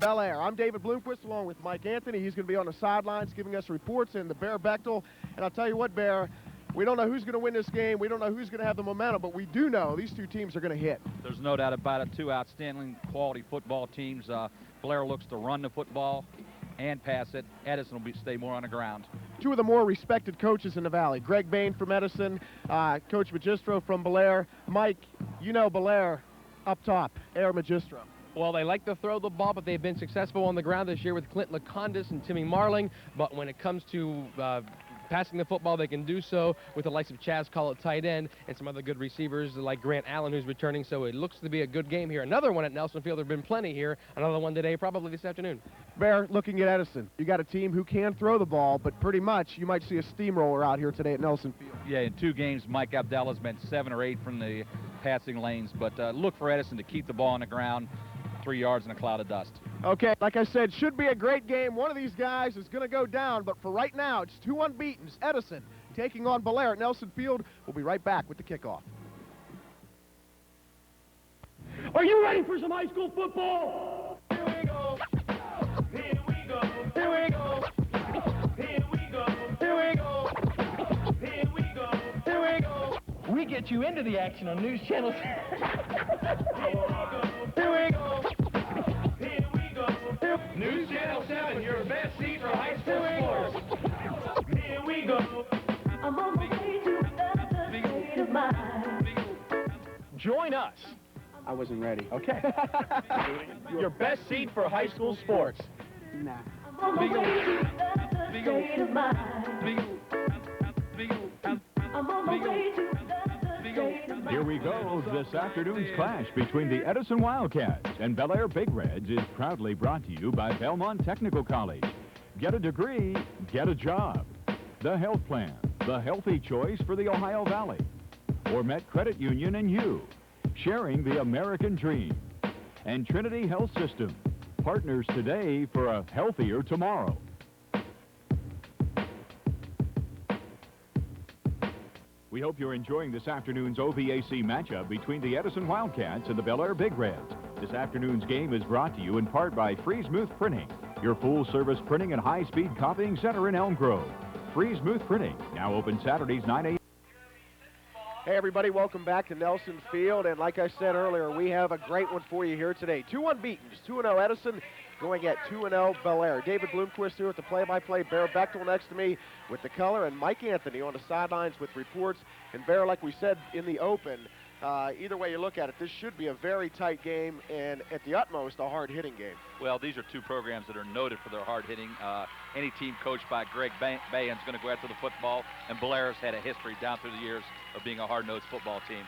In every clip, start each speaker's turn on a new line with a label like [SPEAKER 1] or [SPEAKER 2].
[SPEAKER 1] Bellaire. I'm David Bloomquist along with Mike Anthony. He's going to be on the sidelines giving us reports in the Bear Bechtel. And I'll tell you what, Bear, we don't know who's going to win this game. We don't know who's going to have the momentum, but we do know these two teams are going to hit.
[SPEAKER 2] There's no doubt about it. Two outstanding quality football teams. Bellaire looks to run the football and pass it. Edison will stay more on the ground.
[SPEAKER 1] Two of the more respected coaches in the Valley. Greg Bain from Edison, Coach Magistro from Bellaire. Mike, you know Bellaire up top, Air Magistro.
[SPEAKER 3] Well, they like to throw the ball, but they've been successful on the ground this year with Clint, Lekanudos, and Timmy Marling. But when it comes to passing the football, they can do so with the likes of Chaz Call at tight end and some other good receivers like Grant Allen, who's returning. So it looks to be a good game here. Another one at Nelson Field. There have been plenty here. Another one today, probably this afternoon.
[SPEAKER 1] Bear, looking at Edison, you got a team who can throw the ball, but pretty much you might see a steamroller out here today at Nelson Field.
[SPEAKER 2] Yeah, in 2 games, Mike Abdalla's been 7 or 8 from the passing lanes. But look for Edison to keep the ball on the ground. 3 yards in a cloud of dust.
[SPEAKER 1] Okay, like I said, should be a great game. One of these guys is going to go down, but for right now, it's 2 unbeatens. Edison taking on Bellaire at Nelson Field. We'll be right back with the kickoff.
[SPEAKER 4] Are you ready for some high school football?
[SPEAKER 5] Here we go. Here we go. Here we go. Here we go. Here we go. Here we go. Here we go.
[SPEAKER 4] We get you into the action on News Channel.
[SPEAKER 5] Here we go. Here we go. Here we go.
[SPEAKER 4] News Channel 7, your best seat for high school sports.
[SPEAKER 5] Here we go.
[SPEAKER 6] I'm on my way to another state of mind.
[SPEAKER 4] Join us.
[SPEAKER 1] I wasn't ready.
[SPEAKER 4] Okay. Your best seat for high school sports.
[SPEAKER 1] Nah.
[SPEAKER 6] I'm on my way to another state of mind. I'm on my way to another state of mind.
[SPEAKER 7] Here we go. This afternoon's clash between the Edison Wildcats and Bellaire Big Reds is proudly brought to you by Belmont Technical College. Get a degree, get a job. The Health Plan, the healthy choice for the Ohio Valley. Ormet Credit Union and you, sharing the American dream. And Trinity Health System, partners today for a healthier tomorrow. We hope you're enjoying this afternoon's OVAC matchup between the Edison Wildcats and the Bellaire Big Reds. This afternoon's game is brought to you in part by Freesmuth Printing, your full-service printing and high-speed copying center in Elm Grove. Freesmuth Printing, now open Saturdays 9 a.m.
[SPEAKER 1] Hey everybody, welcome back to Nelson Field, and like I said earlier, we have a great one for you here today. 2 unbeatens, 2-0 Edison, going at 2-0 Bellaire. David Bloomquist here with the play-by-play. Bear Bechtel next to me with the color, and Mike Anthony on the sidelines with reports. And Bear, like we said in the open, either way you look at it, this should be a very tight game, and at the utmost, a hard-hitting game.
[SPEAKER 2] Well, these are 2 programs that are noted for their hard hitting. Any team coached by Greg Bain is going to go after the football, and Bellaire's had a history down through the years of being a hard-nosed football team.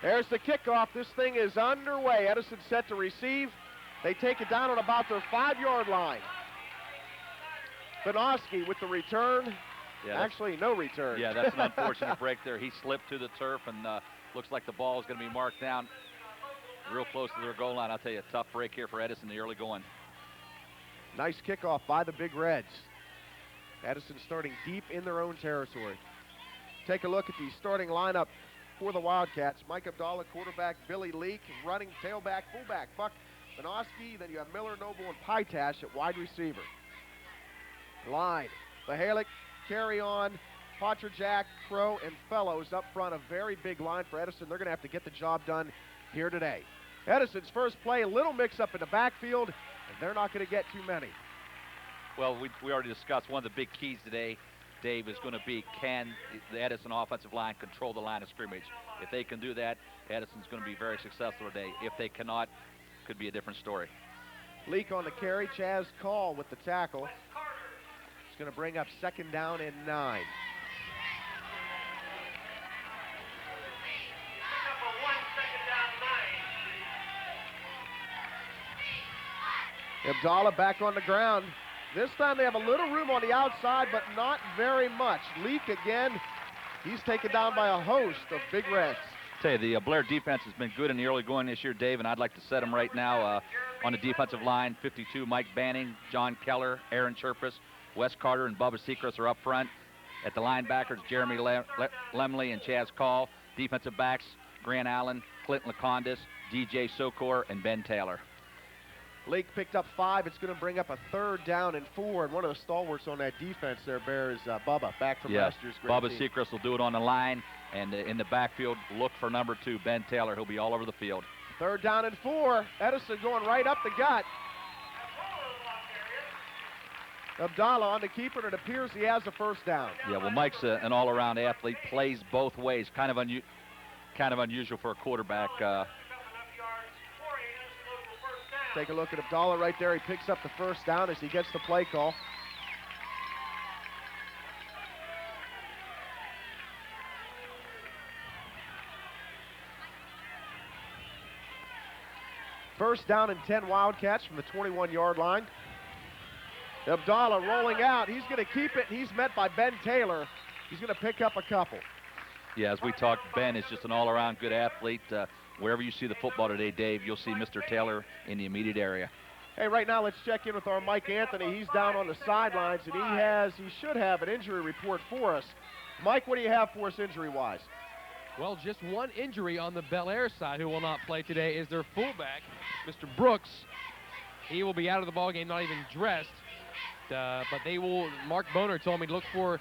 [SPEAKER 1] There's the kickoff. This thing is underway. Edison set to receive. They take it down on about their 5-yard line. Benoski with the return.
[SPEAKER 2] Yeah,
[SPEAKER 1] actually, no return.
[SPEAKER 2] Yeah, that's an unfortunate break there. He slipped to the turf, and looks like the ball is going to be marked down real close to their goal line. I'll tell you, a tough break here for Edison, the early going.
[SPEAKER 1] Nice kickoff by the Big Reds. Edison starting deep in their own territory. Take a look at the starting lineup for the Wildcats. Mike Abdallah, quarterback. Billy Leak, running tailback, fullback. Buck Benoski. Then you have Miller, Noble, and Pytash at wide receiver. Line. Mahalik, Carry On, Potter-Jack, Crow, and Fellows up front. A very big line for Edison. They're going to have to get the job done here today. Edison's first play, a little mix-up in the backfield, and they're not going to get too many.
[SPEAKER 2] Well, we already discussed one of the big keys today, Dave, is going to be, can the Edison offensive line control the line of scrimmage? If they can do that, Edison's going to be very successful today. If they cannot, could be a different story.
[SPEAKER 1] Leak on the carry. Chaz Call with the tackle. It's going to bring up 2nd down and 9. Abdallah back on the ground. This time they have a little room on the outside, but not very much. Leak again. He's taken down by a host of Big Reds.
[SPEAKER 2] Tell you, the Bellaire defense has been good in the early going this year, Dave, and I'd like to set them right now on the defensive line. 52, Mike Banning, John Keller, Aaron Chirpas, Wes Carter, and Bubba Sechrest are up front. At the linebackers, Jeremy Lemley and Chaz Call. Defensive backs, Grant Allen, Clint Lekanudos, DJ Sokor, and Ben Taylor.
[SPEAKER 1] Lake picked up 5. It's going to bring up a 3rd down and 4. And one of the stalwarts on that defense there, Bear, is Bubba, back from last year's great
[SPEAKER 2] Bubba
[SPEAKER 1] team.
[SPEAKER 2] Sechrest will do it on the line. And in the backfield, look for number 2, Ben Taylor. He'll be all over the field.
[SPEAKER 1] 3rd down and 4. Edison going right up the gut. Abdallah on the keeper, and it appears he has a 1st down.
[SPEAKER 2] Yeah, well, Mike's an all-around athlete, plays both ways. Kind of unusual for a quarterback.
[SPEAKER 1] Take a look at Abdallah right there. He picks up the 1st down as he gets the play call. First down and 10 Wildcats from the 21-yard line. Abdallah rolling out. He's going to keep it. He's met by Ben Taylor. He's going to pick up a couple.
[SPEAKER 2] Yeah, as we talked, Ben is just an all-around good athlete. Wherever you see the football today, Dave, you'll see Mr. Taylor in the immediate area.
[SPEAKER 1] Hey, right now let's check in with our Mike Anthony. He's down on the sidelines, and he should have an injury report for us. Mike, what do you have for us injury-wise?
[SPEAKER 3] Well, just one injury on the Bellaire side who will not play today is their fullback, Mr. Brooks. He will be out of the ballgame, not even dressed. But they will, Mark Boner told me to look for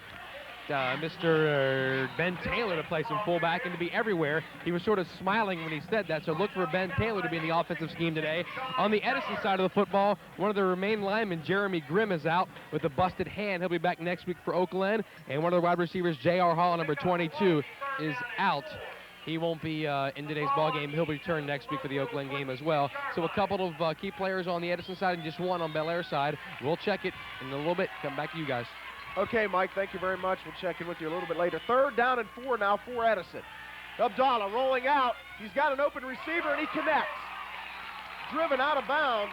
[SPEAKER 3] Mr. Ben Taylor to play some fullback and to be everywhere. He was sort of smiling when he said that, so look for Ben Taylor to be in the offensive scheme today. On the Edison side of the football, one of the remaining linemen, Jeremy Grimm, is out with a busted hand. He'll be back next week for Oakland. And one of the wide receivers, J.R. Hall, number 22, is out. He won't be in today's ball game. He'll return next week for the Oakland game as well. So a couple of key players on the Edison side and just one on Bellaire side. We'll check it in a little bit. Come back to you guys.
[SPEAKER 1] Okay, Mike, thank you very much. We'll check in with you a little bit later. 3rd down and 4 now for Edison. Abdallah rolling out. He's got an open receiver, and he connects. Driven out of bounds.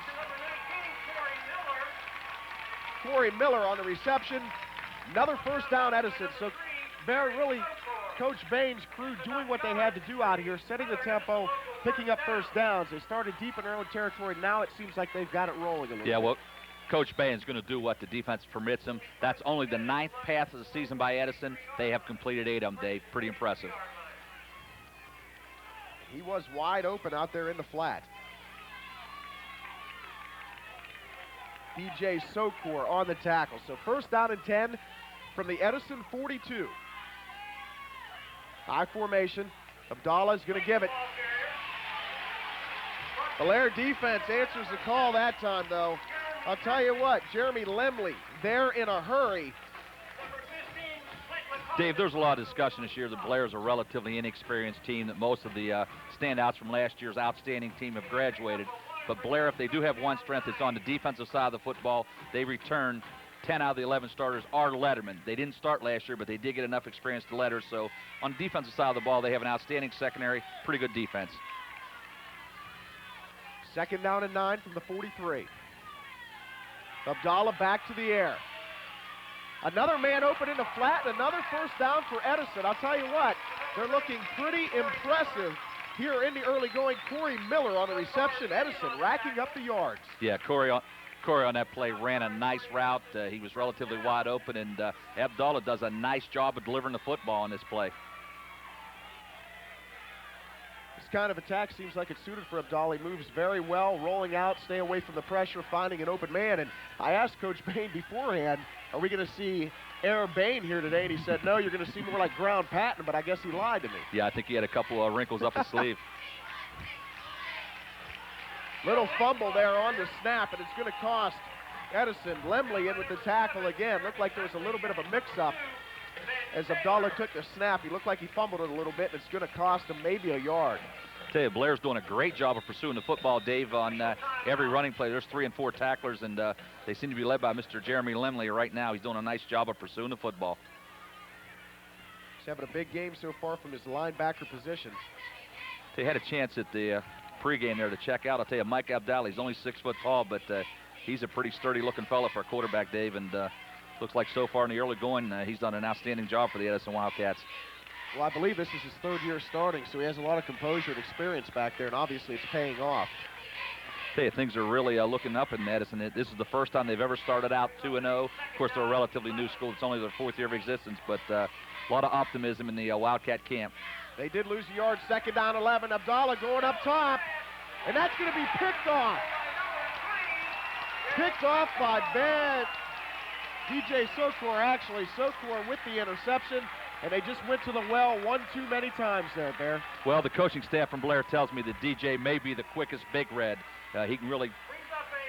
[SPEAKER 1] Corey Miller on the reception. Another 1st down, Edison. So they're really, Coach Bain's crew doing what they had to do out here, setting the tempo, picking up 1st downs. They started deep in their own territory. Now it seems like they've got it rolling a little bit.
[SPEAKER 2] Well, Coach Bain's going to do what the defense permits him. That's only the 9th pass of the season by Edison. They have completed 8 of them, Dave. Pretty impressive.
[SPEAKER 1] He was wide open out there in the flat. DJ Sokor on the tackle. So 1st down and 10 from the Edison 42. High formation. Abdallah's going to give it. Bellaire defense answers the call that time, though. I'll tell you what, Jeremy Lemley, they're in a hurry.
[SPEAKER 2] Dave, there's a lot of discussion this year that Bellaire is a relatively inexperienced team, that most of the standouts from last year's outstanding team have graduated. But Bellaire, if they do have one strength, it's on the defensive side of the football. They return 10 out of the 11 starters are lettermen. They didn't start last year, but they did get enough experience to letter. So on the defensive side of the ball, they have an outstanding secondary, pretty good defense.
[SPEAKER 1] 2nd down and 9 from the 43. Abdallah back to the air. Another man open in the flat, and another 1st down for Edison. I'll tell you what, they're looking pretty impressive here in the early going. Corey Miller on the reception. Edison racking up the yards.
[SPEAKER 2] Yeah, Corey on that play ran a nice route. He was relatively wide open, and Abdallah does a nice job of delivering the football on this play.
[SPEAKER 1] This kind of attack seems like it's suited for Abdallah. He moves very well, rolling out, stay away from the pressure, finding an open man. And I asked Coach Bain beforehand, are we going to see Air Bain here today? And he said, no, you're going to see more like Ground Patton, but I guess he lied to me.
[SPEAKER 2] Yeah, I think he had a couple of wrinkles up his sleeve.
[SPEAKER 1] Little fumble there on the snap, and it's going to cost Edison. Lemley in with the tackle again. Looked like there was a little bit of a mix-up as Abdallah took the snap. He looked like he fumbled it a little bit, and it's going to cost him maybe a yard.
[SPEAKER 2] I tell you, Blaire's doing a great job of pursuing the football, Dave, on every running play. There's 3 and 4 tacklers, and they seem to be led by Mr. Jeremy Lemley right now. He's doing a nice job of pursuing the football.
[SPEAKER 1] He's having a big game so far from his linebacker position.
[SPEAKER 2] They had a chance at the pregame there to check out. I'll tell you, Mike Abdallah, he's only 6 foot tall, but he's a pretty sturdy-looking fella for a quarterback, Dave, and looks like so far in the early going, he's done an outstanding job for the Edison Wildcats.
[SPEAKER 1] Well, I believe this is his 3rd year starting, so he has a lot of composure and experience back there, and obviously it's paying off.
[SPEAKER 2] I tell you, things are really looking up in Edison. This is the first time they've ever started out 2-0. Of course, they're a relatively new school. It's only their 4th year of existence, but a lot of optimism in the Wildcat camp.
[SPEAKER 1] They did lose the yard. 2nd down 11. Abdallah going up top, and that's going to be picked off. picked off by DJ Sokor, actually. Sokor with the interception, and they just went to the well one too many times there, Bear.
[SPEAKER 2] Well, the coaching staff from Bellaire tells me that DJ may be the quickest Big Red. He can really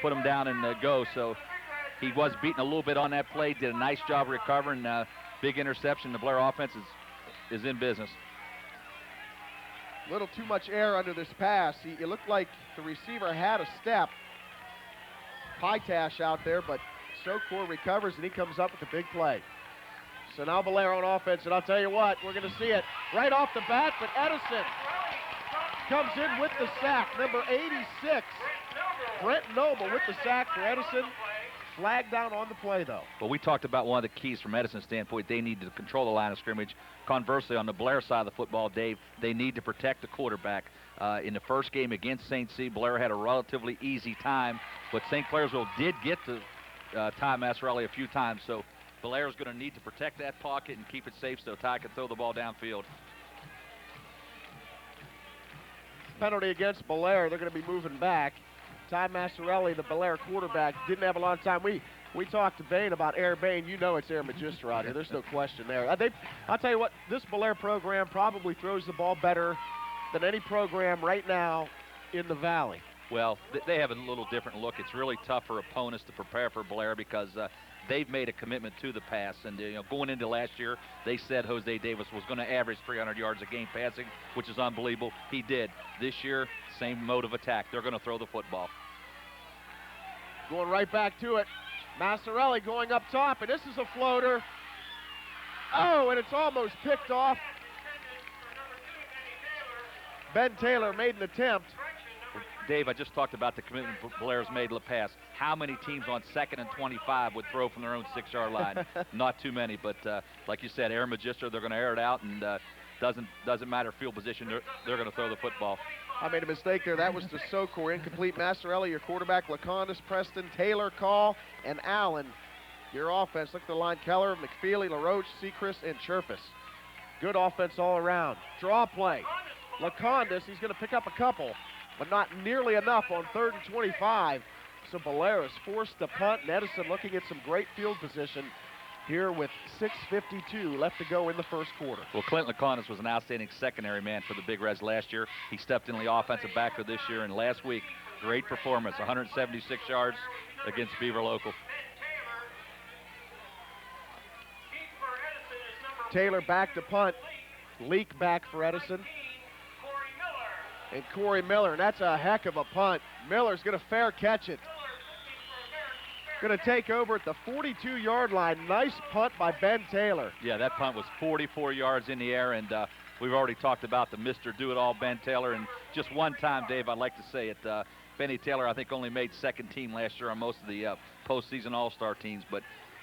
[SPEAKER 2] put him down and go, so he was beaten a little bit on that play, did a nice job recovering. Big interception. The Bellaire offense is in business.
[SPEAKER 1] A little too much air under this pass. It looked like the receiver had a step. Pytash out there, but Sokor recovers, and he comes up with a big play. So now Bellaire on offense, and I'll tell you what, we're going to see it right off the bat, but Edison comes in with the sack. Number 86, Brent Noble with the sack for Edison. Flag down on the play, though.
[SPEAKER 2] Well, we talked about one of the keys from Edison's standpoint. They need to control the line of scrimmage. Conversely, on the Bellaire side of the football, Dave, they need to protect the quarterback. In the first game against St. C, Bellaire had a relatively easy time, but St. Clairsville did get to Ty Masciarelli a few times, so Bellaire is going to need to protect that pocket and keep it safe so Ty can throw the ball downfield.
[SPEAKER 1] Penalty against Bellaire. They're going to be moving back. Ty Masciarelli, the Bellaire quarterback, didn't have a lot of time. We talked to Bain about Air Bain. You know it's Air Magistra out here. There's no question there. I'll tell you what, this Bellaire program probably throws the ball better than any program right now in the Valley.
[SPEAKER 2] Well, they have a little different look. It's really tough for opponents to prepare for Bellaire because they've made a commitment to the pass. And going into last year, they said Jose Davis was going to average 300 yards a game passing, which is unbelievable. He did. This year, same mode of attack. They're going to throw the football.
[SPEAKER 1] Going right back to it. Masciarelli going up top, and this is a floater. Oh, and it's almost picked off. Ben Taylor made an attempt.
[SPEAKER 2] Dave, I just talked about the commitment Bellaire's made to the pass. How many teams on 2nd and 25 would throw from their own 6-yard line? Not too many, but like you said, Air Magistra, they're going to air it out, and doesn't matter field position. They're going to throw the football.
[SPEAKER 1] I made a mistake there. That was to Sokor. Incomplete. Masciarelli, your quarterback. Lekanudos, Preston, Taylor, Call, and Allen. Your offense. Look at the line. Keller, McFeely, LaRoche, Sechrest, and Chirpas. Good offense all around. Draw play. Lekanudos, he's going to pick up a couple, but not nearly enough on 3rd and 25. So Bellaire is forced to punt, and Edison looking at some great field position here with 6:52 left to go in the first quarter.
[SPEAKER 2] Well, Clint Lekanudos was an outstanding secondary man for the Big Reds last year. He stepped in the offensive backfield this year, and last week, great performance, 176 yards against Beaver Local.
[SPEAKER 1] Taylor back to punt. Leak back for Edison. And Corey Miller, and that's a heck of a punt. Miller's going to fair catch it. Going to take over at the 42-yard line. Nice punt by Ben Taylor.
[SPEAKER 2] Yeah, that punt was 44 yards in the air, and we've already talked about the Mr. Do-It-All, Ben Taylor. And just one time, Dave, I'd like to say it. Benny Taylor, I think, only made second team last year on most of the postseason All-Star teams, but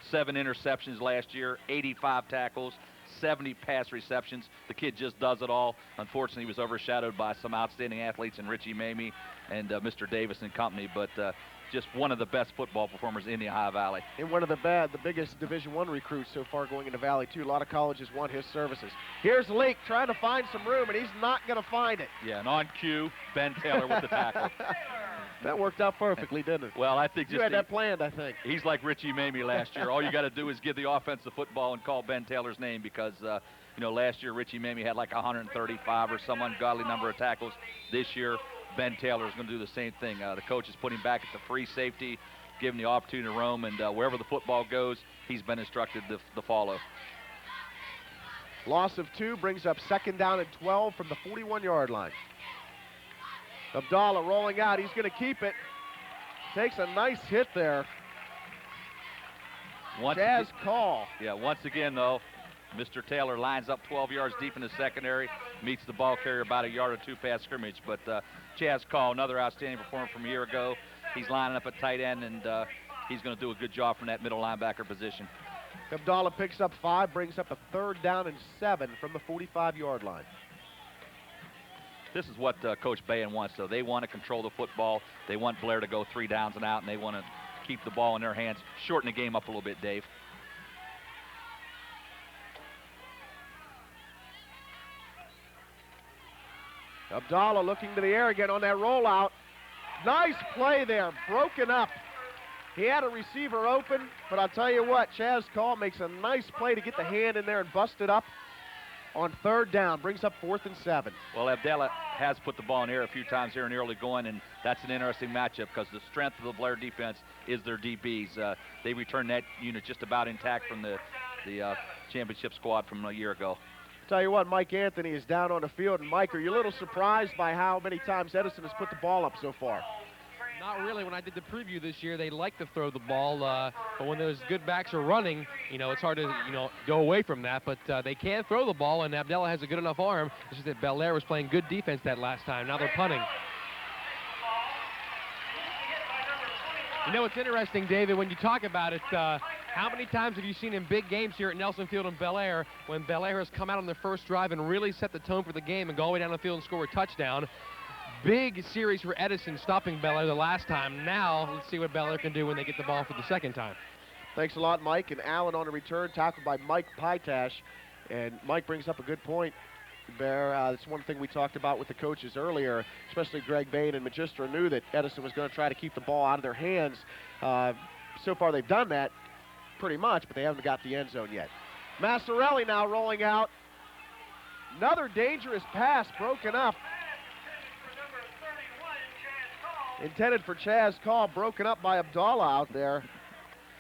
[SPEAKER 2] 7 interceptions last year, 85 tackles, 70 pass receptions. The kid just does it all. Unfortunately, he was overshadowed by some outstanding athletes in Richie Mamie and Mr. Davis and company, but just one of the best football performers in the Ohio Valley.
[SPEAKER 1] And one of the biggest Division I recruits so far going into Valley, too. A lot of colleges want his services. Here's Leak trying to find some room, and he's not going to find it.
[SPEAKER 2] Yeah, and on cue, Ben Taylor with the tackle.
[SPEAKER 1] That worked out perfectly, didn't it?
[SPEAKER 2] Well, I think
[SPEAKER 1] you had that planned, I think.
[SPEAKER 2] He's like Richie Mamie last year. All you got to do is give the offense the football and call Ben Taylor's name because, last year Richie Mamie had like 135 or some ungodly number of tackles. This year, Ben Taylor is going to do the same thing. The coach is putting him back at the free safety, giving the opportunity to roam, and wherever the football goes, he's been instructed to follow.
[SPEAKER 1] Loss of 2 brings up 2nd down and 12 from the 41-yard line. Abdallah rolling out. He's going to keep it. Takes a nice hit there. Jazz call.
[SPEAKER 2] Yeah, once again, though, Mr. Taylor lines up 12 yards deep in the secondary, meets the ball carrier about a yard or 2 past scrimmage. But Chaz Call, another outstanding performer from a year ago. He's lining up at tight end, and he's going to do a good job from that middle linebacker position.
[SPEAKER 1] Abdallah picks up 5, brings up a 3rd down and 7 from the 45-yard line.
[SPEAKER 2] This is what Coach Bayan wants, though. They want to control the football. They want Bellaire to go 3 downs and out, and they want to keep the ball in their hands. Shorten the game up a little bit, Dave.
[SPEAKER 1] Abdallah looking to the air again on that rollout. Nice play there, broken up He had a receiver open, but I'll tell you what, Chaz Call makes a nice play to get the hand in there and bust it up on 3rd down. Brings up 4th and 7.
[SPEAKER 2] Well, Abdallah has put the ball in the air a few times here in the early going, and that's an interesting matchup because the strength of the Bellaire defense is their DBs. They returned that unit just about intact from the championship squad from a year ago.
[SPEAKER 1] Tell you what, Mike Anthony is down on the field, and Mike, are you a little surprised by how many times Edison has put the ball up so far?
[SPEAKER 3] Not really. When I did the preview this year, they like to throw the ball, but when those good backs are running, it's hard to, go away from that. But they can throw the ball, and Abdallah has a good enough arm. It's just that Bellaire was playing good defense that last time. Now they're punting. It's interesting, David, when you talk about it, how many times have you seen in big games here at Nelson Field and Bellaire when Bellaire has come out on their first drive and really set the tone for the game and go all the way down the field and score a touchdown? Big series for Edison stopping Bellaire the last time. Now let's see what Bellaire can do when they get the ball for the second time.
[SPEAKER 1] Thanks a lot, Mike. And Allen on the return, tackled by Mike Pytash. And Mike brings up a good point there. That's one thing we talked about with the coaches earlier, especially Greg Bain and Magistra knew that Edison was going to try to keep the ball out of their hands. So far they've done that pretty much, but they haven't got the end zone yet. Masciarelli now rolling out. Another dangerous pass broken up. Intended for Chaz Call, broken up by Abdallah out there.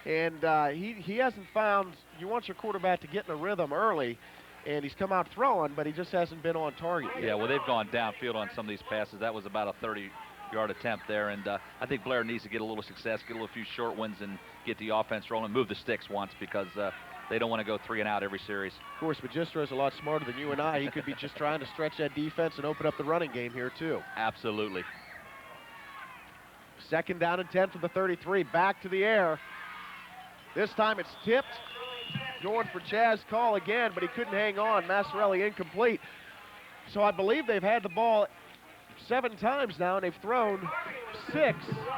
[SPEAKER 1] And he hasn't found, you want your quarterback to get in a rhythm early, and he's come out throwing, but he just hasn't been on target yet.
[SPEAKER 2] Yeah, well, they've gone downfield on some of these passes. That was about a 30-yard attempt there, and I think Bellaire needs to get a little success, get a little few short ones, and get the offense rolling, move the sticks once, because they don't want to go 3 and out every series.
[SPEAKER 1] Of course, Magistra is a lot smarter than you and I. He could be just trying to stretch that defense and open up the running game here, too.
[SPEAKER 2] Absolutely.
[SPEAKER 1] 2nd down and 10 from the 33. Back to the air. This time it's tipped. Going for Chaz Call again, but he couldn't hang on. Masciarelli incomplete. So I believe they've had the ball 7 times now, and they've thrown 6.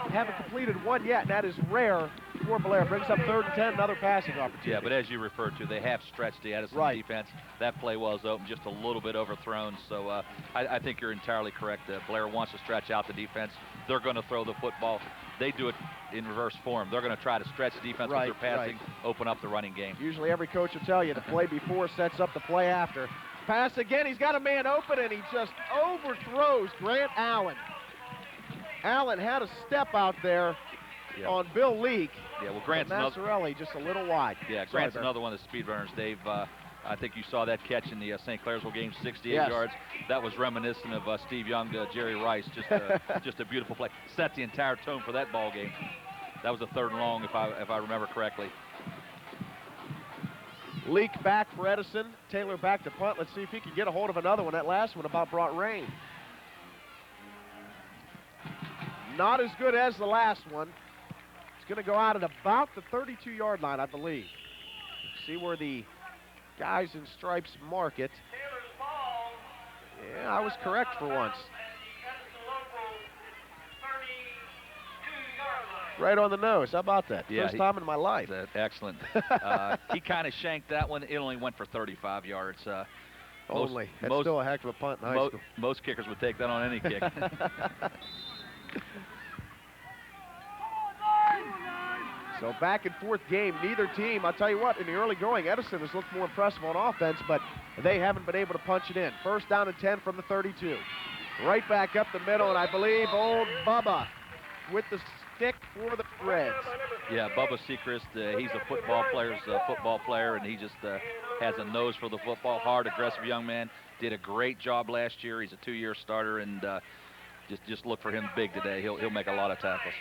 [SPEAKER 1] Haven't completed 1 yet, and that is rare for Bellaire. Brings up 3rd and 10, another passing opportunity.
[SPEAKER 2] Yeah, but as you referred to, they have stretched the Edison defense. That play was open, just a little bit overthrown. So I think you're entirely correct. Bellaire wants to stretch out the defense. They're going to throw the football. They do it in reverse form. They're going to try to stretch the defense with their passing, open up the running game.
[SPEAKER 1] Usually every coach will tell you the play before sets up the play after. Pass again. He's got a man open, and he just overthrows Grant Allen. Allen had a step out there on Bill Leake.
[SPEAKER 2] Yeah, well, Grant's
[SPEAKER 1] Masciarelli just a little wide.
[SPEAKER 2] Yeah, Grant's another one of the speed runners. Dave, I think you saw that catch in the St. Clairsville game, 68 yards. That was reminiscent of Steve Young to Jerry Rice. Just a beautiful play. Set the entire tone for that ball game. That was a 3rd and long, if I remember correctly.
[SPEAKER 1] Leak back for Edison. Taylor back to punt. Let's see if he can get a hold of another one. That last one about brought rain. Not as good as the last one. It's going to go out at about the 32-yard line, I believe. See where the guys in stripes mark it. Yeah, I was correct for once. Right on the nose. How about that?
[SPEAKER 2] Yeah,
[SPEAKER 1] First time in my life.
[SPEAKER 2] Excellent. He kind of shanked that one. It only went for 35 yards.
[SPEAKER 1] Only. That's still a heck of a punt in high school.
[SPEAKER 2] Most kickers would take that on any kick.
[SPEAKER 1] So back and forth game. Neither team, I'll tell you what, in the early going, Edison has looked more impressive on offense, but they haven't been able to punch it in. 1st down and 10 from the 32. Right back up the middle, and I believe old Bubba with the stick for the Reds.
[SPEAKER 2] Yeah, Bubba Sechrest, he's a football player, and he just has a nose for the football. Hard, aggressive young man. Did a great job last year. He's a 2-year starter, and just look for him big today. He'll make a lot of tackles.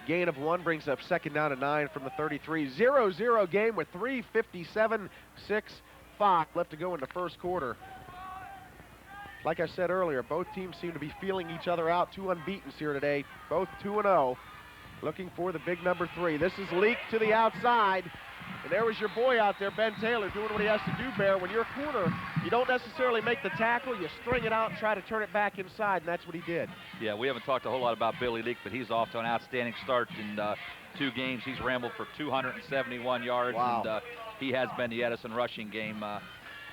[SPEAKER 1] Gain of 1 brings up 2nd down and 9 from the 33. 0-0 game with 3:57, 6-5 left to go in the first quarter. Like I said earlier, both teams seem to be feeling each other out. 2 unbeatens here today, both 2-0. Looking for the big number 3. This is Leak to the outside. And there was your boy out there, Ben Taylor, doing what he has to do, Bear. When you're a corner, you don't necessarily make the tackle. You string it out and try to turn it back inside, and that's what he did.
[SPEAKER 2] Yeah, we haven't talked a whole lot about Billy Leak, but he's off to an outstanding start in 2 games. He's rambled for 271 yards, and he has been the Edison rushing game.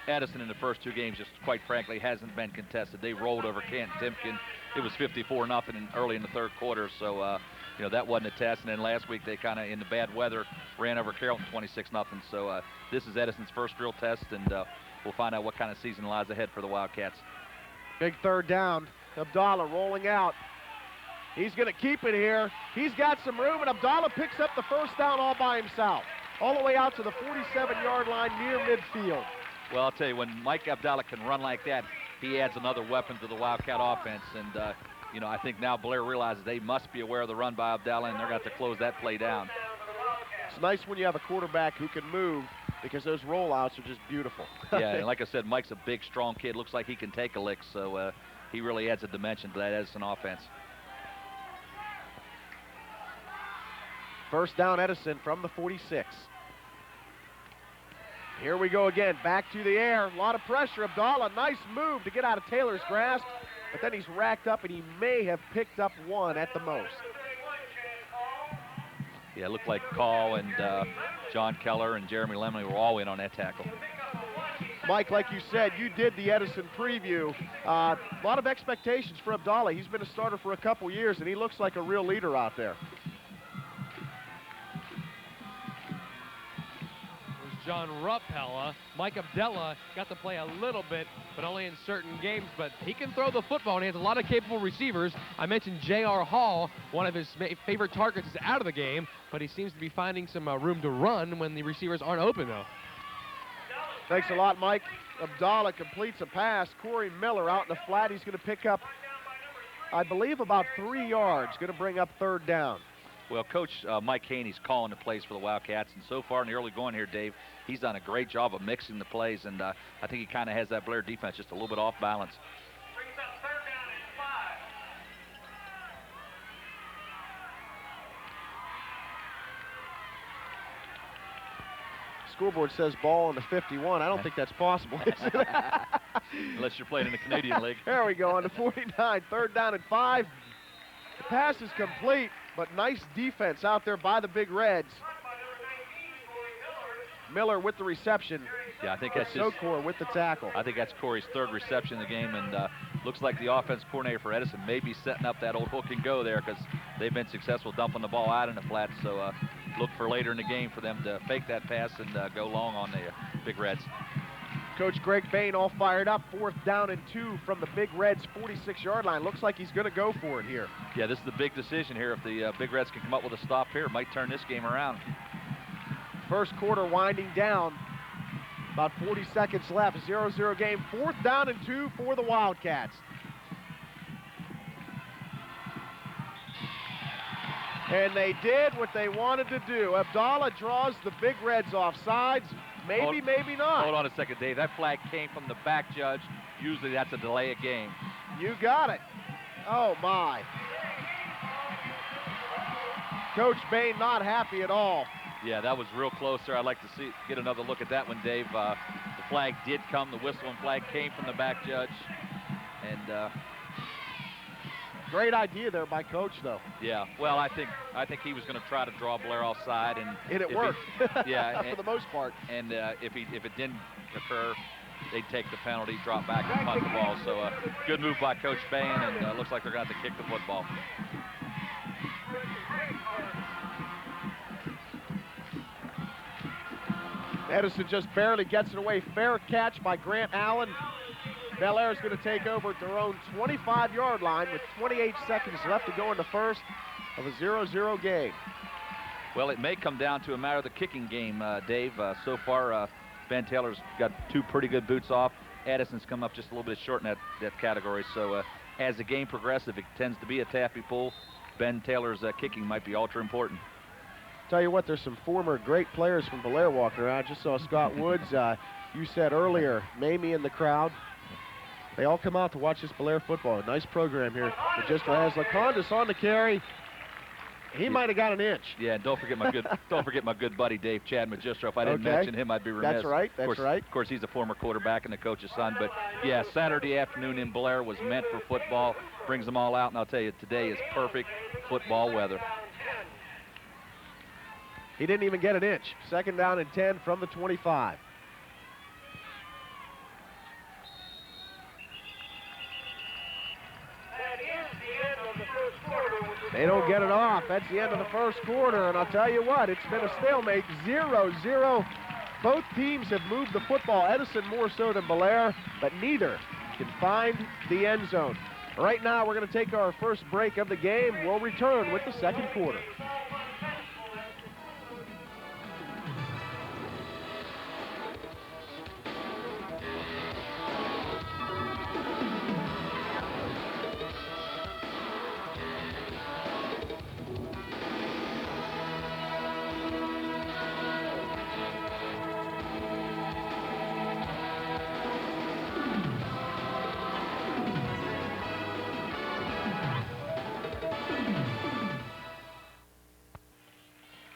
[SPEAKER 2] Edison in the first 2 games just quite frankly hasn't been contested. They rolled over Kent Timken. It was 54-0 early in the 3rd quarter, so you know, that wasn't a test. And then last week they kind of, in the bad weather, ran over Carrollton 26-0. So this is Edison's first real test, and we'll find out what kind of season lies ahead for the Wildcats.
[SPEAKER 1] Big third down. Abdallah rolling out. He's going to keep it here. He's got some room, and Abdallah picks up the first down all by himself, all the way out to the 47-yard line near midfield.
[SPEAKER 2] Well, I'll tell you, when Mike Abdallah can run like that, he adds another weapon to the Wildcat offense. And, you know, I think now Bellaire realizes they must be aware of the run by Abdallah, and they're going to have to close that play down.
[SPEAKER 1] It's nice when you have a quarterback who can move, because those rollouts are just beautiful.
[SPEAKER 2] Yeah, and like I said, Mike's a big, strong kid. Looks like he can take a lick, so he really adds a dimension to that Edison offense.
[SPEAKER 1] First down, Edison from the 46. Here we go again, back to the air. A lot of pressure. Abdallah, nice move to get out of Taylor's grasp, but then he's racked up, and he may have picked up one at the most.
[SPEAKER 2] Yeah, it looked like Call and John Keller and Jeremy Lemley were all in on that tackle.
[SPEAKER 1] Mike, like you said, you did the Edison preview. A lot of expectations for Abdallah. He's been a starter for a couple years, and he looks like a real leader out there.
[SPEAKER 3] John Ruppella. Mike Abdallah got to play a little bit, but only in certain games, but he can throw the football, and he has a lot of capable receivers. I mentioned J.R. Hall, one of his favorite targets, is out of the game, but he seems to be finding some room to run when the receivers aren't open, though.
[SPEAKER 1] Thanks a lot, Mike. Abdallah completes a pass. Corey Miller out in the flat. He's going to pick up, I believe, about 3 yards. Going to bring up third down.
[SPEAKER 2] Well, Coach Mike Haney's calling the plays for the Wildcats, and so far in the early going here, Dave, he's done a great job of mixing the plays, and I think he kind of has that Bellaire defense just a little bit off balance.
[SPEAKER 5] Brings up third down and 5.
[SPEAKER 1] Scoreboard says ball on the 51. I don't think that's possible.
[SPEAKER 2] Unless you're playing in the Canadian League.
[SPEAKER 1] There we go on the 49. Third down and 5. The pass is complete, but nice defense out there by the Big Reds. Miller with the reception.
[SPEAKER 2] Yeah, I think that's
[SPEAKER 1] Sokor with the tackle.
[SPEAKER 2] I think that's Corey's third reception in the game, and looks like the offense coordinator for Edison may be setting up that old hook and go there, because they've been successful dumping the ball out in the flat. So look for later in the game for them to fake that pass and go long on the Big Reds.
[SPEAKER 1] Coach Greg Bain all fired up. 4th down and 2 from the Big Reds 46-yard line. Looks like he's going to go for it here.
[SPEAKER 2] Yeah, this is the big decision here. If the Big Reds can come up with a stop here, it might turn this game around.
[SPEAKER 1] First quarter winding down. About 40 seconds left. 0-0 game. 4th down and 2 for the Wildcats. And they did what they wanted to do. Abdallah draws the Big Reds off sides. Maybe, maybe not.
[SPEAKER 2] Hold on a second, Dave. That flag came from the back judge. Usually that's a delay of game.
[SPEAKER 1] You got it. Oh, my. Coach Bain not happy at all.
[SPEAKER 2] Yeah, that was real close there. I'd like to get another look at that one, Dave. The flag did come. The whistle and flag came from the back judge. And
[SPEAKER 1] great idea there by Coach, though.
[SPEAKER 2] yeah, well, I think he was going to try to draw Bellaire offside, and
[SPEAKER 1] it worked.
[SPEAKER 2] Yeah,
[SPEAKER 1] for the most part.
[SPEAKER 2] And if it didn't occur, they'd take the penalty, drop back, and punt the ball. So good move by Coach Bain, and looks like they're going to have to kick the football.
[SPEAKER 1] Edison just barely gets it away. Fair catch by Grant Allen. Bellaire is going to take over at their own 25-yard line with 28 seconds left to go in the first of a 0-0 game.
[SPEAKER 2] Well, it may come down to a matter of the kicking game, Dave. So far, Ben Taylor's got 2 pretty good boots off. Edison's come up just a little bit short in that category. So as the game progresses, if it tends to be a taffy pull, Ben Taylor's kicking might be ultra important.
[SPEAKER 1] Tell you what, there's some former great players from Bellaire walking around. I just saw Scott Woods. You said earlier, Mamie in the crowd. They all come out to watch this Bellaire football. A nice program here. It just has Lekanudos on the carry. He might have got an inch.
[SPEAKER 2] Yeah, and don't forget my good buddy Dave Chad Magistro. If I didn't mention him, I'd be remiss.
[SPEAKER 1] That's right. That's right.
[SPEAKER 2] Of course, he's a former quarterback and the coach's son. But yeah, Saturday afternoon in Bellaire was meant for football. Brings them all out, and I'll tell you, today is perfect football weather.
[SPEAKER 1] He didn't even get an inch. 2nd down and 10 from the 25. They don't get it off. That's the end of the first quarter, and I'll tell you what, it's been a stalemate, 0-0. Both teams have moved the football, Edison more so than Bellaire, but neither can find the end zone. Right now, we're going to take our first break of the game. We'll return with the second quarter.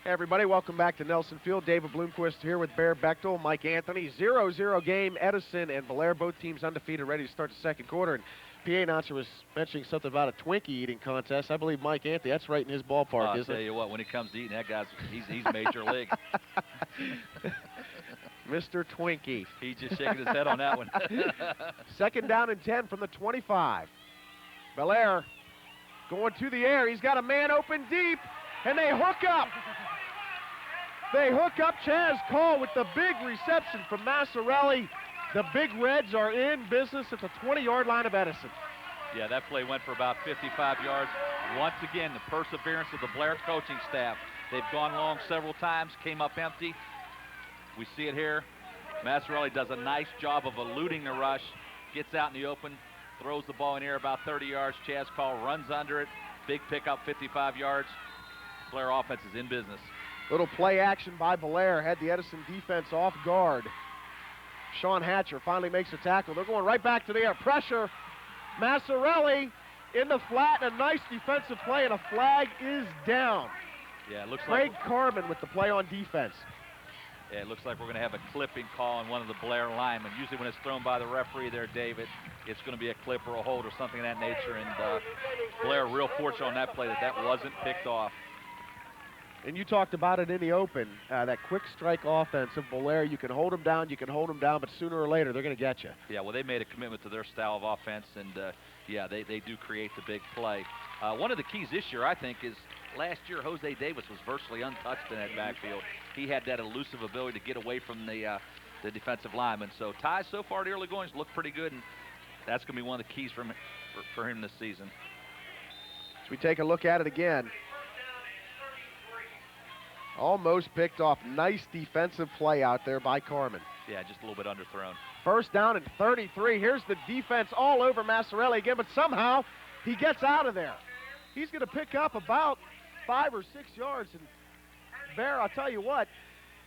[SPEAKER 1] Hey everybody, welcome back to Nelson Field. David Bloomquist here with Bear Bechtel, Mike Anthony. 0-0 game. Edison and Bellaire, both teams undefeated, ready to start the second quarter. And PA announcer was mentioning something about a Twinkie eating contest. I believe Mike Anthony, that's right in his ballpark, isn't it?
[SPEAKER 2] I'll tell you what, when it comes to eating, that guy's, he's major league.
[SPEAKER 1] Mr. Twinkie.
[SPEAKER 2] He's just shaking his head on that one.
[SPEAKER 1] Second down and 10 from the 25. Bellaire going to the air. He's got a man open deep, and they hook up. They hook up. Chaz Call with the big reception from Masciarelli. The Big Reds are in business at the 20-yard line of Edison.
[SPEAKER 2] Yeah, that play went for about 55 yards. Once again, the perseverance of the Bellaire coaching staff. They've gone long several times, came up empty. We see it here. Masciarelli does a nice job of eluding the rush, gets out in the open, throws the ball in the air about 30 yards. Chaz Call runs under it. Big pickup, 55 yards. Bellaire offense is in business.
[SPEAKER 1] Little play action by Bellaire, had the Edison defense off guard. Sean Hatcher finally makes a tackle. They're going right back to the air. Pressure. Masciarelli in the flat, and a nice defensive play, and a flag is down.
[SPEAKER 2] Yeah, it looks
[SPEAKER 1] Craig
[SPEAKER 2] like
[SPEAKER 1] Carmen with the play on defense.
[SPEAKER 2] Yeah, it looks like we're going to have a clipping call on one of the Bellaire linemen. Usually when it's thrown by the referee there, David, it's going to be a clip or a hold or something of that nature. And Bellaire real fortunate on that play that wasn't picked off.
[SPEAKER 1] And you talked about it in the open, that quick strike offense of Bellaire. You can hold them down, but sooner or later they're going to get you.
[SPEAKER 2] Yeah, well, they made a commitment to their style of offense, and yeah, they do create the big play. One of the keys this year, I think, is last year Jose Davis was virtually untouched in that backfield. He had that elusive ability to get away from the defensive lineman. So ties so far, the early goings look pretty good, and that's going to be one of the keys for him this season.
[SPEAKER 1] As we take a look at it again. Almost picked off. Nice defensive play out there by Carmen.
[SPEAKER 2] Yeah, just a little bit underthrown.
[SPEAKER 1] First down and 33. Here's the defense all over Masciarelli again, but somehow he gets out of there. He's going to pick up about 5 or 6 yards. And Bear, I'll tell you what,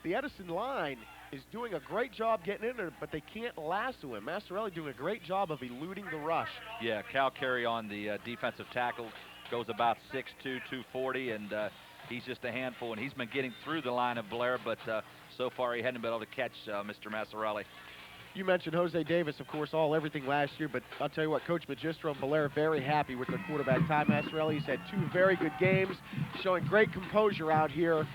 [SPEAKER 1] the Edison line is doing a great job getting in there, but they can't lasso him. Masciarelli doing a great job of eluding the rush.
[SPEAKER 2] Yeah, Cal Carey on the defensive tackle goes about 6'2", 240, and he's just a handful, and he's been getting through the line of Bellaire, but so far he hadn't been able to catch Mr. Masciarelli.
[SPEAKER 1] You mentioned Jose Davis, of course, everything last year, but I'll tell you what, Coach Magistro and Bellaire very happy with their quarterback, Ty Masciarelli. He's had 2 very good games, showing great composure out here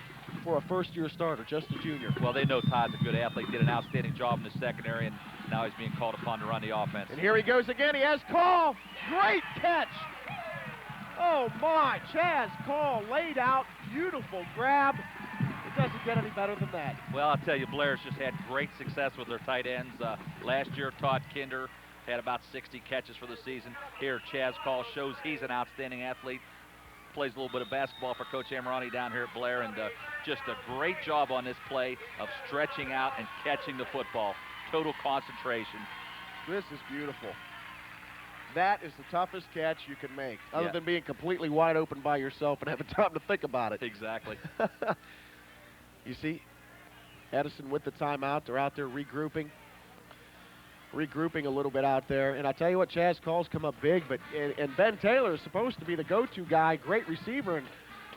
[SPEAKER 1] for a first-year starter, just a junior.
[SPEAKER 2] Well, they know Ty's a good athlete, did an outstanding job in the secondary, and now he's being called upon to run the offense.
[SPEAKER 1] And here he goes again. He has Call. Great catch. Oh, my. Chaz Call laid out. Beautiful grab. It doesn't get any better than that.
[SPEAKER 2] Well, I'll tell you, Blaire's just had great success with their tight ends. Last year, Todd Kinder had about 60 catches for the season. Here, Chaz Call shows he's an outstanding athlete. Plays a little bit of basketball for Coach Amirani down here at Bellaire, and just a great job on this play of stretching out and catching the football. Total concentration.
[SPEAKER 1] This is beautiful. That is the toughest catch you can make, other
[SPEAKER 2] Yeah.
[SPEAKER 1] than being completely wide open by yourself and having time to think about it.
[SPEAKER 2] Exactly.
[SPEAKER 1] You see, Edison with the timeout. They're out there regrouping a little bit out there. And I tell you what, Chaz Call's come up big, but and Ben Taylor is supposed to be the go-to guy, great receiver, and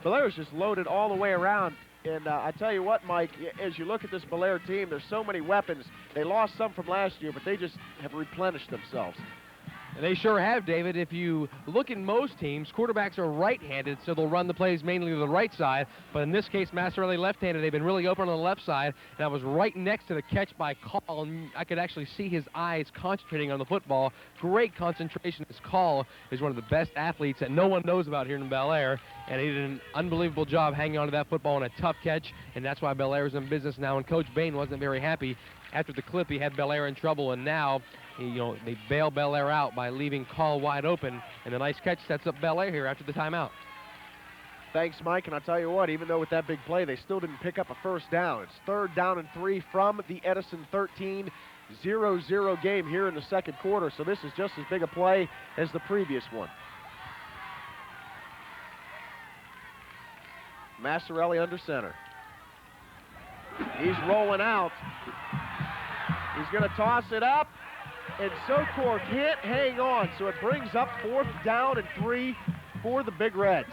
[SPEAKER 1] Bellaire's just loaded all the way around. And I tell you what, Mike, as you look at this Bellaire team, there's so many weapons. They lost some from last year, but they just have replenished themselves.
[SPEAKER 3] They sure have, David. If you look at most teams, quarterbacks are right-handed, so they'll run the plays mainly to the right side. But in this case, Masciarelli left-handed. They've been really open on the left side, and I was right next to the catch by Call, and I could actually see his eyes concentrating on the football. Great concentration. His Call is one of the best athletes that no one knows about here in Bellaire, and he did an unbelievable job hanging on to that football on a tough catch, and that's why Bellaire is in business now. And Coach Bain wasn't very happy. After the clip, he had Bellaire in trouble, and now they bail Bellaire out by leaving Call wide open, and a nice catch sets up Bellaire here after the timeout.
[SPEAKER 1] Thanks, Mike, and I'll tell you what, even though with that big play, they still didn't pick up a first down. It's 3rd down and 3 from the Edison 13, 0-0 game here in the second quarter, so this is just as big a play as the previous one. Masciarelli under center. He's rolling out. He's going to toss it up, and Sokor can't hang on, so it brings up 4th down and 3 for the Big Reds.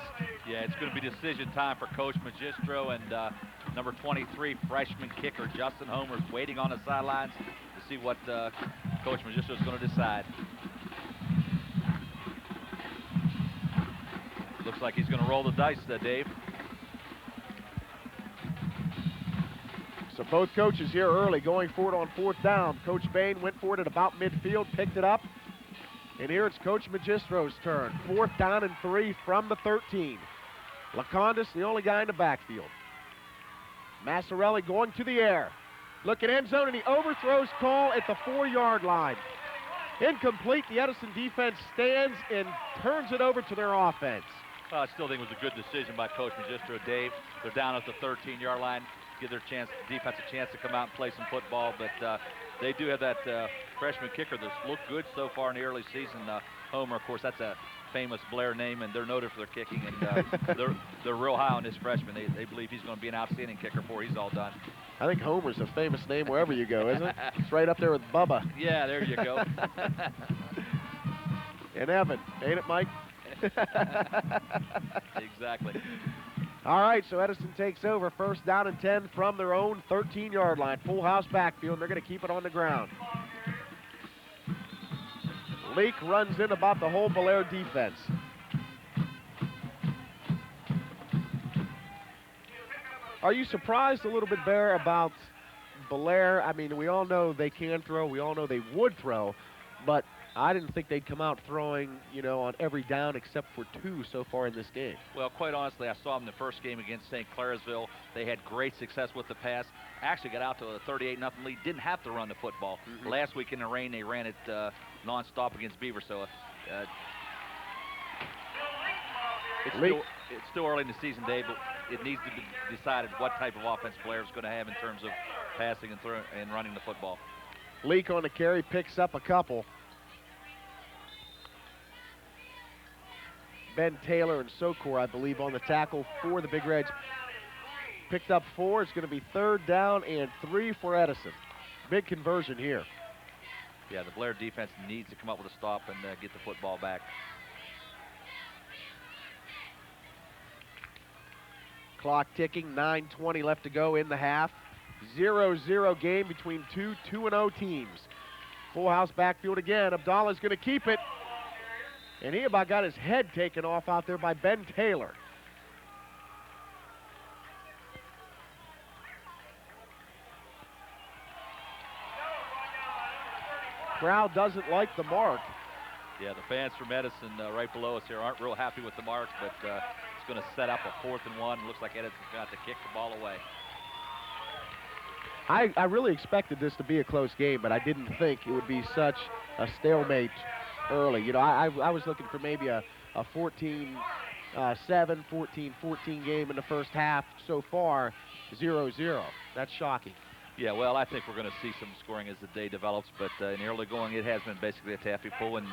[SPEAKER 2] Yeah, it's going to be decision time for Coach Magistro and number 23 freshman kicker Justin Homer's waiting on the sidelines to see what Coach Magistro is going to decide. Looks like he's going to roll the dice, Dave.
[SPEAKER 1] So both coaches here early going for it on 4th down. Coach Bain went for it at about midfield, picked it up. And here it's Coach Magistro's turn. 4th down and 3 from the 13. Lekanudos, the only guy in the backfield. Masciarelli going to the air. Look at end zone, and he overthrows Call at the 4-yard line. Incomplete. The Edison defense stands and turns it over to their offense.
[SPEAKER 2] Well, I still think it was a good decision by Coach Magistro, Dave. They're down at the 13-yard line. Give their defense a chance to come out and play some football, but they do have that freshman kicker that's looked good so far in the early season. Homer, of course, that's a famous Bellaire name, and they're noted for their kicking, and they're real high on this freshman. They believe he's going to be an outstanding kicker before he's all done.
[SPEAKER 1] I think Homer's a famous name wherever you go, isn't it? It's right up there with Bubba.
[SPEAKER 2] Yeah, there you go.
[SPEAKER 1] And Evan, ain't it, Mike?
[SPEAKER 2] Exactly.
[SPEAKER 1] All right, so Edison takes over. 1st down and 10 from their own 13-yard line. Full house backfield, and they're going to keep it on the ground. Leak runs in about the whole Bellaire defense. Are you surprised a little bit, Bear, about Bellaire? I mean, we all know they can throw. We all know they would throw, but I didn't think they'd come out throwing, on every down except for 2 so far in this game.
[SPEAKER 2] Well, quite honestly, I saw them in the first game against St. Clairsville. They had great success with the pass. Actually got out to a 38-0 lead. Didn't have to run the football. Last week in the rain, they ran it nonstop against Beaver. So it's still early in the season, Dave, but it needs to be decided what type of offense Bellaire is going to have in terms of passing and running the football.
[SPEAKER 1] Leak on the carry, picks up a couple. Ben Taylor and Sokor, I believe, on the tackle for the Big Reds. Picked up 4. It's going to be 3rd down and 3 for Edison. Big conversion here.
[SPEAKER 2] Yeah, the Bellaire defense needs to come up with a stop and get the football back.
[SPEAKER 1] Clock ticking, 9:20 left to go in the half. 0-0 game between 2 2-0 teams. Full house backfield again. Abdallah's going to keep it. And he about got his head taken off out there by Ben Taylor. Crowd doesn't like the mark.
[SPEAKER 2] Yeah, the fans from Edison right below us here aren't real happy with the mark, but it's going to set up a 4th and 1. Looks like Edison's got to kick the ball away.
[SPEAKER 1] I really expected this to be a close game, but I didn't think it would be such a stalemate early. I was looking for maybe a 14-7, 14-14 game in the first half. So far, 0-0. That's shocking.
[SPEAKER 2] Yeah, well, I think we're going to see some scoring as the day develops, but in the early going, it has been basically a taffy pull, and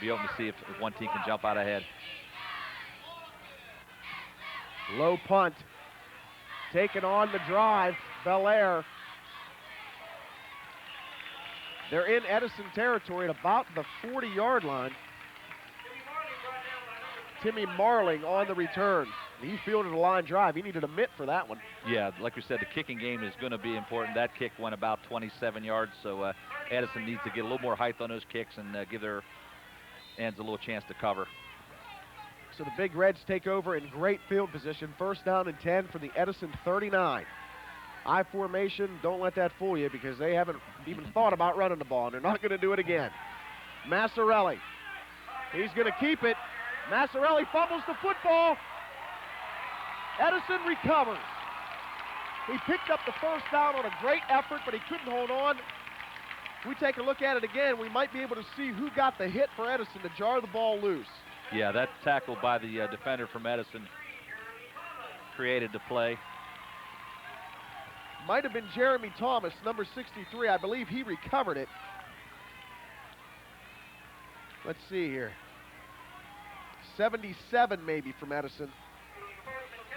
[SPEAKER 2] be open to see if one team can jump out ahead.
[SPEAKER 1] Low punt. Taking on the drive, Bellaire. They're in Edison territory at about the 40-yard line. Timmy Marling on the return. He fielded a line drive. He needed a mitt for that one.
[SPEAKER 2] Yeah, like we said, the kicking game is going to be important. That kick went about 27 yards, so Edison needs to get a little more height on those kicks and give their ends a little chance to cover.
[SPEAKER 1] So the Big Reds take over in great field position. First down and 10 for the Edison 39. I formation, don't let that fool you because they haven't even thought about running the ball, and they're not going to do it again. Masciarelli, he's going to keep it. Masciarelli fumbles the football. Edison recovers. He picked up the first down on a great effort, but he couldn't hold on. We take a look at it again, we might be able to see who got the hit for Edison to jar the ball loose.
[SPEAKER 2] Yeah, that tackle by the defender from Edison created the play.
[SPEAKER 1] Might have been Jeremy Thomas, number 63. I believe he recovered it. Let's see here. 77 maybe from Edison.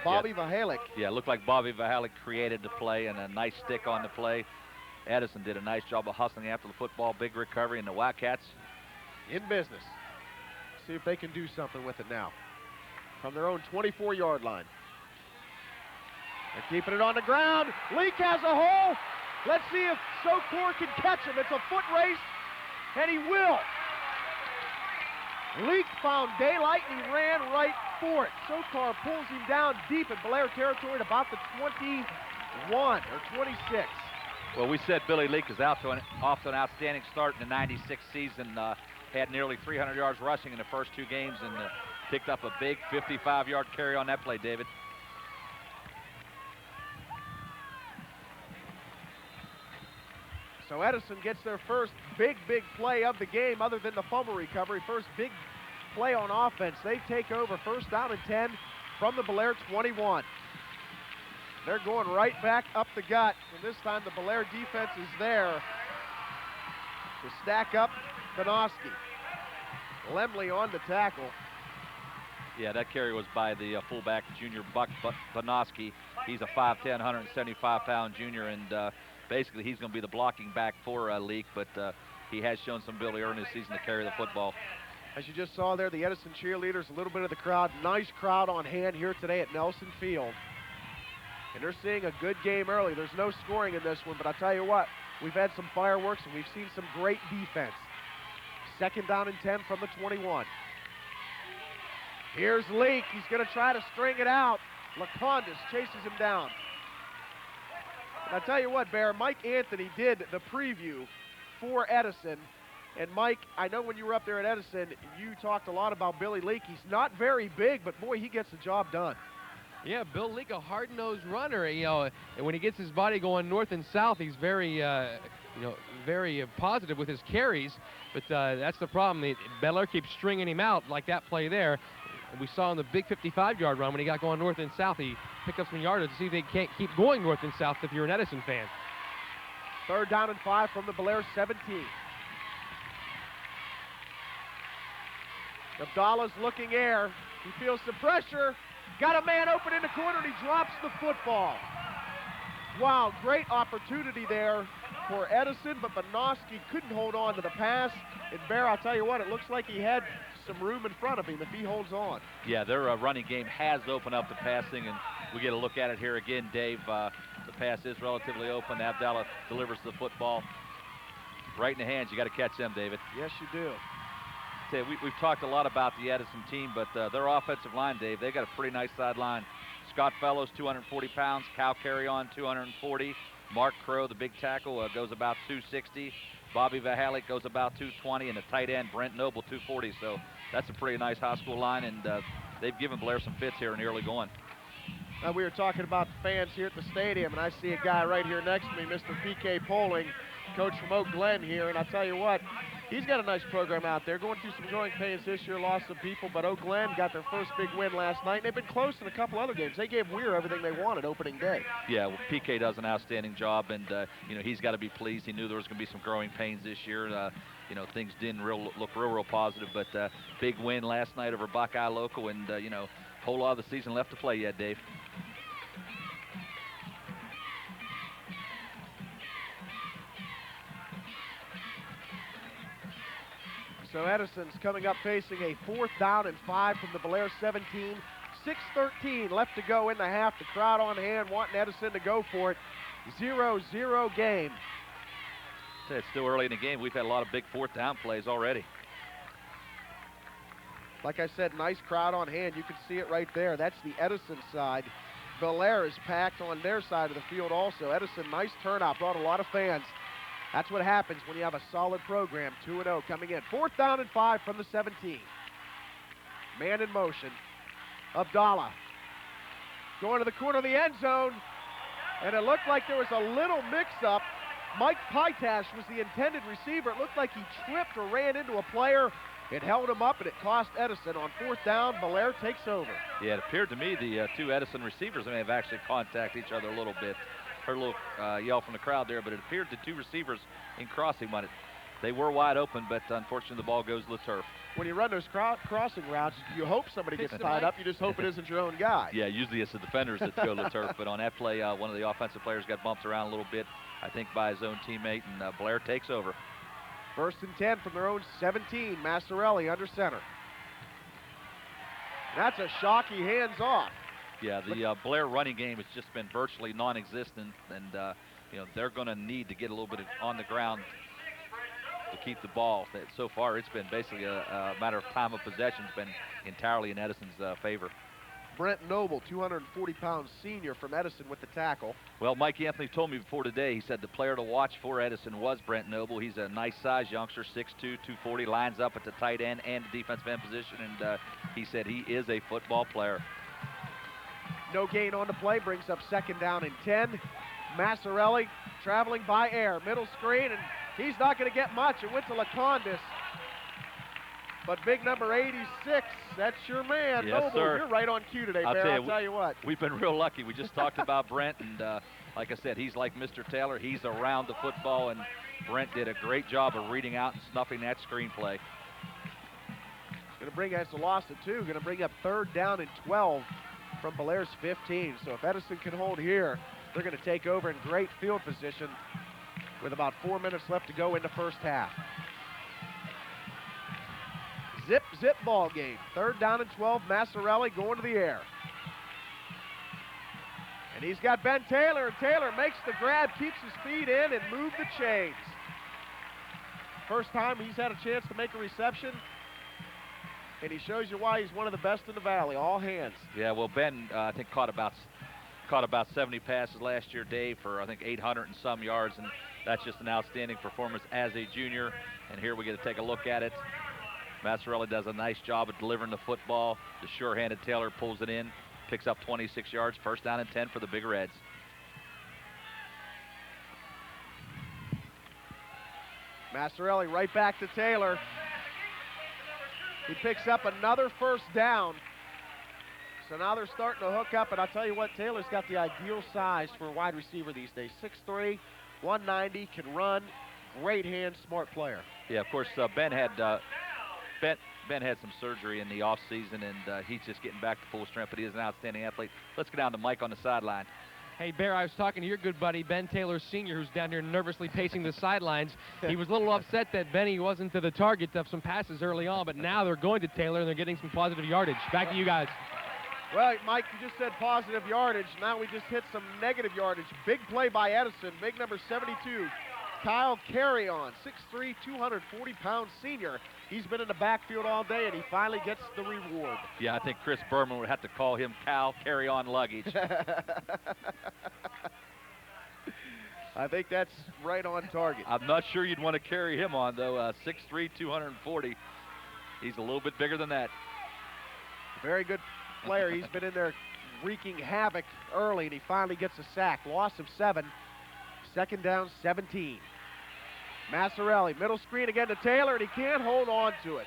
[SPEAKER 1] Bobby Vahalik.
[SPEAKER 2] Yeah, it looked like Bobby Vahalik created the play and a nice stick on the play. Edison did a nice job of hustling after the football. Big recovery, and the Wildcats
[SPEAKER 1] In business. See if they can do something with it now. From their own 24-yard line. They're keeping it on the ground. Leak has a hole. Let's see if Sokor can catch him. It's a foot race, and he will. Leak found daylight, and he ran right for it. Sokor pulls him down deep in Bellaire territory at about the 21 or 26.
[SPEAKER 2] Well, we said Billy Leak is off to an outstanding start in the 96 season. Had nearly 300 yards rushing in the first two games and picked up a big 55-yard carry on that play, David.
[SPEAKER 1] So Edison gets their first big play of the game other than the fumble recovery. First big play on offense. They take over first down and 10 from the Bellaire 21. They're going right back up the gut, and this time the Bellaire defense is there to stack up Materkoski. Lemley on the tackle.
[SPEAKER 2] Yeah, that carry was by the fullback, junior Buck Materkoski. He's a 5'10", 175-pound junior, and basically he's going to be the blocking back for Leak, but he has shown some ability early this season to carry the football.
[SPEAKER 1] As you just saw there, the Edison cheerleaders, a little bit of the crowd. Nice crowd on hand here today at Nelson Field. And they're seeing a good game early. There's no scoring in this one, but I'll tell you what, we've had some fireworks and we've seen some great defense. Second down and 10 from the 21. Here's Leak. He's going to try to string it out. Lekanudos chases him down. And I'll tell you what, Bear, Mike Anthony did the preview for Edison. And Mike, I know when you were up there at Edison, you talked a lot about Billy Leak. He's not very big, but boy, he gets the job done.
[SPEAKER 3] Yeah, Bill Leak, a hard-nosed runner. You know, and when he gets his body going north and south, he's very, very positive with his carries. But that's the problem. Bellaire keeps stringing him out like that play there. And we saw in the big 55-yard run when he got going north and south, he picked up some yardage to see if they can't keep going north and south if you're an Edison fan.
[SPEAKER 1] Third down and 5 from the Bellaire 17. Abdallah's looking air. He feels the pressure. Got a man open in the corner, and he drops the football. Wow, great opportunity there for Edison, but Materkoski couldn't hold on to the pass. And Bear, I'll tell you what, it looks like he had some room in front of him if he holds on.
[SPEAKER 2] Yeah, their running game has opened up the passing, and we get a look at it here again, Dave. The pass is relatively open. Abdallah delivers the football right in the hands. You got to catch them, David.
[SPEAKER 1] Yes, you do.
[SPEAKER 2] We've talked a lot about the Edison team, but their offensive line, Dave, they got a pretty nice sideline. Scott Fellows, 240 pounds. Cal Carry-On, 240. Mark Crow, the big tackle, goes about 260. Bobby Vahalik goes about 220, and the tight end, Brent Noble, 240. So that's a pretty nice high school line, and they've given Bellaire some fits here in the early going.
[SPEAKER 1] Now, we were talking about the fans here at the stadium, and I see a guy right here next to me, Mr. P.K. Poling, coach from Oak Glen here, and I'll tell you what, he's got a nice program out there. Going through some growing pains this year, lost some people, but Oak Glen got their first big win last night. They've been close in a couple other games. They gave Weir everything they wanted opening day.
[SPEAKER 2] Yeah, well, PK does an outstanding job, and he's got to be pleased. He knew there was going to be some growing pains this year. Things didn't look real positive, but big win last night over Buckeye Local, and whole lot of the season left to play yet, Dave.
[SPEAKER 1] So Edison's coming up facing a 4th down and 5 from the Bellaire 17. 6:13 left to go in the half. The crowd on hand wanting Edison to go for it. 0-0 game.
[SPEAKER 2] It's still early in the game. We've had a lot of big 4th down plays already.
[SPEAKER 1] Like I said, nice crowd on hand. You can see it right there. That's the Edison side. Bellaire is packed on their side of the field also. Edison, nice turnout, brought a lot of fans. That's what happens when you have a solid program. 2-0 coming in. 4th down and 5 from the 17. Man in motion. Abdallah going to the corner of the end zone. And it looked like there was a little mix-up. Mike Pytash was the intended receiver. It looked like he tripped or ran into a player. It held him up, and it cost Edison. On 4th down, Bellaire takes over.
[SPEAKER 2] Yeah, it appeared to me the two Edison receivers may have actually contacted each other a little bit. Heard a little yell from the crowd there, but it appeared the two receivers in crossing on it. They were wide open, but unfortunately the ball goes to the turf.
[SPEAKER 1] When you run those crossing routes, you hope somebody gets tied up. You just hope it isn't your own guy.
[SPEAKER 2] Yeah, usually it's the defenders that go to the turf, but on that play, one of the offensive players got bumped around a little bit, I think by his own teammate, and Bellaire takes over.
[SPEAKER 1] 1st and 10 from their own 17. Masciarelli under center. That's a shocky hands off.
[SPEAKER 2] Yeah, the Bellaire running game has just been virtually non-existent, and you know, they're going to need to get a little bit on the ground to keep the ball. So far, it's been basically a matter of time of possession. It's been entirely in Edison's favor.
[SPEAKER 1] Brent Noble, 240-pound senior from Edison with the tackle.
[SPEAKER 2] Well, Mike Anthony told me before today, he said the player to watch for Edison was Brent Noble. He's a nice size youngster, 6'2", 240, lines up at the tight end and the defensive end position, and he said he is a football player.
[SPEAKER 1] No gain on the play, brings up 2nd down and 10. Masciarelli traveling by air, middle screen, and he's not going to get much. It went to Lekanudos. But big number 86, that's your man,
[SPEAKER 2] Yes,
[SPEAKER 1] Noble.
[SPEAKER 2] sir.
[SPEAKER 1] You're right on cue today, Bear. I'll tell you what.
[SPEAKER 2] We've been real lucky. We just talked about Brent, and like I said, he's like Mr. Taylor. He's around the football, and Brent did a great job of reading out and snuffing that screenplay.
[SPEAKER 1] Going to bring us a loss of 2. Going to bring up 3rd down and 12 from Bellaire's 15. So if Edison can hold here, they're going to take over in great field position with about 4 minutes left to go in the first half. Zip ball game. 3rd down and 12. Masciarelli going to the air. And he's got Ben Taylor, and Taylor makes the grab, keeps his feet in, and moves the chains. First time he's had a chance to make a reception, and he shows you why he's one of the best in the valley, all hands.
[SPEAKER 2] Yeah, well, Ben, I think, caught about 70 passes last year, Dave, for, I think, 800 and some yards, and that's just an outstanding performance as a junior. And here we get to take a look at it. Masciarelli does a nice job of delivering the football. The sure-handed Taylor pulls it in, picks up 26 yards, 1st down and 10 for the Big Reds.
[SPEAKER 1] Masciarelli right back to Taylor. He picks up another 1st down. So now they're starting to hook up, and I'll tell you what, Taylor's got the ideal size for a wide receiver these days. 6'3", 190, can run, great hands, smart player.
[SPEAKER 2] Yeah, of course, Ben had some surgery in the offseason, and he's just getting back to full strength, but he is an outstanding athlete. Let's get down to Mike on the sideline.
[SPEAKER 3] Hey, Bear, I was talking to your good buddy, Ben Taylor Sr., who's down here nervously pacing the sidelines. He was a little upset that Benny wasn't to the target of some passes early on, but now they're going to Taylor, and they're getting some positive yardage. Back to you guys. Well,
[SPEAKER 1] Mike, you just said positive yardage. Now we just hit some negative yardage. Big play by Edison, big number 72. Kyle Carry-On, 6'3", 240-pound senior. He's been in the backfield all day, and he finally gets the reward.
[SPEAKER 2] Yeah, I think Chris Berman would have to call him Cal Carry-On Luggage.
[SPEAKER 1] I think that's right on target.
[SPEAKER 2] I'm not sure you'd want to carry him on, though. 6'3", 240. He's a little bit bigger than that.
[SPEAKER 1] Very good player. He's been in there wreaking havoc early, and he finally gets a sack. Loss of 7. 2nd down, 17. Masciarelli, middle screen again to Taylor, and he can't hold on to it.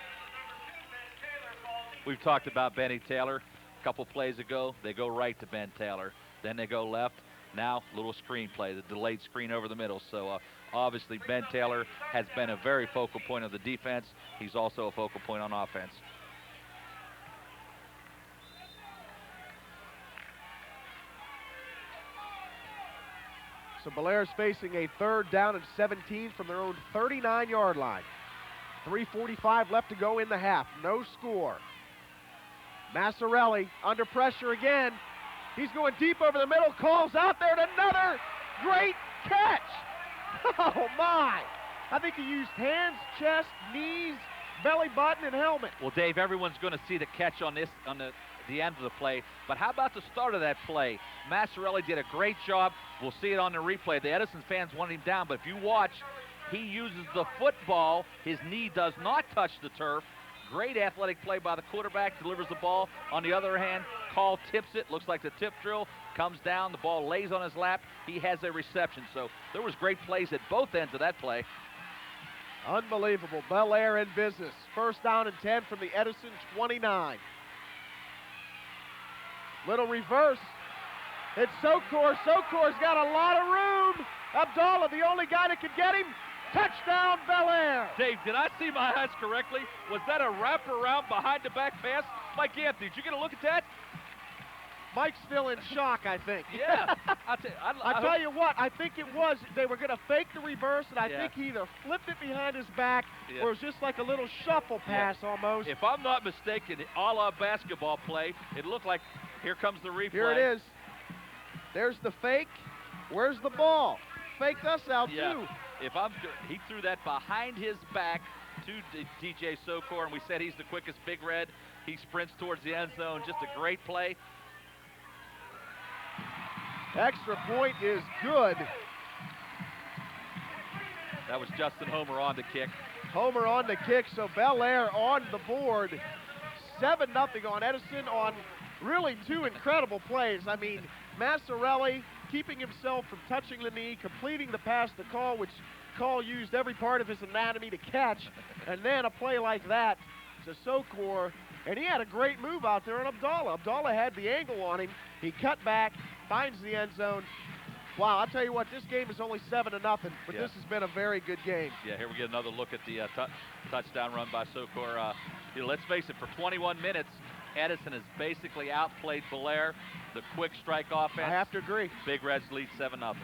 [SPEAKER 2] We've talked about Benny Taylor a couple plays ago. They go right to Ben Taylor. Then they go left. Now, little screen play, the delayed screen over the middle. So, obviously, Ben Taylor has been a very focal point of the defense. He's also a focal point on offense.
[SPEAKER 1] So Bellaire's facing a 3rd down and 17 from their own 39-yard line. 3:45 left to go in the half. No score. Masciarelli under pressure again. He's going deep over the middle, calls out there, and another great catch. Oh, my. I think he used hands, chest, knees, belly button and helmet.
[SPEAKER 2] Well, Dave, everyone's going to see the catch on the end of the play, but how about the start of that play? Masciarelli did a great job. We'll see it on the replay. The Edison fans wanted him down, but if you watch, he uses the football. His knee does not touch the turf. Great athletic play by the quarterback, delivers the ball. On the other hand, Call tips it, looks like the tip drill, comes down, the ball lays on his lap. He has a reception. So there was great plays at both ends of that play.
[SPEAKER 1] Unbelievable. Bellaire in business. First down and 10 from the Edison 29. Little reverse. It's Sokor. Sokor's got a lot of room. Abdallah, the only guy that could get him. Touchdown, Bellaire.
[SPEAKER 2] Dave, did I see my eyes correctly? Was that a wraparound behind the back pass? Mike Anthony, did you get a look at that?
[SPEAKER 1] Mike's still in shock, I think.
[SPEAKER 2] Yeah.
[SPEAKER 1] I tell you what, I think it was, they were going to fake the reverse, and I
[SPEAKER 2] Yeah.
[SPEAKER 1] think he either flipped it behind his back
[SPEAKER 2] Yeah.
[SPEAKER 1] or it was just like a little shuffle pass almost.
[SPEAKER 2] If I'm not mistaken, a la basketball play, it looked like, here comes the replay.
[SPEAKER 1] Here it is. There's the fake. Where's the ball? Faked us out,
[SPEAKER 2] Yeah.
[SPEAKER 1] too.
[SPEAKER 2] He threw that behind his back to DJ Sokor, and we said he's the quickest Big Red. He sprints towards the end zone. Just a great play.
[SPEAKER 1] Extra point is good.
[SPEAKER 2] That was Justin Homer on the kick.
[SPEAKER 1] Homer on the kick, so Bellaire on the board. 7-0 on Edison on really two incredible plays. I mean, Masciarelli keeping himself from touching the knee, completing the pass to Call, which Call used every part of his anatomy to catch, and then a play like that to Sokor, and he had a great move out there on Abdallah. Abdallah had the angle on him. He cut back, finds the end zone. Wow, I'll tell you what, this game is only 7-0, but
[SPEAKER 2] Yeah.
[SPEAKER 1] this has been a very good game.
[SPEAKER 2] Yeah, here we get another look at the touchdown run by Sokor. Let's face it, for 21 minutes, Edison has basically outplayed Bellaire. The quick strike offense.
[SPEAKER 1] I have to agree.
[SPEAKER 2] Big Reds lead 7-0.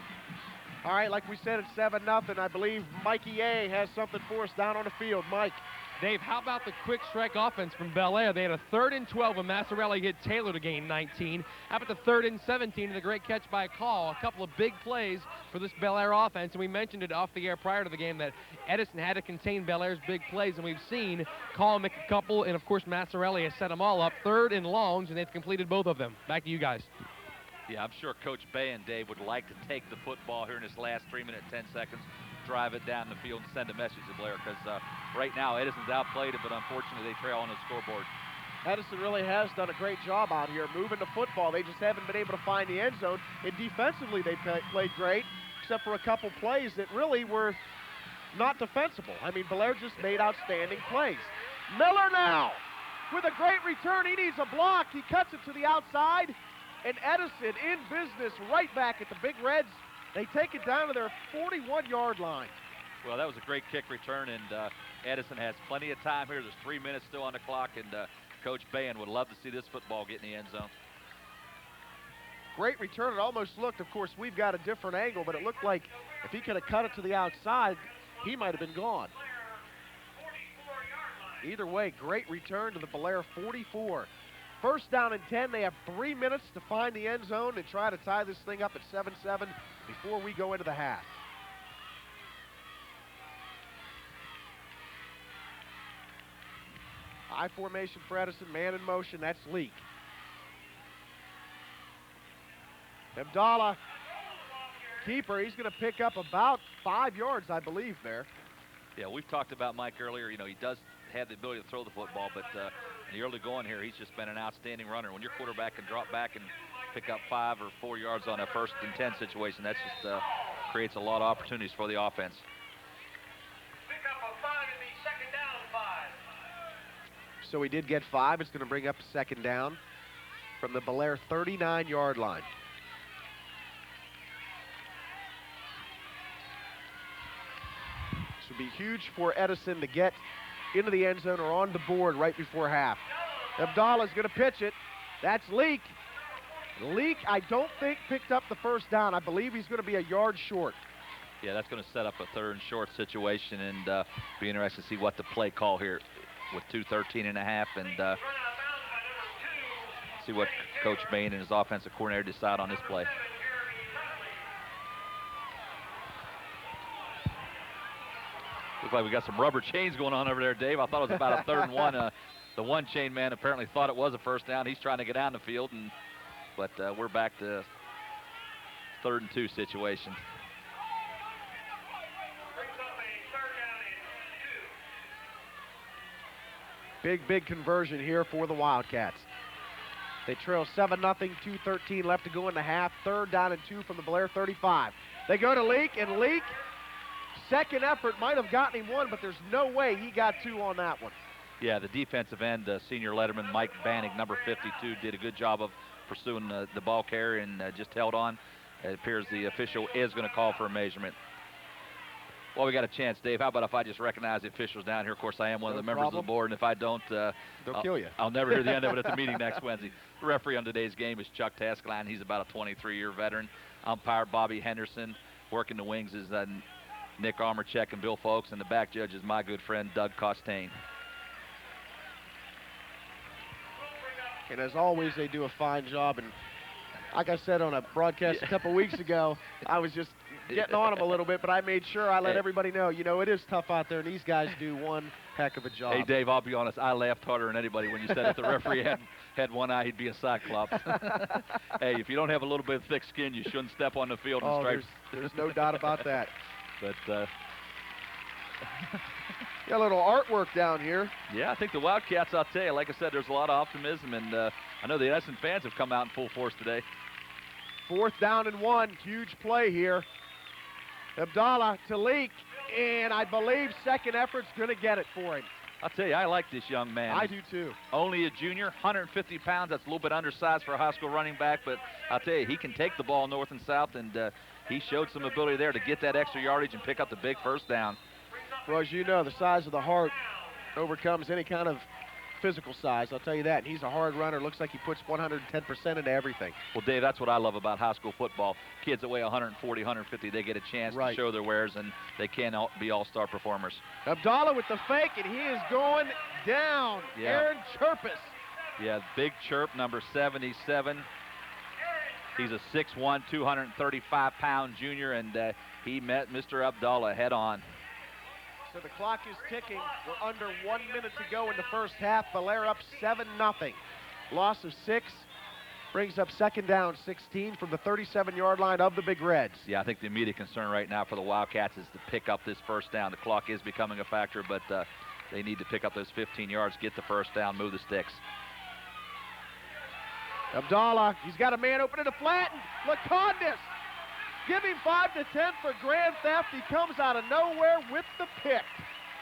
[SPEAKER 1] All right, like we said, it's 7-0. I believe Mikey A has something for us down on the field. Mike.
[SPEAKER 3] Dave, how about the quick strike offense from Bellaire? They had a 3rd and 12 when Masciarelli hit Taylor to gain 19. How about the 3rd and 17 and the great catch by Call? A couple of big plays for this Bellaire offense, and we mentioned it off the air prior to the game that Edison had to contain Bellaire's big plays, and we've seen Call make a couple, and of course Masciarelli has set them all up. 3rd and longs, and they've completed both of them. Back to you guys.
[SPEAKER 2] Yeah, I'm sure Coach Bay and Dave would like to take the football here in this last 3 minute, 10 seconds, drive it down the field and send a message to Bellaire, because right now Edison's outplayed it, but unfortunately they trail on the scoreboard.
[SPEAKER 1] Edison really has done a great job out here moving the football. They just haven't been able to find the end zone. And defensively, they played great, except for a couple plays that really were not defensible. I mean, Bellaire just made outstanding plays. Miller now with a great return. He needs a block. He cuts it to the outside. And Edison in business right back at the Big Reds. They take it down to their 41-yard line.
[SPEAKER 2] Well, that was a great kick return, and Edison has plenty of time here. There's 3 minutes still on the clock, and Coach Bayan would love to see this football get in the end zone.
[SPEAKER 1] Great return. It almost looked, of course, we've got a different angle, but it looked like if he could have cut it to the outside, he might have been gone. Either way, great return to the Bellaire 44. First down and 10. They have 3 minutes to find the end zone and try to tie this thing up at 7-7 before we go into the half. I formation for Edison, man in motion, that's Leak. Abdallah, keeper, he's going to pick up about 5 yards, I believe, there.
[SPEAKER 2] Yeah, we've talked about Mike earlier. You know, he does have the ability to throw the football, but in the early going here, he's just been an outstanding runner. When your quarterback can drop back and pick up 5 or 4 yards on a 1st and 10 situation, that's just creates a lot of opportunities for the offense.
[SPEAKER 5] Pick up a 5 and be second down 5.
[SPEAKER 1] So he did get 5. It's going to bring up a second down from the Bellaire 39-yard line. This would be huge for Edison to get into the end zone or on the board right before half. Abdallah's going to pitch it. That's Leak. Leak, I don't think, picked up the first down. I believe he's going to be a yard short.
[SPEAKER 2] Yeah, that's going to set up a 3rd and short situation, and be interested to see what the play call here with 2:13 and a half, and see what Coach Bain and his offensive coordinator decide on this play. Looked like we got some rubber chains going on over there, Dave. I thought it was about a 3rd and 1. The one chain man apparently thought it was a first down. He's trying to get down the field, but we're back to 3rd and 2 situation.
[SPEAKER 1] Big conversion here for the Wildcats. They trail 7-0, 2:13 left to go in the half. 3rd down and 2 from the Bellaire 35. They go to Leak, and Leak, second effort, might have gotten him 1, but there's no way he got 2 on that one.
[SPEAKER 2] Yeah, the defensive end, senior letterman Mike Banning, number 52, did a good job of pursuing the ball carrier and just held on. It appears the official is going to call for a measurement. Well, we got a chance, Dave. How about if I just recognize the officials down here? Of course, I am one of the members of the board, and if I don't,
[SPEAKER 1] they'll kill you.
[SPEAKER 2] I'll never hear the end of it at the meeting next Wednesday. The referee on today's game is Chuck Taskeline. He's about a 23-year veteran. Umpire Bobby Henderson. Working the wings is Nick Armorcheck and Bill Folks, and the back judge is my good friend Doug Costain.
[SPEAKER 1] And as always, they do a fine job. And like I said on a broadcast a couple weeks ago, I was just getting on them a little bit, but I made sure I let everybody know, it is tough out there, and these guys do one heck of a job.
[SPEAKER 2] Hey, Dave, I'll be honest, I laughed harder than anybody when you said if the referee had one eye, he'd be a cyclops. Hey, if you don't have a little bit of thick skin, you shouldn't step on the field and strike.
[SPEAKER 1] There's no doubt about that.
[SPEAKER 2] But
[SPEAKER 1] got a little artwork down here.
[SPEAKER 2] Yeah, I think the Wildcats, I'll tell you, like I said, there's a lot of optimism, and I know the Edison fans have come out in full force today.
[SPEAKER 1] 4th down and 1, huge play here. Abdallah to Leak, and I believe second effort's going to get it for him.
[SPEAKER 2] I'll tell you, I like this young man.
[SPEAKER 1] I do too.
[SPEAKER 2] Only a junior, 150 pounds. That's a little bit undersized for a high school running back, but I'll tell you, he can take the ball north and south, and he showed some ability there to get that extra yardage and pick up the big first down.
[SPEAKER 1] Well, as you know, the size of the heart overcomes any kind of physical size, I'll tell you that. And he's a hard runner. Looks like he puts 110% into everything.
[SPEAKER 2] Well, Dave, that's what I love about high school football. Kids that weigh 140, 150, they get a chance to show their wares, and they can be all-star performers.
[SPEAKER 1] Abdallah with the fake, and he is going down.
[SPEAKER 2] Yeah.
[SPEAKER 1] Aaron Chirpas.
[SPEAKER 2] Yeah, big Chirp, number 77. He's a 6'1", 235-pound junior, and he met Mr. Abdallah head-on.
[SPEAKER 1] So the clock is ticking. We're under 1 minute to go in the first half. Bellaire up 7-0. Loss of 6 brings up 2nd down 16 from the 37-yard line of the Big Reds.
[SPEAKER 2] Yeah, I think the immediate concern right now for the Wildcats is to pick up this first down. The clock is becoming a factor, but they need to pick up those 15 yards, get the first down, move the sticks.
[SPEAKER 1] Abdallah, he's got a man open in the flat. Lekanudos, give him 5 to 10 for grand theft. He comes out of nowhere with the pick.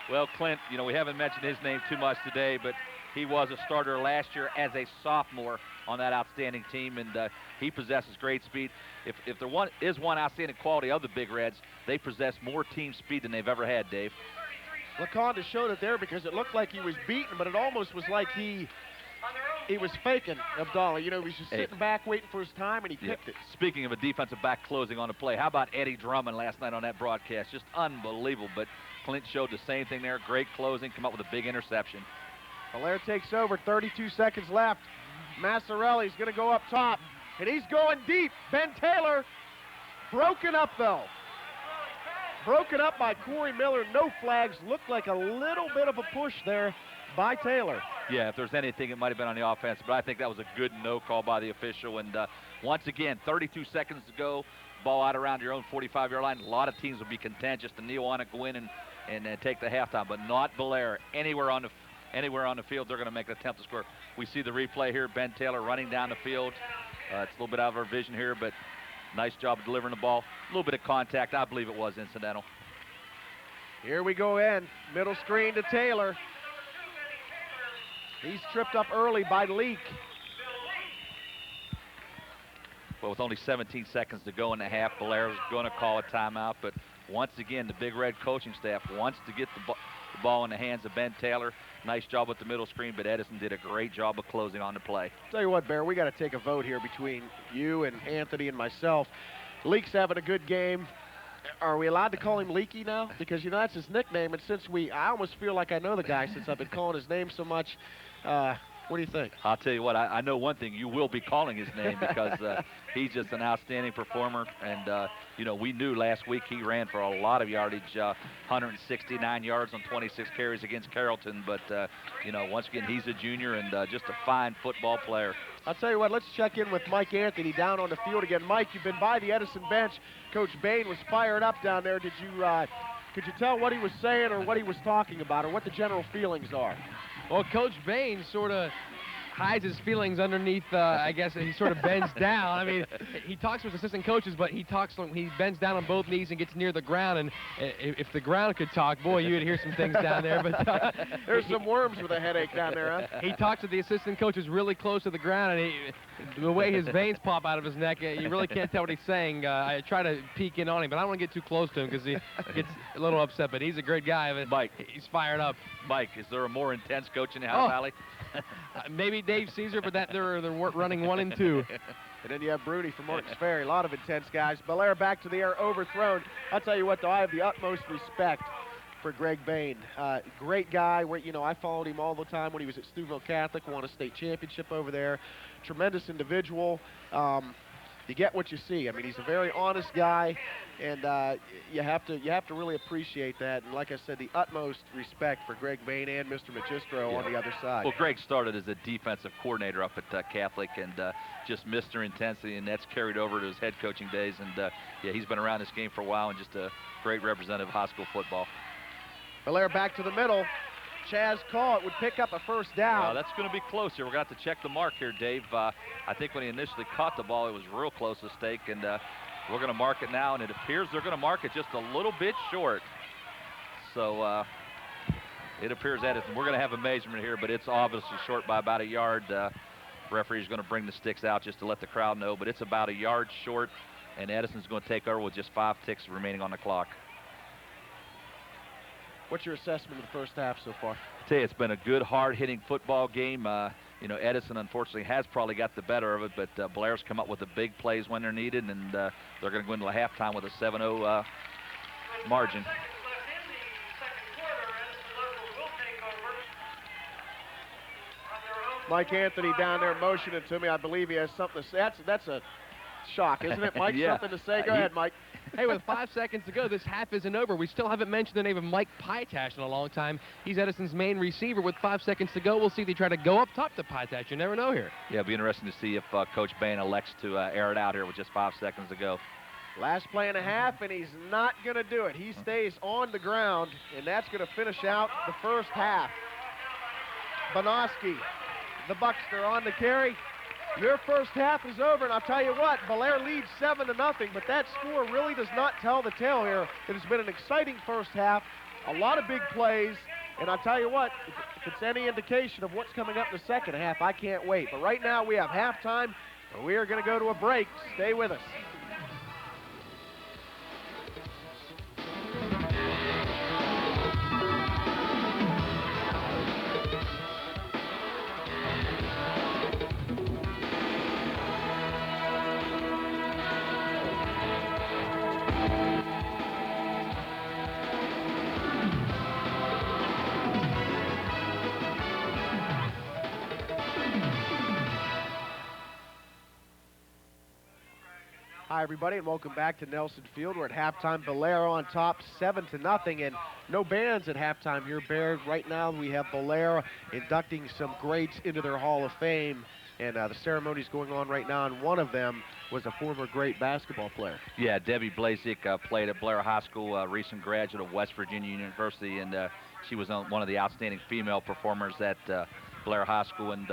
[SPEAKER 2] Well, Clint, we haven't mentioned his name too much today, but he was a starter last year as a sophomore on that outstanding team, and he possesses great speed. If there is one outstanding quality of the Big Reds, they possess more team speed than they've ever had, Dave.
[SPEAKER 1] Lekanudos showed it there because it looked like he was beaten, but it almost was like he was faking Abdallah. He was just sitting back waiting for his time, and he picked it.
[SPEAKER 2] Speaking of a defensive back closing on the play, how about Eddie Drummond last night on that broadcast? Just unbelievable, but Clint showed the same thing there. Great closing, come up with a big interception.
[SPEAKER 1] Bellaire takes over, 32 seconds left. Masciarelli's going to go up top, and he's going deep. Ben Taylor broken up, though. Broken up by Corey Miller. No flags. Looked like a little bit of a push there by Taylor.
[SPEAKER 2] Yeah, if there's anything, it might have been on the offense, but I think that was a good no call by the official. And once again, 32 seconds to go, ball out around your own 45-yard line. A lot of teams will be content just to kneel on it, go in and take the halftime, but not Bellaire. Anywhere on the field, they're going to make an attempt to score. We see the replay here, Ben Taylor running down the field. It's a little bit out of our vision here, but nice job of delivering the ball. A little bit of contact. I believe it was incidental.
[SPEAKER 1] Here we go in. Middle screen to Taylor. He's tripped up early by Leak.
[SPEAKER 2] Well, with only 17 seconds to go in the half, Bellaire is going to call a timeout, but once again, the Big Red coaching staff wants to get the ball in the hands of Ben Taylor. Nice job with the middle screen, but Edison did a great job of closing on the play.
[SPEAKER 1] Tell you what, Bear, we got to take a vote here between you and Anthony and myself. Leak's having a good game. Are we allowed to call him Leaky now? Because, that's his nickname, and since I almost feel like I know the guy since I've been calling his name so much. What do you think?
[SPEAKER 2] I'll tell you what, I know one thing. You will be calling his name because he's just an outstanding performer. And, you know, we knew last week he ran for a lot of yardage, 169 yards on 26 carries against Carrollton. But, you know, once again, he's a junior and just a fine football player.
[SPEAKER 1] I'll tell you what, let's check in with Mike Anthony down on the field again. Mike, you've been by the Edison bench. Coach Bain was fired up down there. Could you tell what he was saying or what he was talking about or what the general feelings are?
[SPEAKER 3] Well, Coach Bain sort of hides his feelings underneath, I guess he sort of bends down. I mean, he talks with assistant coaches, but he bends down on both knees and gets near the ground. And if the ground could talk, boy, you would hear some things down there. But
[SPEAKER 1] there's some worms with a headache down there, huh?
[SPEAKER 3] He talks to the assistant coaches really close to the ground, and the way his veins pop out of his neck, you really can't tell what he's saying. I try to peek in on him, but I don't want to get too close to him because he gets a little upset. But he's a great guy. But
[SPEAKER 2] Mike,
[SPEAKER 3] he's fired up.
[SPEAKER 2] Mike, is there a more intense coach in the House Valley?
[SPEAKER 3] Maybe Dave Caesar, but they're running 1 and 2.
[SPEAKER 1] And then you have Bruni from Morton's Ferry. A lot of intense guys. Bellaire back to the air, overthrown. I'll tell you what, though, I have the utmost respect for Greg Bain. Great guy. You know, I followed him all the time when he was at Steubenville Catholic, won a state championship over there. Tremendous individual. You get what you see. I mean, he's a very honest guy, and you have to really appreciate that. And like I said, the utmost respect for Greg Bain and Mr. Magistro on the other side.
[SPEAKER 2] Well, Greg started as a defensive coordinator up at Catholic, and just Mr. Intensity, and that's carried over to his head coaching days. And yeah, he's been around this game for a while and just a great representative of high school football.
[SPEAKER 1] Bellaire back to the middle. Chaz Call would pick up a first down.
[SPEAKER 2] That's going to be close here. We're going to have to check the mark here, Dave. I think when he initially caught the ball, it was real close to stake, and we're going to mark it now, and it appears they're going to mark it just a little bit short. So it appears Edison. We're going to have a measurement here, but it's obviously short by about a yard. Referee's going to bring the sticks out just to let the crowd know, but it's about a yard short, and Edison's going to take over with just 5 ticks remaining on the clock.
[SPEAKER 1] What's your assessment of the first half so far?
[SPEAKER 2] I tell you, it's been a good, hard-hitting football game. You know, Edison, unfortunately, has probably got the better of it, but Belaire's come up with the big plays when they're needed, and they're going to go into the halftime with a 7-0 margin.
[SPEAKER 1] Mike Anthony down there motioning to me. I believe he has something to say. That's a shock, isn't it, Mike?
[SPEAKER 2] Yeah.
[SPEAKER 1] Something to say? Go ahead, Mike.
[SPEAKER 3] Hey, with 5 seconds to go, this half isn't over. We still haven't mentioned the name of Mike Pytash in a long time. He's Edison's main receiver. With 5 seconds to go, we'll see if they try to go up top to Pytash. You never know here.
[SPEAKER 2] Yeah, it'll be interesting to see if Coach Bain elects to air it out here with just 5 seconds to go.
[SPEAKER 1] Last play and a half, and he's not going to do it. He stays on the ground, and that's going to finish out the first half. Bonoski, the Buckster on the carry. Your first half is over, and I'll tell you what, Bellaire leads 7-0, but that score really does not tell the tale here. It has been an exciting first half, a lot of big plays, and I'll tell you what, if it's any indication of what's coming up in the second half, I can't wait. But right now we have halftime, and we are going to go to a break. Stay with us. Hi, everybody, and welcome back to Nelson Field. We're at halftime. Bellaire on top, 7-0, and no bands at halftime here, Bear. Right now, we have Bellaire inducting some greats into their Hall of Fame, and the ceremony's going on right now, and one of them was a former great basketball player.
[SPEAKER 2] Yeah, Debbie Blazik played at Bellaire High School, a recent graduate of West Virginia University, and she was one of the outstanding female performers at Bellaire High School, and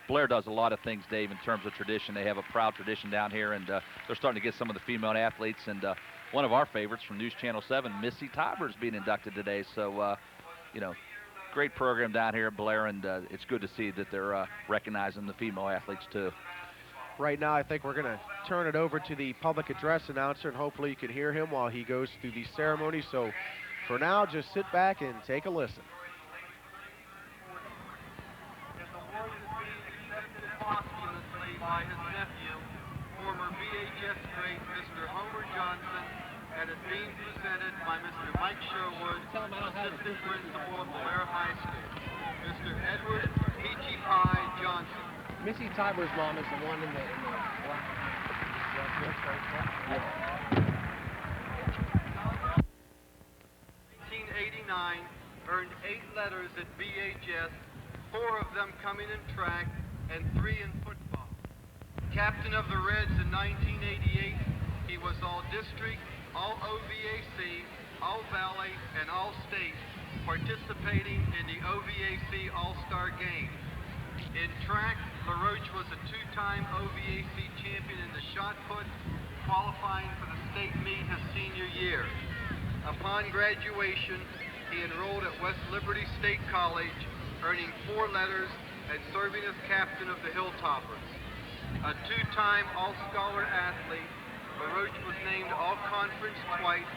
[SPEAKER 2] Bellaire does a lot of things, Dave, in terms of tradition. They have a proud tradition down here, and they're starting to get some of the female athletes. And one of our favorites from News Channel 7, Missy Tiber's being inducted today. So, you know, great program down here at Bellaire, and it's good to see that they're recognizing the female athletes, too.
[SPEAKER 1] Right now, I think we're going to turn it over to the public address announcer, and hopefully you can hear him while he goes through the ceremony. So, for now, just sit back and take a listen.
[SPEAKER 8] By his nephew, former VHS great Mr. Homer Johnson, and is being presented by Mr. Mike Sherwood, Assistant Principal of Bellaire High School. Mr. Edward Peachy Pie
[SPEAKER 3] Missy Tiber's mom is the one in the black. Yeah.
[SPEAKER 8] 1989, earned 8 letters at BHS, 4 of them coming in track and 3 in football. Captain of the Reds in 1988, he was All-District, All-OVAC, All-Valley, and All-State, participating in the OVAC All-Star Game. In track, LaRoche was a 2-time OVAC champion in the shot put, qualifying for the state meet his senior year. Upon graduation, he enrolled at West Liberty State College, earning 4 letters and serving as captain of the Hilltoppers. A 2-time All-Scholar athlete, LaRoche was named All-Conference twice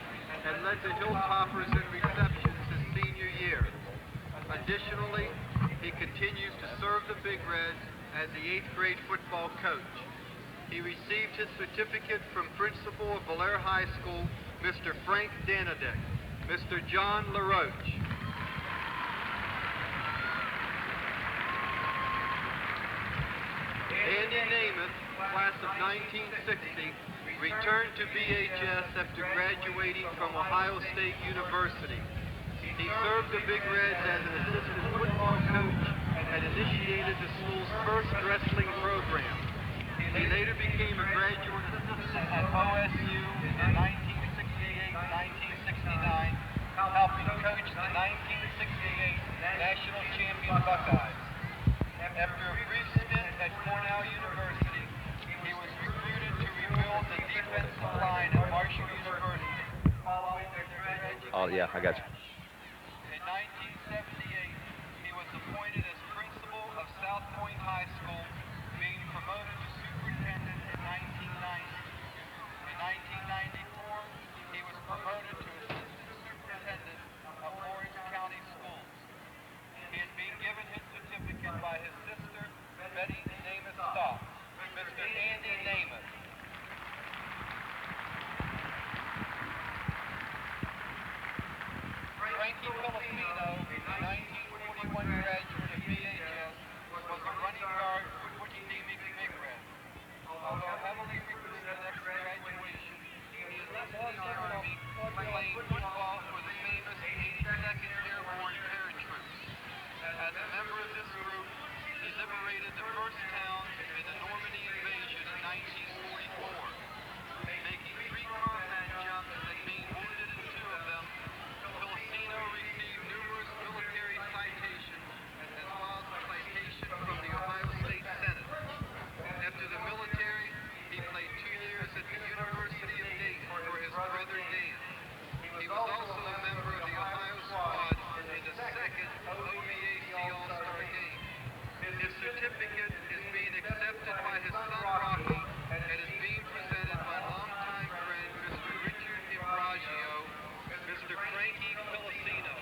[SPEAKER 8] and led the Hilltoppers in receptions his senior year. Additionally, he continues to serve the Big Reds as the 8th grade football coach. He received his certificate from Principal of Bellaire High School, Mr. Frank Danadek. Mr. John LaRoche. Andy Namath, class of 1960, returned to BHS after graduating from Ohio State University. He served the Big Reds as an assistant football coach and initiated the school's first wrestling program. He later became a graduate assistant at OSU in 1968-1969, helping coach the 1968 national champion Buckeyes. After a brief stint at Cornell University, he was recruited to rebuild the defensive line at Marshall University, following their tragedy.
[SPEAKER 2] Oh, yeah, I got you.
[SPEAKER 8] In 1978, he was appointed as principal of South Point High School, being promoted to superintendent in 1990. In 1994, he was promoted to assistant superintendent of Orange County Schools. He had been given his certificate by his sister, Betty Namath Stock. Mr. Andy Namath. Frankie Filipino, a 1941 graduate of BHS, was a running guard for the Big Reds. Although heavily recruited after graduation, he enlisted in the Army, playing football for the famous 82nd Airborne Paratroops. As a member of this group, he liberated the first town in the Normandy invasion in 1944. Making 3 combat jumps and being wounded in 2 of them, Filipino received numerous military citations as well as a citation from the Ohio State Senate. After the military, he played 2 years at the University of Dayton for his brother Dan. He was also a member of the Ohio squad in the 2nd OVAC All-Star Game. His certificate is being accepted by his son Rocky and is being presented by longtime friend Mr. Richard Imbragio, Mr. Frankie Filipino.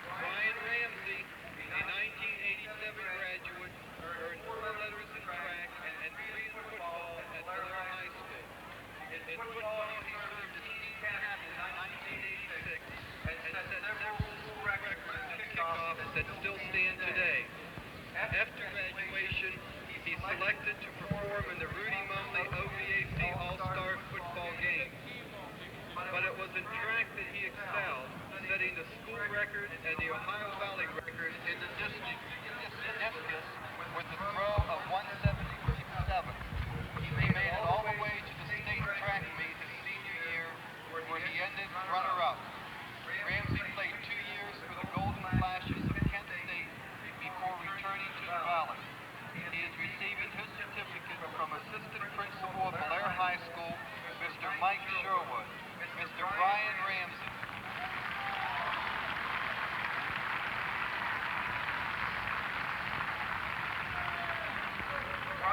[SPEAKER 8] Brian Ramsey, a 1987 graduate, earned 4 letters in track and 3 in football at Bellaire High School. In football, he served as team captain in 1986 and set several school records in kickoffs that still stand today. After graduation, he selected to perform in the Rudy Mumley OVAC All-Star Football Game. But it was in track that he excelled, setting the school record and the Ohio Valley record in the discus with the throw of 173.7. He made it all the way to the state track meet his senior year, where he ended runner-up. Ramsey played 2 years for the Golden Flashes of Kent State before returning to the Valley. He is receiving his certificate from Assistant Principal of Bellaire High School, Mr. Mike Sherwood. Mr. Brian Ramsey.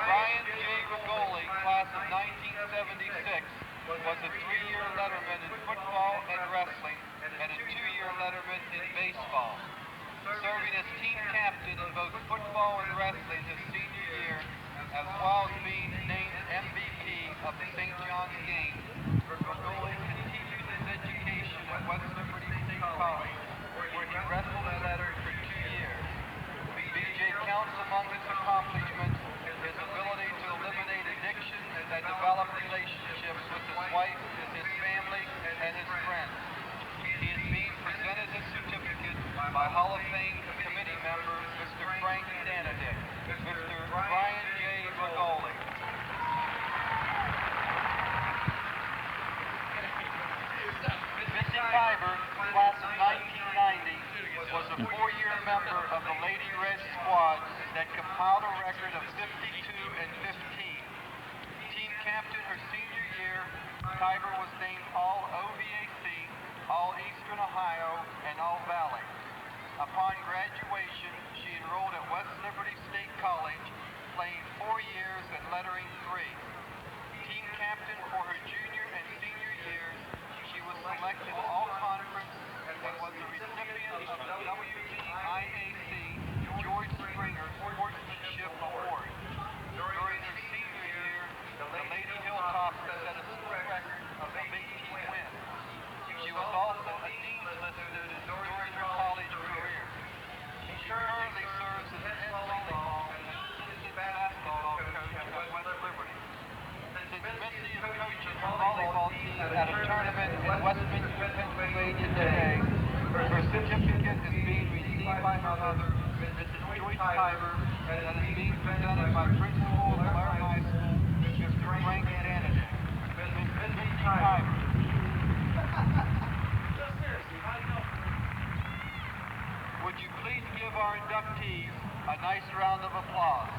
[SPEAKER 8] Brian J. Rigoli, class of 1976, was a 3-year letterman in football and wrestling and a 2-year letterman in baseball. Serving as team captain in both football and wrestling his senior year, as well as being named MVP of the St. John's Games. Rigoli continued his playing 4 years and lettering 3. Team captain for her junior and senior years, she was selected all-conference and was the recipient of the WVIAC George Springer Sportsmanship Award. During her senior year, the Lady Hilltoppers set a school record of 18 wins. She was also a Dean's List student during her college career. She currently serves as head volleyball and assistant basketball coach at West Liberty. Since Missy is coaching her volleyball team at a tournament in Westminster, Pennsylvania today, her certificate is being received by her mother, Mrs. Joyce Tiber, and is being presented by Principal of Bellaire High School, Mr. Frank Danaday. Mrs. Tiber. Would you please give our inductees a nice round of applause?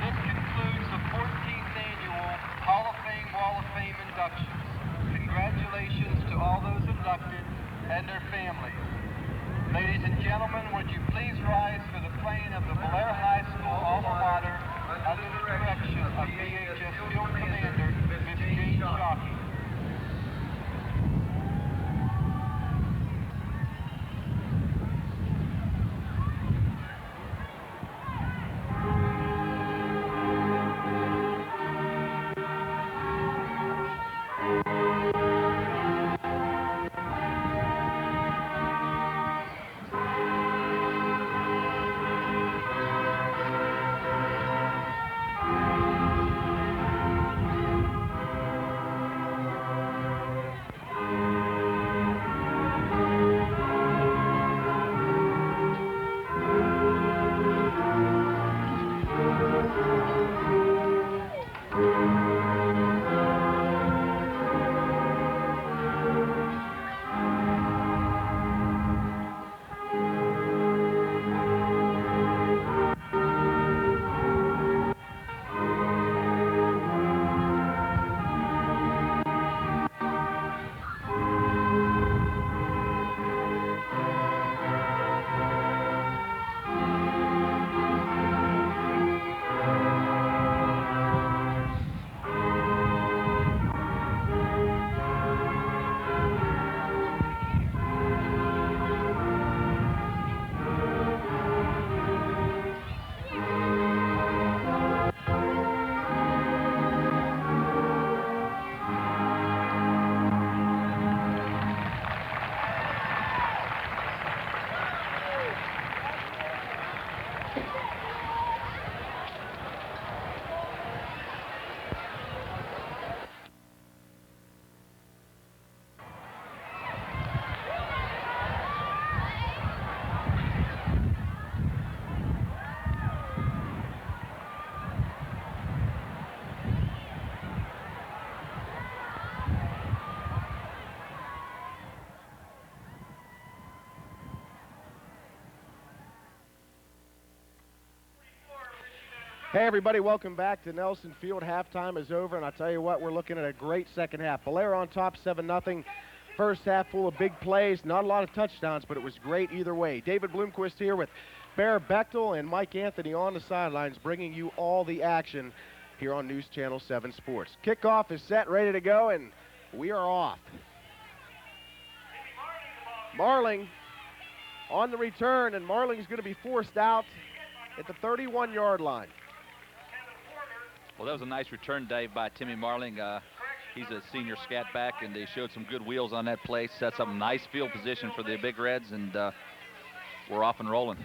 [SPEAKER 8] This concludes the 14th annual Hall of Fame Wall of Fame inductions. Congratulations to all those inducted and their families. Ladies and gentlemen, would you please rise for the playing of the Bellaire High School alma mater under the direction of BHS Field Commander Miss Jane Shockey.
[SPEAKER 1] Hey everybody, welcome back to Nelson Field. Halftime is over, and I tell you what, we're looking at a great second half. Bellaire on top 7-0. First half full of big plays, not a lot of touchdowns, but it was great either way. David Bloomquist here with Bear Bechtel and Mike Anthony on the sidelines, bringing you all the action here on News Channel 7 Sports. Kickoff is set, ready to go, and we are off. Marling on the return, and Marling's going to be forced out at the 31-yard line.
[SPEAKER 2] Well, that was a nice return, Dave, by Timmy Marling. He's a senior scat back, and they showed some good wheels on that play. Sets up a nice field position for the Big Reds, and we're off and rolling.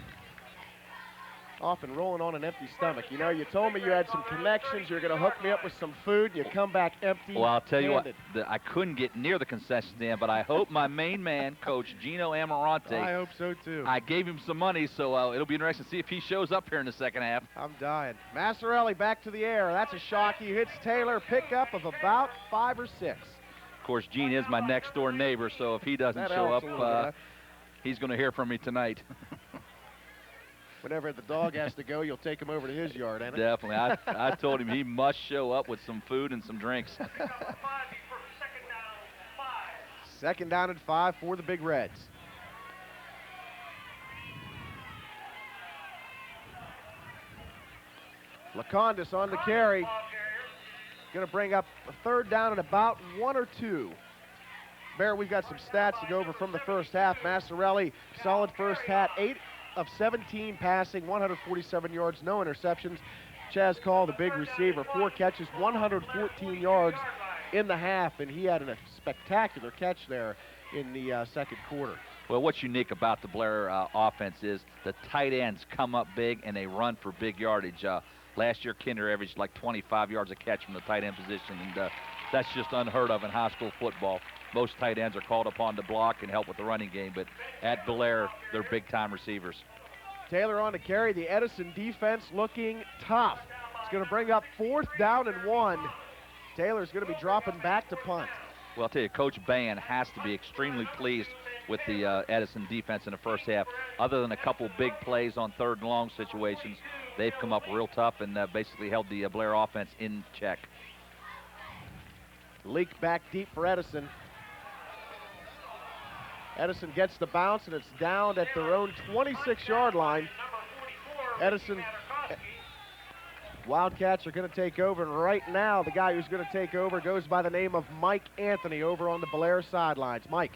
[SPEAKER 1] Off and rolling on an empty stomach. You know, you told me you had some connections. You're going to hook me up with some food. You come back empty.
[SPEAKER 2] Well, I'll tell you what, I couldn't get near the concession stand, but I hope my main man, Coach Gino Amarante.
[SPEAKER 1] I hope so, too.
[SPEAKER 2] I gave him some money, so it'll be interesting to see if he shows up here in the second half.
[SPEAKER 1] I'm dying. Masciarelli back to the air. That's a shock. He hits Taylor. Pickup of about 5 or 6.
[SPEAKER 2] Of course, Gene is my next-door neighbor, so if he doesn't show up, he's going to hear from me tonight.
[SPEAKER 1] Whenever the dog has to go, you'll take him over to his yard, ain't it?
[SPEAKER 2] Definitely. I told him he must show up with some food and some drinks.
[SPEAKER 1] Second down and 5 for the Big Reds. Lekanudos on the carry. Going to bring up a third down and about 1 or 2. Bear, we've got some stats to go over from the first half. Masciarelli, solid first half, 8 of 17 passing, 147 yards, no interceptions. Chaz Call, the big receiver, 4 catches, 114 yards in the half, and he had a spectacular catch there in the second quarter.
[SPEAKER 2] Well, what's unique about the Bellaire offense is the tight ends come up big and they run for big yardage. Last year, Kinder averaged like 25 yards a catch from the tight end position, and that's just unheard of in high school football. Most tight ends are called upon to block and help with the running game, but at Bellaire, they're big-time receivers.
[SPEAKER 1] Taylor on to carry. The Edison defense looking tough. It's going to bring up 4th down and 1. Taylor's going to be dropping back to punt.
[SPEAKER 2] Well, I'll tell you, Coach Bain has to be extremely pleased with the Edison defense in the first half. Other than a couple big plays on 3rd and long situations, they've come up real tough and basically held the Bellaire offense in check.
[SPEAKER 1] Leak back deep for Edison. Edison gets the bounce, and it's down at their own 26-yard line. Edison, Wildcats are going to take over, and right now the guy who's going to take over goes by the name of Mike Anthony over on the Bellaire sidelines. Mike.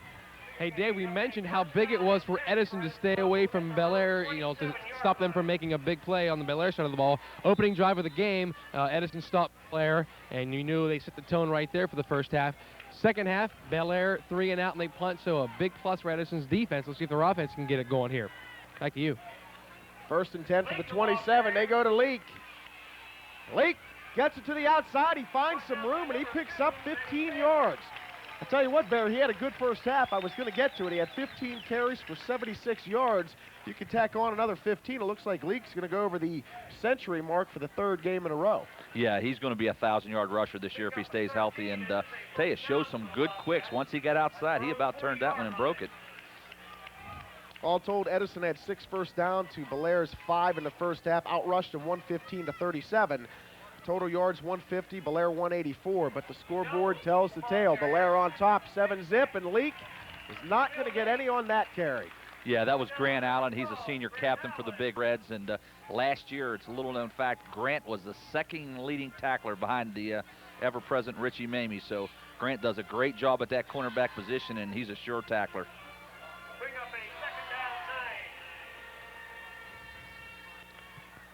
[SPEAKER 3] Hey, Dave, we mentioned how big it was for Edison to stay away from Bellaire, to stop them from making a big play on the Bellaire side of the ball. Opening drive of the game, Edison stopped Bellaire, and you knew they set the tone right there for the first half. Second half, Bellaire 3 and out, and they punt, so a big plus for Edison's defense. Let's see if their offense can get it going here. Back to you.
[SPEAKER 1] 1st and 10 for the 27. They go to Leak. Leak gets it to the outside. He finds some room, and he picks up 15 yards. I'll tell you what, Bear, he had a good first half. I was going to get to it. He had 15 carries for 76 yards. You can tack on another 15. It looks like Leak's going to go over the century mark for the 3rd game in a row.
[SPEAKER 2] Yeah, he's going to be a 1,000-yard rusher this year if he stays healthy. And tell you, shows some good quicks. Once he got outside, he about turned that one and broke it.
[SPEAKER 1] All told, Edison had 6 first down to Bellaire's 5 in the first half. Outrushed them 115 to 37. Total yards 150, Bellaire 184, but the scoreboard tells the tale. Bellaire on top, 7-zip, and Leak is not going to get any on that carry.
[SPEAKER 2] Yeah, that was Grant Allen. He's a senior captain for the Big Reds, and last year, it's a little-known fact, Grant was the 2nd leading tackler behind the ever-present Richie Mamie, so Grant does a great job at that cornerback position, and he's a sure tackler.
[SPEAKER 5] Bring up a 2nd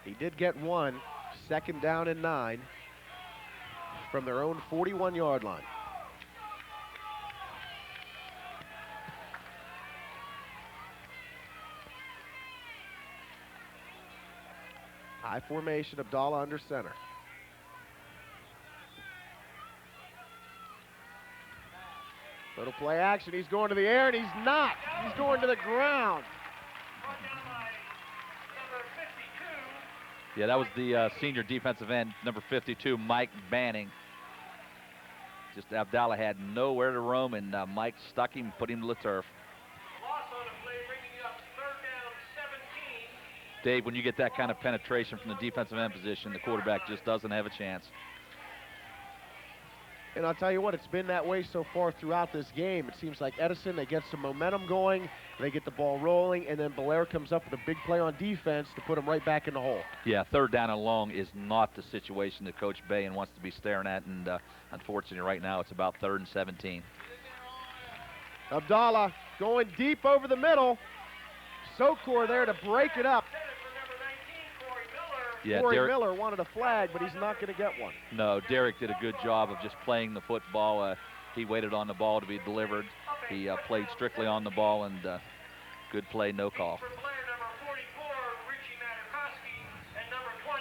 [SPEAKER 5] down 9.
[SPEAKER 1] He did get one. 2nd down and 9 from their own 41-yard line. High formation, Abdallah under center. Little play action. He's going to the air, and he's not. He's going to the ground.
[SPEAKER 2] Yeah, that was the senior defensive end, number 52, Mike Banning. Just Abdallah had nowhere to roam, and Mike stuck him, put him to the turf.
[SPEAKER 5] Loss on the play, bringing up 3rd down 17.
[SPEAKER 2] Dave, when you get that kind of penetration from the defensive end position, the quarterback just doesn't have a chance.
[SPEAKER 1] And I'll tell you what, it's been that way so far throughout this game. It seems like Edison, they get some momentum going, they get the ball rolling, and then Bellaire comes up with a big play on defense to put them right back in the hole.
[SPEAKER 2] Yeah, 3rd down and long is not the situation that Coach Bain wants to be staring at, and unfortunately right now it's about 3rd and 17.
[SPEAKER 1] Abdallah going deep over the middle. Sokor there to break it up.
[SPEAKER 2] Yeah,
[SPEAKER 1] Corey Miller wanted a flag, but he's not going to get one.
[SPEAKER 2] No, Derek did a good job of just playing the football. He waited on the ball to be delivered. He played strictly on the ball, and good play, no call.
[SPEAKER 5] For player number 44, Richie Materkoski, and number 20,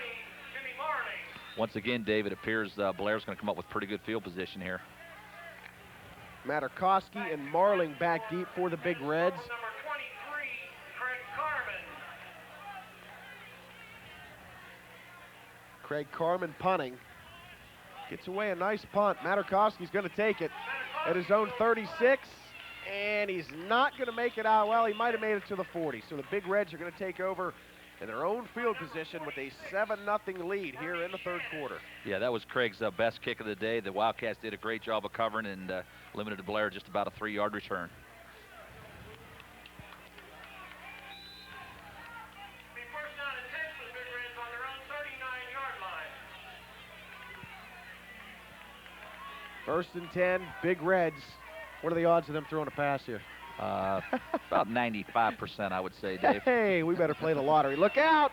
[SPEAKER 5] Jimmy Marley.
[SPEAKER 2] Once again, Dave, it appears Bellaire's going to come up with pretty good field position here.
[SPEAKER 1] Materkoski and Marling back deep for the Big Reds.
[SPEAKER 5] Number 23, Craig Carmen.
[SPEAKER 1] Craig Carmen punting. Gets away a nice punt. Materkoski's going to take it at his own 36, and he's not going to make it out. Well, he might have made it to the 40. So the Big Reds are going to take over in their own field position with a 7-0 lead here in the 3rd quarter.
[SPEAKER 2] Yeah, that was Craig's best kick of the day. The Wildcats did a great job of covering and limited to Bellaire just about a 3-yard return.
[SPEAKER 5] Be 1st down and 10 for the Big Reds on their own 39-yard line.
[SPEAKER 1] First and 10, Big Reds. What are the odds of them throwing a pass here?
[SPEAKER 2] About 95%, I would say, Dave.
[SPEAKER 1] Hey, we better play the lottery. Look out!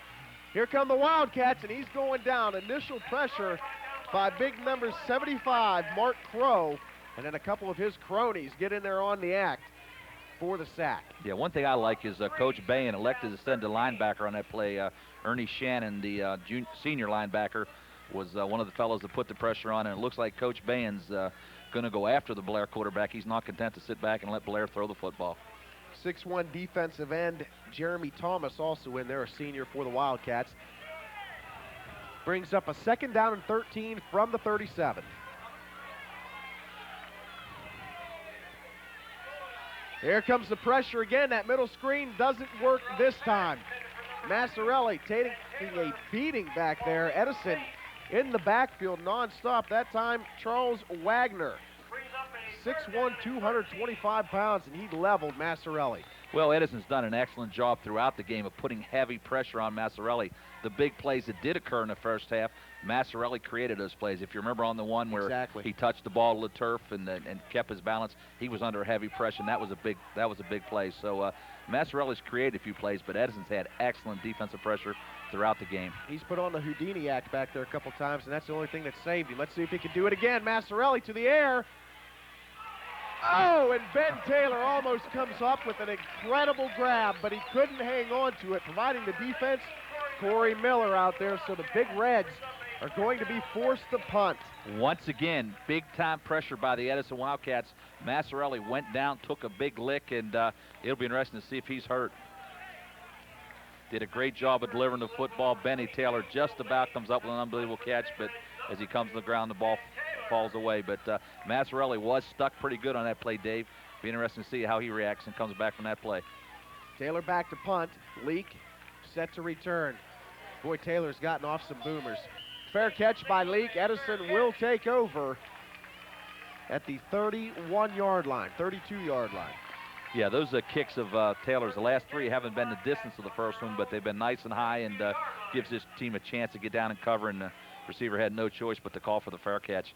[SPEAKER 1] Here come the Wildcats, and he's going down. Initial pressure by big number 75, Mark Crow, and then a couple of his cronies get in there on the act for the sack.
[SPEAKER 2] Yeah, one thing I like is Coach Bain elected to send a linebacker on that play. Ernie Shannon, the senior linebacker, was one of the fellows that put the pressure on, and it looks like Coach Bain's going to go after the Bellaire quarterback. He's not content to sit back and let Bellaire throw the football.
[SPEAKER 1] 6'1" defensive end Jeremy Thomas also in there, a senior for the Wildcats. Brings up a 2nd down and 13 from the 37. Here comes the pressure again. That middle screen doesn't work this time. Masciarelli taking a beating back there. Edison in the backfield nonstop. That time, Charles Wagner. 6'1", 225 pounds, and he leveled Masciarelli.
[SPEAKER 2] Well, Edison's done an excellent job throughout the game of putting heavy pressure on Masciarelli. The big plays that did occur in the first half, Masciarelli created those plays. If you remember on the one where he touched the ball to the turf and kept his balance, he was under heavy pressure, and that was a big play. So Masciarelli's created a few plays, but Edison's had excellent defensive pressure throughout the game.
[SPEAKER 1] He's put on the Houdini act back there a couple times, and that's the only thing that saved him. Let's see if he can do it again. Masciarelli to the air. Oh, and Ben Taylor almost comes up with an incredible grab, but he couldn't hang on to it, providing the defense. Corey Miller out there, so the Big Reds are going to be forced to punt.
[SPEAKER 2] Once again, big-time pressure by the Edison Wildcats. Masciarelli went down, took a big lick, and it'll be interesting to see if he's hurt. Did a great job of delivering the football. Benny Taylor just about comes up with an unbelievable catch, but as he comes to the ground, the ball falls away. But Masciarelli was stuck pretty good on that play, Dave. Be interesting to see how he reacts and comes back from that play.
[SPEAKER 1] Taylor back to punt. Leak set to return. Boy, Taylor's gotten off some boomers. Fair catch by Leak. Edison will take over at the 31-yard line, 32-yard line.
[SPEAKER 2] Yeah, those kicks of Taylor's, the last three haven't been the distance of the first one, but they've been nice and high and gives this team a chance to get down and cover, and the receiver had no choice but to call for the fair catch.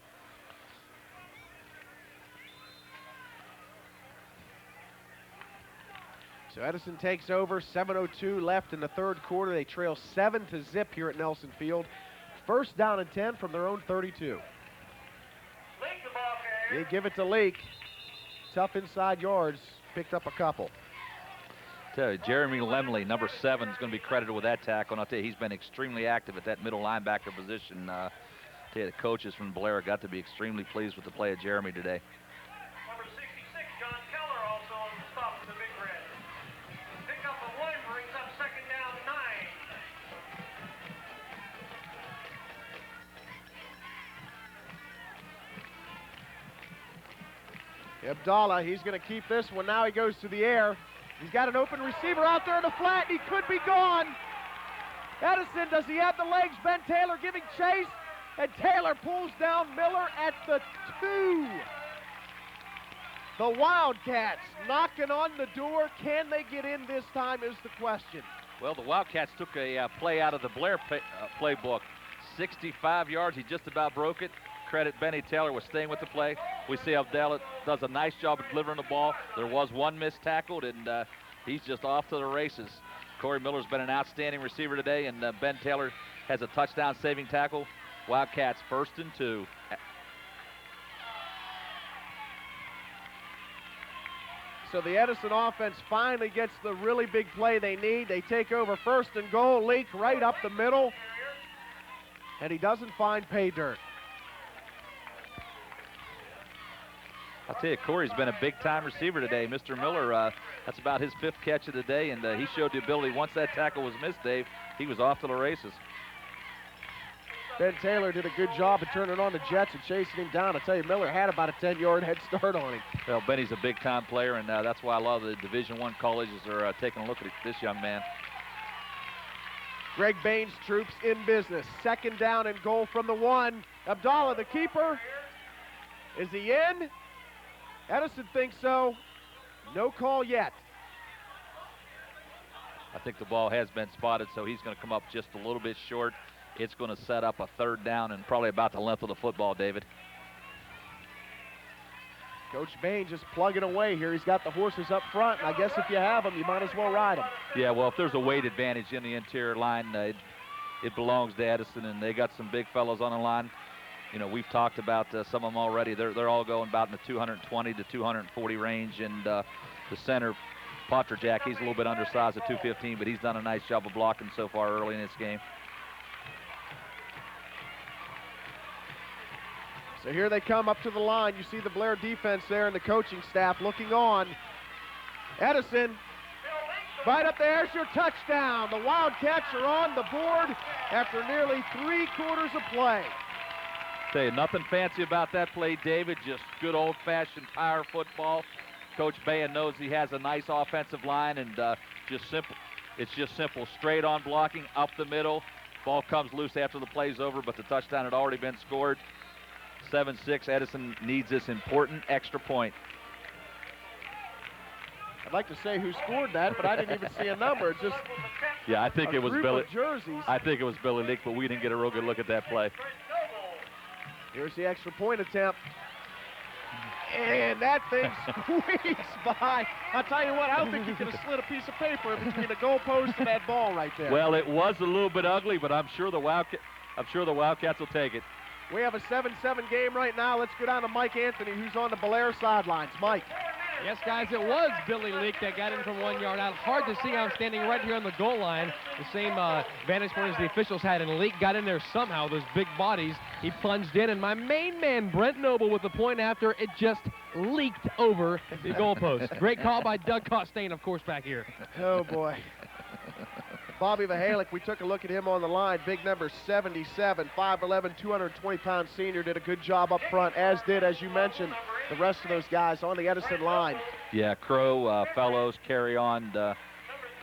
[SPEAKER 1] So Edison takes over, 7:02 left in the third quarter. They trail 7-0 here at Nelson Field. First down and 10 from their own 32. They give it to Leak. Tough inside yards, picked up a couple.
[SPEAKER 2] Tell you, Jeremy Lemley, number 7, is going to be credited with that tackle, and I'll tell you, he's been extremely active at that middle linebacker position. Tell you, the coaches from Bellaire got to be extremely pleased with the play of Jeremy today.
[SPEAKER 5] Number 66, John Keller, also on the stop for the Big Reds. Pick up a 1, brings up 2nd down 9.
[SPEAKER 1] Abdallah, he's going to keep this one. Now he goes to the air. He's got an open receiver out there in the flat. He could be gone. Edison, does he have the legs? Ben Taylor giving chase, and Taylor pulls down Miller at the 2. The Wildcats knocking on the door. Can they get in this time is the question.
[SPEAKER 2] Well, the Wildcats took a play out of the Bellaire playbook. 65 yards, he just about broke it. Credit Benny Taylor was staying with the play. We see Abdallah does a nice job of delivering the ball. There was one missed tackled, and he's just off to the races. Corey Miller's been an outstanding receiver today, and Ben Taylor has a touchdown-saving tackle. Wildcats 1st and 2.
[SPEAKER 1] So the Edison offense finally gets the really big play they need. They take over 1st and goal. Leak right up the middle, and he doesn't find pay dirt.
[SPEAKER 2] I'll tell you, Corey's been a big-time receiver today. Mr. Miller, that's about his 5th catch of the day, and he showed the ability. Once that tackle was missed, Dave, he was off to the races.
[SPEAKER 1] Ben Taylor did a good job of turning on the Jets and chasing him down. I tell you, Miller had about a 10-yard head start on him.
[SPEAKER 2] Well, Benny's a big-time player, and that's why a lot of the Division I colleges are taking a look at this young man.
[SPEAKER 1] Greg Bain's troops in business. 2nd down and goal from the 1. Abdallah, the keeper. Is he in? Edison thinks so. No call yet.
[SPEAKER 2] I think the ball has been spotted, so he's going to come up just a little bit short. It's going to set up a 3rd down and probably about the length of the football, David.
[SPEAKER 1] Coach Bain just plugging away here. He's got the horses up front, and I guess if you have them, you might as well ride them.
[SPEAKER 2] Yeah, well, if there's a weight advantage in the interior line, it belongs to Edison, and they got some big fellows on the line. You know, we've talked about some of them already. They're all going about in the 220 to 240 range, and the center, Jack, he's a little bit undersized at 215, but he's done a nice job of blocking so far early in this game.
[SPEAKER 1] So here they come up to the line. You see the Bellaire defense there and the coaching staff looking on. Edison, right up there, there's your touchdown. The Wildcats are on the board after nearly 3 quarters of play.
[SPEAKER 2] Tell you, nothing fancy about that play, David, just good old-fashioned tire football. Coach Bain knows he has a nice offensive line, and just simple. It's just simple, straight on blocking, up the middle. Ball comes loose after the play's over, but the touchdown had already been scored. 7-6, Edison needs this important extra point.
[SPEAKER 1] I'd like to say who scored that, but I didn't even see a number. It's just
[SPEAKER 2] I think it was Billy.
[SPEAKER 1] Jerseys.
[SPEAKER 2] I think it was Billy Leak, but we didn't get a real good look at that play.
[SPEAKER 1] Here's the extra point attempt. And that thing squeezed by. I'll tell you what, I don't think you could have slid a piece of paper between the goalpost and that ball right there.
[SPEAKER 2] Well, it was a little bit ugly, but I'm sure the Wildcats will take it.
[SPEAKER 1] We have a 7-7 game right now. Let's go down to Mike Anthony, who's on the Bellaire sidelines. Mike.
[SPEAKER 3] Yes, guys, it was Billy Leak that got in from 1 yard out. Hard to see. I'm standing right here on the goal line. The same vantage point as the officials had, and Leak got in there somehow, those big bodies. He plunged in, and my main man, Brent Noble, with the point after, it just leaked over the goalpost. Great call by Doug Costain, of course, back here.
[SPEAKER 1] Oh, boy. Bobby Vahalik, we took a look at him on the line. Big number 77, 5'11", 220-pound senior, did a good job up front, as did, as you mentioned, the rest of those guys on the Edison line.
[SPEAKER 2] Yeah, Crow, Fellows, Carry On,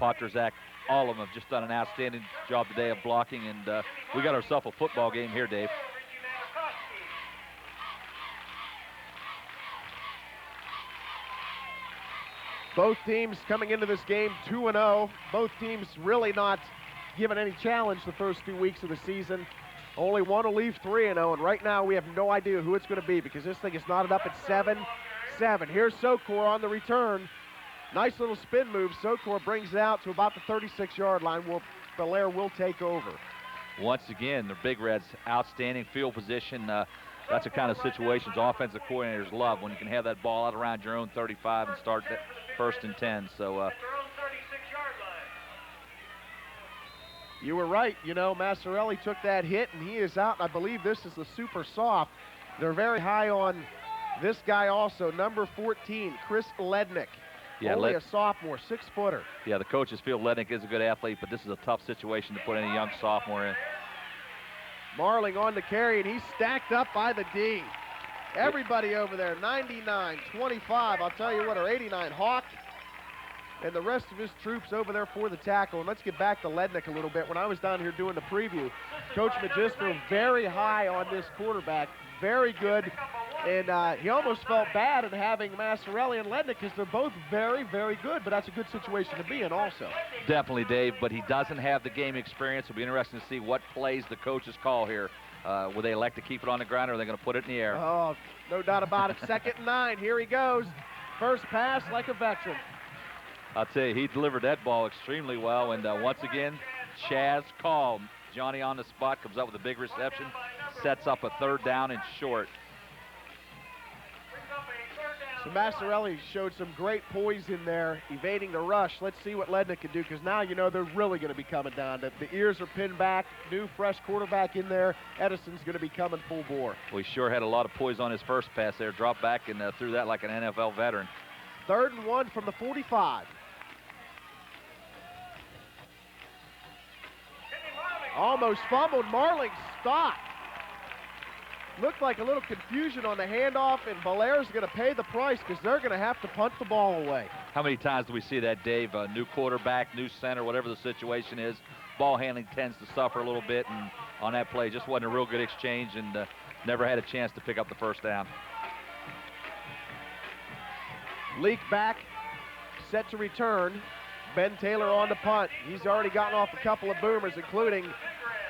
[SPEAKER 2] Potterzak, all of them have just done an outstanding job today of blocking, and we got ourselves a football game here, Dave.
[SPEAKER 1] Both teams coming into this game 2-0. Both teams really not given any challenge the first 2 weeks of the season. Only one will leave 3-0, and right now we have no idea who it's going to be because this thing is knotted up at 7-7. Here's Sokor on the return. Nice little spin move. Sokor brings it out to about the 36-yard line. Bellaire will take over.
[SPEAKER 2] Once again, the Big Reds, outstanding field position. That's the kind of situations offensive coordinators love, when you can have that ball out around your own 35 and start that 1st and 10. So
[SPEAKER 1] you were right. You know, Masciarelli took that hit, and he is out. I believe this is the super soft. They're very high on this guy also, number 14, Chris Lednick.
[SPEAKER 2] Yeah,
[SPEAKER 1] only a sophomore, 6-footer.
[SPEAKER 2] Yeah, the coaches feel Lednick is a good athlete, but this is a tough situation to put any young sophomore in.
[SPEAKER 1] Marling on the carry, and he's stacked up by the D. Everybody over there, 99, 25, I'll tell you what, or 89, Hawk, and the rest of his troops over there for the tackle. And let's get back to Lednick a little bit. When I was down here doing the preview, Coach Magistro very high on this quarterback, very good, and he almost felt bad in having Masciarelli and Lednick because they're both very, very good, but that's a good situation to be in also.
[SPEAKER 2] Definitely, Dave, but he doesn't have the game experience. It'll be interesting to see what plays the coaches call here. Will they elect to keep it on the ground, or are they going to put it in the air?
[SPEAKER 1] Oh, no doubt about it. 2nd and 9. Here he goes. First pass like a veteran.
[SPEAKER 2] I'll tell you, he delivered that ball extremely well, and once again, Chaz called. Johnny on the spot, comes up with a big reception, sets up a 3rd down and short.
[SPEAKER 1] So Masciarelli showed some great poise in there, evading the rush. Let's see what Lednick can do, because now you know they're really going to be coming down. The ears are pinned back, new fresh quarterback in there. Edison's going to be coming full bore.
[SPEAKER 2] We sure had a lot of poise on his first pass there. Dropped back and threw that like an NFL veteran.
[SPEAKER 1] 3rd and 1 from the 45. Almost fumbled. Marling stopped. Looked like a little confusion on the handoff, and Bellaire's going to pay the price because they're going to have to punt the ball away.
[SPEAKER 2] How many times do we see that, Dave? New quarterback, new center, whatever the situation is. Ball handling tends to suffer a little bit, and on that play just wasn't a real good exchange, and never had a chance to pick up the 1st down.
[SPEAKER 1] Leak back, set to return. Ben Taylor on the punt. He's already gotten off a couple of boomers, including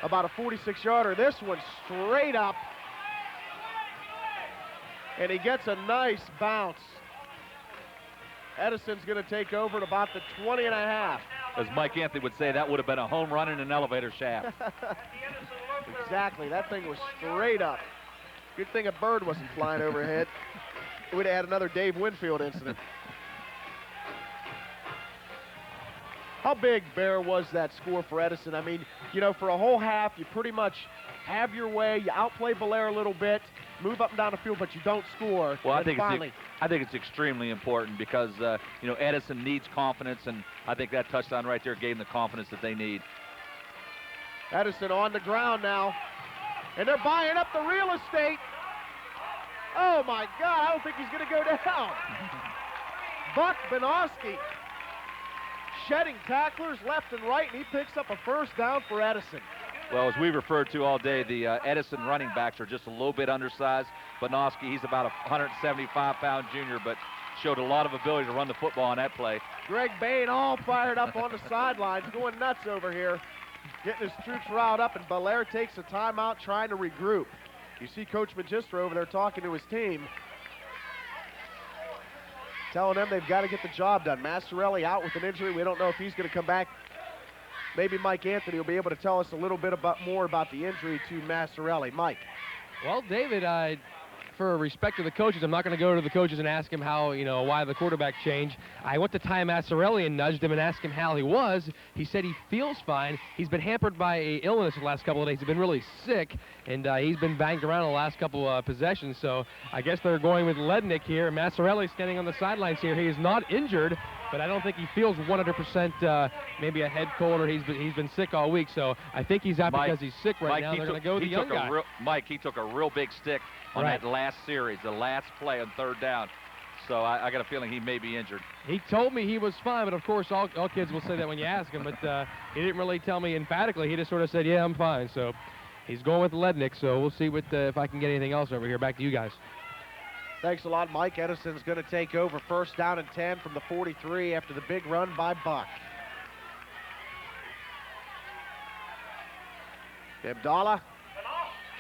[SPEAKER 1] about a 46-yarder. This one straight up. And he gets a nice bounce. Edison's going to take over at about the 20.5.
[SPEAKER 2] As Mike Anthony would say, that would have been a home run in an elevator shaft.
[SPEAKER 1] Exactly. That thing was straight up. Good thing a bird wasn't flying overhead. We'd have had another Dave Winfield incident. How big, Bear, was that score for Edison? I mean, you know, for a whole half, you pretty much have your way. You outplay Bellaire a little bit, move up and down the field, but you don't score.
[SPEAKER 2] Well, I
[SPEAKER 1] And
[SPEAKER 2] think
[SPEAKER 1] finally,
[SPEAKER 2] it's extremely important because you know, Edison needs confidence, and I think that touchdown right there gave them the confidence that they need.
[SPEAKER 1] Edison on the ground now, and they're buying up the real estate. Oh my God, I don't think he's going to go down. Buck Benoski shedding tacklers left and right, and he picks up a first down for Edison.
[SPEAKER 2] Well, as we referred to all day, the Edison running backs are just a little bit undersized. Benoski, he's about a 175-pound junior, but showed a lot of ability to run the football on that play.
[SPEAKER 1] Greg Bain all fired up on the sidelines, going nuts over here, getting his troops riled up, and Bellaire takes a timeout trying to regroup. You see Coach Magistra over there talking to his team, telling them they've got to get the job done. Masciarelli out with an injury. We don't know if he's going to come back. Maybe Mike Anthony will be able to tell us a little bit more about the injury to Masciarelli. Mike.
[SPEAKER 3] Well, David, for respect to the coaches, I'm not going to go to the coaches and ask him how, you know, why the quarterback changed. I went to Ty Masciarelli and nudged him and asked him how he was. He said he feels fine. He's been hampered by a illness the last couple of days. He's been really sick, and he's been banged around the last couple possessions. So I guess they're going with Lednick here. Masciarelli standing on the sidelines here. He is not injured, but I don't think he feels 100%, maybe a head cold, or he's been sick all week. So I think he's out because he's sick right now. They're going to go with the young guy.
[SPEAKER 2] Mike, he took a real big stick on that last series, the last play on third down. So I got a feeling he may be injured.
[SPEAKER 3] He told me he was fine, but of course all kids will say that when you ask him, but he didn't really tell me emphatically. He just sort of said, yeah, I'm fine. So he's going with Lednick, so we'll see if I can get anything else over here. Back to you guys.
[SPEAKER 1] Thanks a lot, Mike. Edison's going to take over first down and 10 from the 43 after the big run by Buck. Abdallah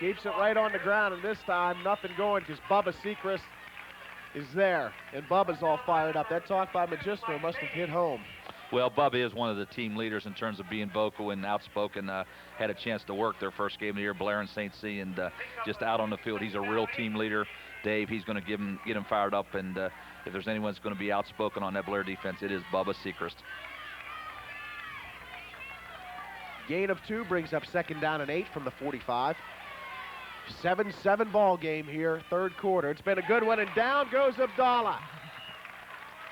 [SPEAKER 1] keeps it right on the ground, and this time nothing going because Bubba Sechrest is there, and Bubba's all fired up. That talk by Magistro must have hit home.
[SPEAKER 2] Well, Bubba is one of the team leaders in terms of being vocal and outspoken. Had a chance to work their first game of the year, Bellaire and St. C, and just out on the field. He's a real team leader. Dave, he's going to get him fired up, and if there's anyone that's going to be outspoken on that Bellaire defense, it is Bubba Sechrest.
[SPEAKER 1] Gain of 2 brings up second down and 8 from the 45. 7-7 ball game here, third quarter. It's been a good one, and down goes Abdallah.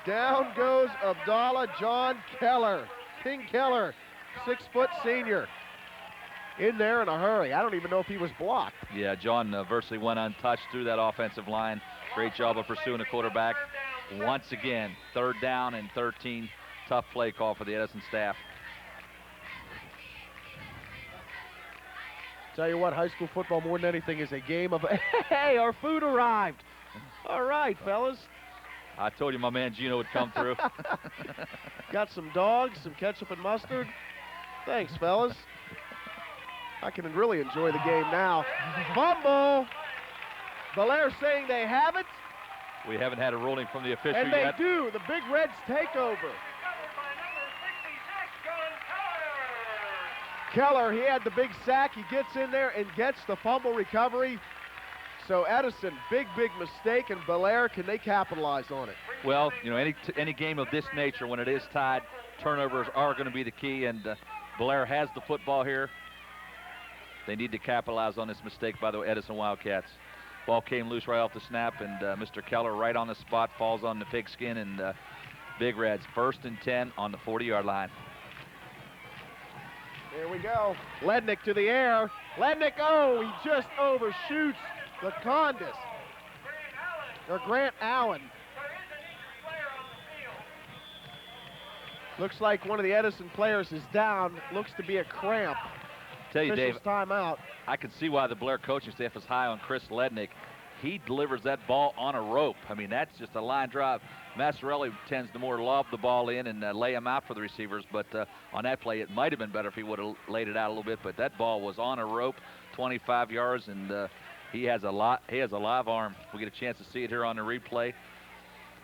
[SPEAKER 1] Down goes Abdallah. John Keller, King Keller, 6-foot senior, in there in a hurry. I don't even know if he was blocked.
[SPEAKER 2] Yeah, John virtually went untouched through that offensive line. Great job of pursuing the quarterback. Once again, third down and 13. Tough play call for the Edison staff.
[SPEAKER 1] Tell you what, high school football more than anything is a game of, hey, our food arrived. All right, fellas.
[SPEAKER 2] I told you my man Gino would come through.
[SPEAKER 1] Got some dogs, some ketchup and mustard. Thanks, fellas. I can really enjoy the game now. Fumble. Bellaire saying they have it.
[SPEAKER 2] We haven't had a ruling from the official
[SPEAKER 1] And they
[SPEAKER 2] yet.
[SPEAKER 1] do. The Big Reds take over. Keller, he had the big sack. He gets in there and gets the fumble recovery. So Edison, big mistake, and Bellaire, can they capitalize on it?
[SPEAKER 2] Well, you know, any game of this nature, when it is tied, turnovers are going to be the key, and Bellaire has the football here. They need to capitalize on this mistake by the Edison Wildcats. Ball came loose right off the snap, and Mr. Keller right on the spot falls on the pigskin, and Big Reds first and 10 on the 40-yard line.
[SPEAKER 1] Here we go. Lednick to the air. Lednick, oh, he just overshoots Lekanudos, or Grant Allen. Looks like one of the Edison players is down. Looks to be a cramp.
[SPEAKER 2] Tell you, Dave,
[SPEAKER 1] timeout.
[SPEAKER 2] I can see why the Bellaire coaching staff is high on Chris Lednick. He delivers that ball on a rope. I mean, that's just a line drive. Masciarelli tends to more lob the ball in and lay him out for the receivers, but on that play, it might have been better if he would have laid it out a little bit, but that ball was on a rope, 25 yards, and He has a live arm. We get a chance to see it here on the replay.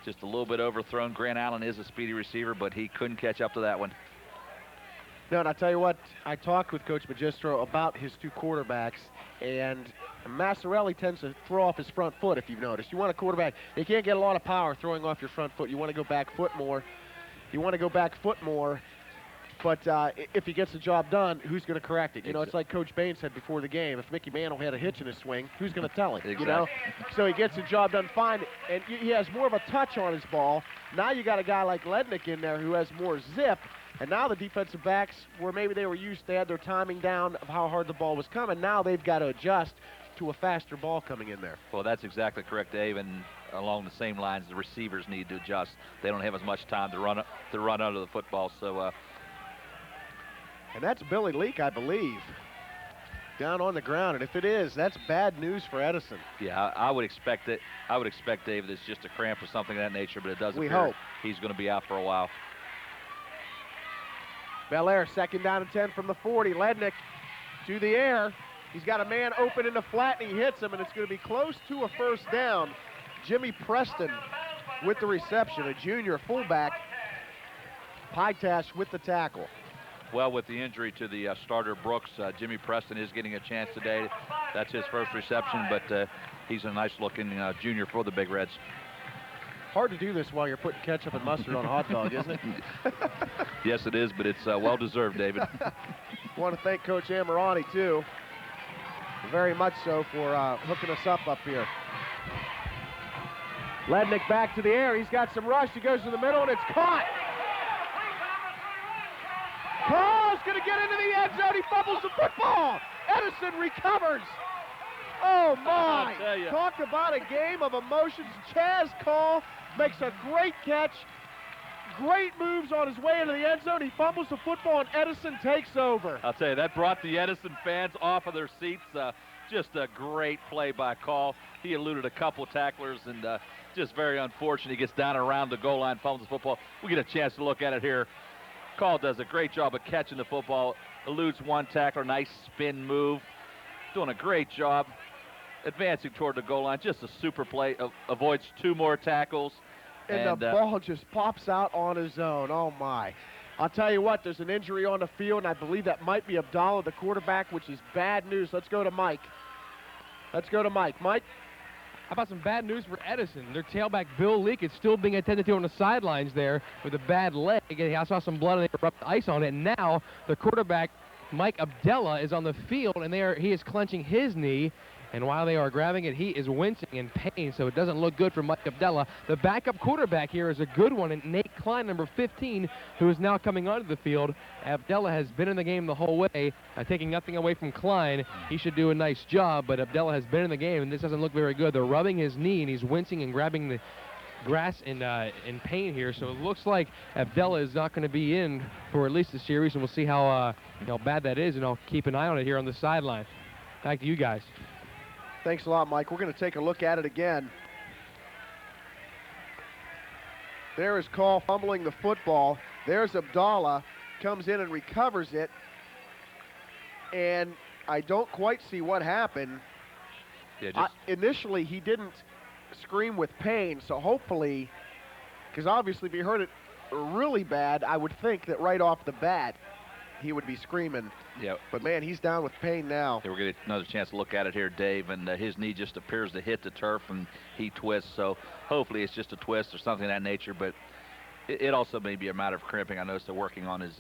[SPEAKER 2] Just a little bit overthrown. Grant Allen is a speedy receiver, but he couldn't catch up to that one.
[SPEAKER 1] No, and I tell you what, I talked with Coach Magistro about his two quarterbacks, and Masciarelli tends to throw off his front foot, if you've noticed. You want a quarterback, they can't get a lot of power throwing off your front foot. You want to go back foot more. But if he gets the job done, who's going to correct it? You know, it's like Coach Bain said before the game. If Mickey Mantle had a hitch in his swing, who's going to tell him?
[SPEAKER 2] Exactly.
[SPEAKER 1] You know? So he gets the job done fine, and he has more of a touch on his ball. Now you got a guy like Lednick in there who has more zip, and now the defensive backs, where maybe they were used, they had their timing down of how hard the ball was coming. Now they've got to adjust to a faster ball coming in there.
[SPEAKER 2] Well, that's exactly correct, Dave, and along the same lines, the receivers need to adjust. They don't have as much time to run under the football, so...
[SPEAKER 1] And that's Billy Leak, I believe, down on the ground. And if it is, that's bad news for Edison.
[SPEAKER 2] Yeah, I would expect it. I would expect, Dave, it's just a cramp or something of that nature, but it doesn't
[SPEAKER 1] We
[SPEAKER 2] appear
[SPEAKER 1] hope.
[SPEAKER 2] he's going to be out for a while.
[SPEAKER 1] Bellaire, 2nd down and 10 from the 40. Lednick to the air. He's got a man open in the flat, and he hits him, and it's going to be close to a first down. Jimmy Preston with the reception, a junior fullback. Pytash with the tackle.
[SPEAKER 2] Well, with the injury to the starter Brooks, Jimmy Preston is getting a chance today. That's his first reception, but he's a nice-looking junior for the Big Reds.
[SPEAKER 1] Hard to do this while you're putting ketchup and mustard on a hot dog, isn't it?
[SPEAKER 2] Yes, it is, but it's well-deserved, David.
[SPEAKER 1] Want to thank Coach Amirani, too. Very much so for hooking us up here. Lednick back to the air. He's got some rush. He goes to the middle, and it's caught. Call's going to get into the end zone. He fumbles the football. Edison recovers. Oh, my. Talk about a game of emotions. Chaz Call makes a great catch. Great moves on his way into the end zone. He fumbles the football, and Edison takes over.
[SPEAKER 2] I'll tell you, that brought the Edison fans off of their seats. Just a great play by Call. He eluded a couple tacklers, and just very unfortunate. He gets down around the goal line, fumbles the football. We get a chance to look at it here. Call does a great job of catching the football, eludes one tackler, nice spin move, doing a great job, advancing toward the goal line, just a super play, avoids two more tackles.
[SPEAKER 1] And the ball just pops out on his own. Oh, my. I'll tell you what, there's an injury on the field, and I believe that might be Abdallah, the quarterback, which is bad news. Let's go to Mike. Mike?
[SPEAKER 3] How about some bad news for Edison? Their tailback, Bill Leak, is still being attended to on the sidelines there with a bad leg. I saw some blood and they rubbed ice on it. And now the quarterback, Mike Abdallah, is on the field, and he is clenching his knee. And while they are grabbing it, he is wincing in pain, so it doesn't look good for Mike Abdallah. The backup quarterback here is a good one, and Nate Klein, number 15, who is now coming onto the field. Abdallah has been in the game the whole way, taking nothing away from Klein. He should do a nice job, but Abdallah has been in the game, and this doesn't look very good. They're rubbing his knee, and he's wincing and grabbing the grass in pain here, so it looks like Abdallah is not going to be in for at least the series, and we'll see how bad that is, and I'll keep an eye on it here on the sideline. Back to you guys.
[SPEAKER 1] Thanks a lot, Mike. We're going to take a look at it again. There is Call fumbling the football. There's Abdallah, comes in and recovers it. And I don't quite see what happened.
[SPEAKER 2] Yeah,
[SPEAKER 1] initially, he didn't scream with pain, so hopefully, because obviously if he heard it really bad, I would think that right off the bat, he would be screaming.
[SPEAKER 2] Yeah.
[SPEAKER 1] But, man, he's down with pain now.
[SPEAKER 2] Yeah, we're getting another chance to look at it here, Dave, and his knee just appears to hit the turf, and he twists. So hopefully it's just a twist or something of that nature, but it also may be a matter of crimping. I noticed they're working on his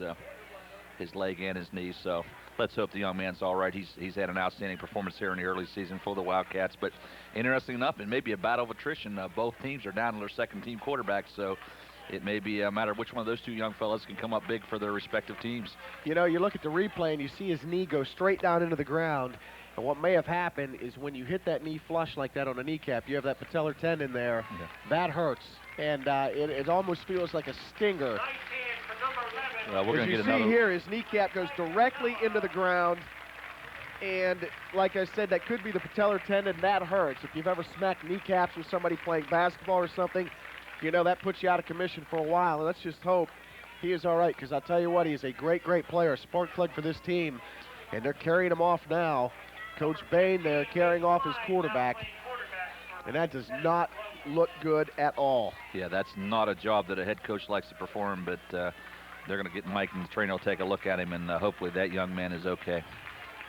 [SPEAKER 2] leg and his knee, so let's hope the young man's all right. He's had an outstanding performance here in the early season for the Wildcats, but interesting enough, it may be a battle of attrition. Both teams are down to their second-team quarterbacks, so it may be a matter of which one of those two young fellas can come up big for their respective teams.
[SPEAKER 1] You know, you look at the replay and you see his knee go straight down into the ground. And what may have happened is when you hit that knee flush like that on a kneecap, you have that patellar tendon there. Yeah. That hurts. And it almost feels like a stinger.
[SPEAKER 2] We're going to get another.
[SPEAKER 1] You see here, his kneecap goes directly into the ground. And like I said, that could be the patellar tendon. That hurts. If you've ever smacked kneecaps with somebody playing basketball or something, you know, that puts you out of commission for a while, and let's just hope he is all right, because I'll tell you what, he is a great, great player, a spark plug for this team, and they're carrying him off now Coach Bain there carrying off his quarterback, and that does not look good at all.
[SPEAKER 2] Yeah, that's not a job that a head coach likes to perform, but they're going to get Mike, and the trainer will take a look at him, and hopefully that young man is okay.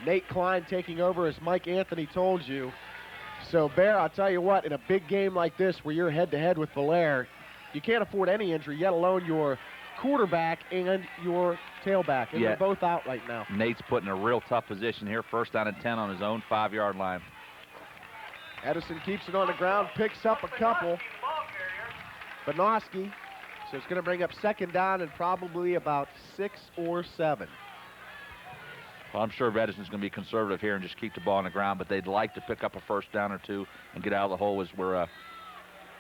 [SPEAKER 1] Nate Klein taking over, as Mike Anthony told you. So, Bear, I'll tell you what, in a big game like this where you're head-to-head with Bellaire, you can't afford any injury, yet alone your quarterback and your tailback, and they're both out right now.
[SPEAKER 2] Nate's put in a real tough position here, first down and 10 on his own 5-yard line.
[SPEAKER 1] Edison keeps it on the ground, picks up a couple. Banoski, so it's going to bring up second down and probably about 6 or 7.
[SPEAKER 2] Well, I'm sure Edison's going to be conservative here and just keep the ball on the ground, but they'd like to pick up a first down or two and get out of the hole as we're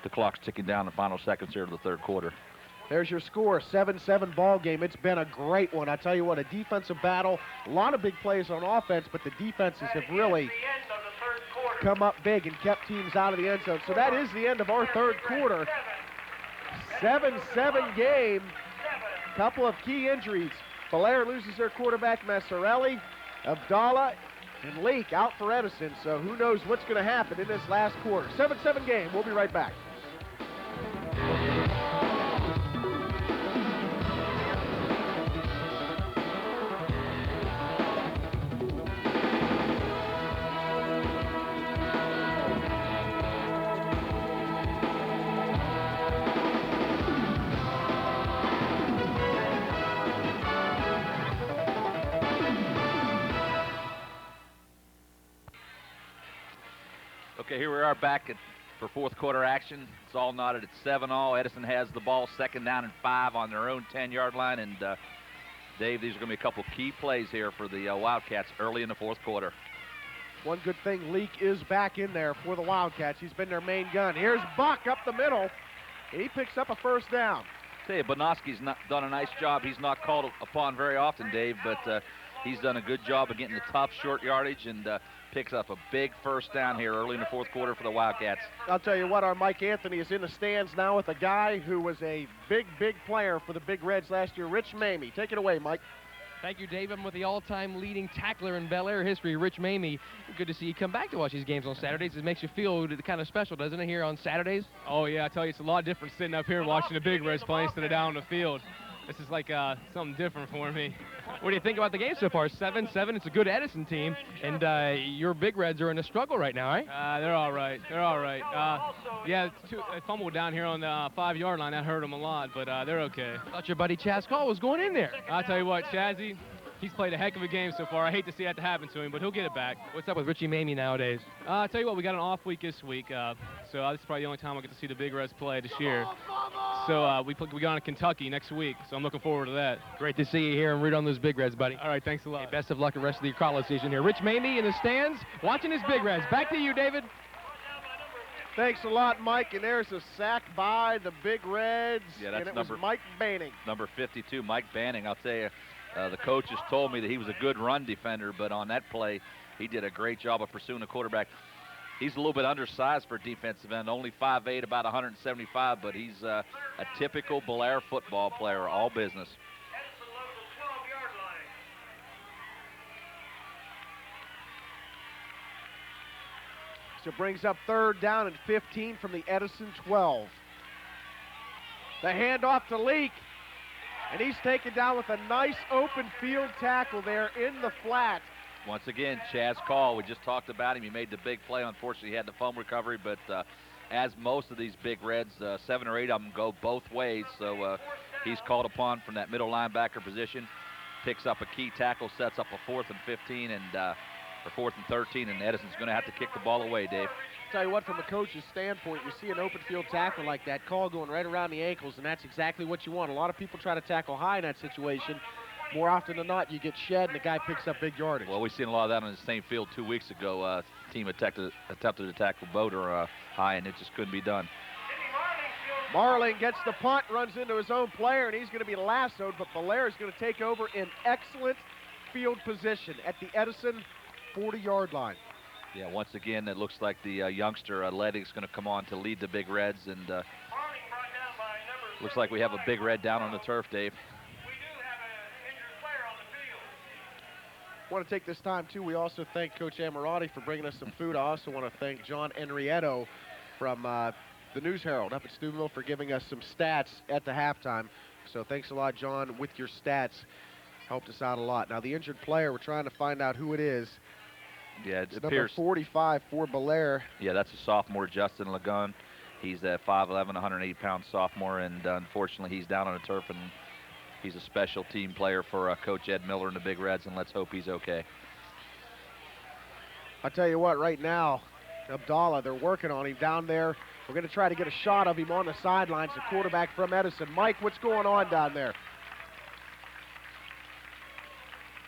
[SPEAKER 2] the clock's ticking down the final seconds here of the third quarter.
[SPEAKER 1] There's your score, 7-7 ball game. It's been a great one. I tell you what, a defensive battle, a lot of big plays on offense, but the defenses have really come up big and kept teams out of the end zone. So that is the end of our third quarter. 7-7 game. Couple of key injuries. Bellaire loses their quarterback, Masciarelli, Abdallah, and Leak out for Edison. So who knows what's going to happen in this last quarter. 7-7 game. We'll be right back.
[SPEAKER 2] Okay, here we are back for fourth quarter action. It's all knotted at 7-all. Edison has the ball, second down and 5 on their own 10-yard line. And Dave, these are going to be a couple key plays here for the Wildcats early in the fourth quarter.
[SPEAKER 1] One good thing, Leak is back in there for the Wildcats. He's been their main gun. Here's Buck up the middle. He picks up a first down.
[SPEAKER 2] Tell you, Banoski's done a nice job. He's not called upon very often, Dave, but he's done a good job of getting the tough short yardage and picks up a big first down here early in the fourth quarter for the Wildcats.
[SPEAKER 1] I'll tell you what, our Mike Anthony is in the stands now with a guy who was a big player for the Big Reds last year, Rich Mamie. Take it away, Mike.
[SPEAKER 3] Thank you, Dave. I'm with the all-time leading tackler in Bellaire history, Rich Mamie. Good to see you come back to watch these games on Saturdays. It makes you feel kind of special, doesn't it, here on Saturdays?
[SPEAKER 9] Oh, yeah, I tell you, it's a lot different sitting up here watching the Big Reds play instead of down on the field. This is like something different for me.
[SPEAKER 3] What do you think about the game so far? 7-7, it's a good Edison team, and your Big Reds are in a struggle right now, right?
[SPEAKER 9] They're all right. They're all right. Yeah, they fumbled down here on the 5-yard line. That hurt them a lot, but they're okay.
[SPEAKER 3] I thought your buddy Chaz Call was going in there.
[SPEAKER 9] I'll tell you what, Chazzy, he's played a heck of a game so far. I hate to see that to happen to him, but he'll get it back.
[SPEAKER 3] What's up with Richie Mamie nowadays?
[SPEAKER 9] I'll tell you what, we got an off week this week, so this is probably the only time I get to see the Big Reds play this year. So we go on to Kentucky next week, so I'm looking forward to that.
[SPEAKER 3] Great to see you here and root on those Big Reds, buddy.
[SPEAKER 9] All right, thanks a lot.
[SPEAKER 3] Hey, best of luck the rest of the college season here. Rich Mamie in the stands, watching his Big Reds. Back to you, David.
[SPEAKER 1] Thanks a lot, Mike. And there's a sack by the Big Reds.
[SPEAKER 2] Yeah, that's
[SPEAKER 1] and it was Mike Banning.
[SPEAKER 2] Number 52, Mike Banning. I'll tell you, the coaches told me that he was a good run defender, but on that play, he did a great job of pursuing the quarterback. He's a little bit undersized for a defensive end, only 5'8", about 175, but he's a typical Bellaire football player, all business.
[SPEAKER 1] So it brings up third down and 15 from the Edison 12. The handoff to Leak, and he's taken down with a nice open field tackle there in the flat.
[SPEAKER 2] Once again, Chaz Call, we just talked about him. He made the big play. Unfortunately, he had the foam recovery, but as most of these Big Reds, 7 or 8 of them go both ways, so he's called upon from that middle linebacker position, picks up a key tackle, sets up a 4th and 15, and or 4th and 13, and Edison's going to have to kick the ball away, Dave.
[SPEAKER 1] Tell you what, from a coach's standpoint, you see an open field tackle like that, call going right around the ankles, and that's exactly what you want. A lot of people try to tackle high in that situation. More often than not, you get shed, and the guy picks up big yardage.
[SPEAKER 2] Well, we've seen a lot of that on the same field 2 weeks ago. Team attempted to tackle Boder high, and it just couldn't be done.
[SPEAKER 1] Marling gets the punt, runs into his own player, and he's going to be lassoed, but Bellaire is going to take over in excellent field position at the Edison 40-yard line.
[SPEAKER 2] Yeah, once again, it looks like the youngster Leddig's going to come on to lead the Big Reds, and looks like we have a Big Red down on the turf, Dave.
[SPEAKER 1] want to take this time, too. We also thank Coach Ammirati for bringing us some food. I also want to thank John Enrietto from the News Herald up at Steubenville for giving us some stats at the halftime. So thanks a lot, John, with your stats. Helped us out a lot. Now, the injured player, we're trying to find out who it is.
[SPEAKER 2] Yeah,
[SPEAKER 1] it's number 45 for Bellaire.
[SPEAKER 2] Yeah, that's a sophomore, Justin Lagun. He's a 5'11", 180-pound sophomore, and unfortunately he's down on the turf, and he's a special team player for Coach Ed Miller and the Big Reds, and let's hope he's okay.
[SPEAKER 1] I'll tell you what, right now, Abdallah, they're working on him down there. We're going to try to get a shot of him on the sidelines, the quarterback from Edison. Mike, what's going on down there?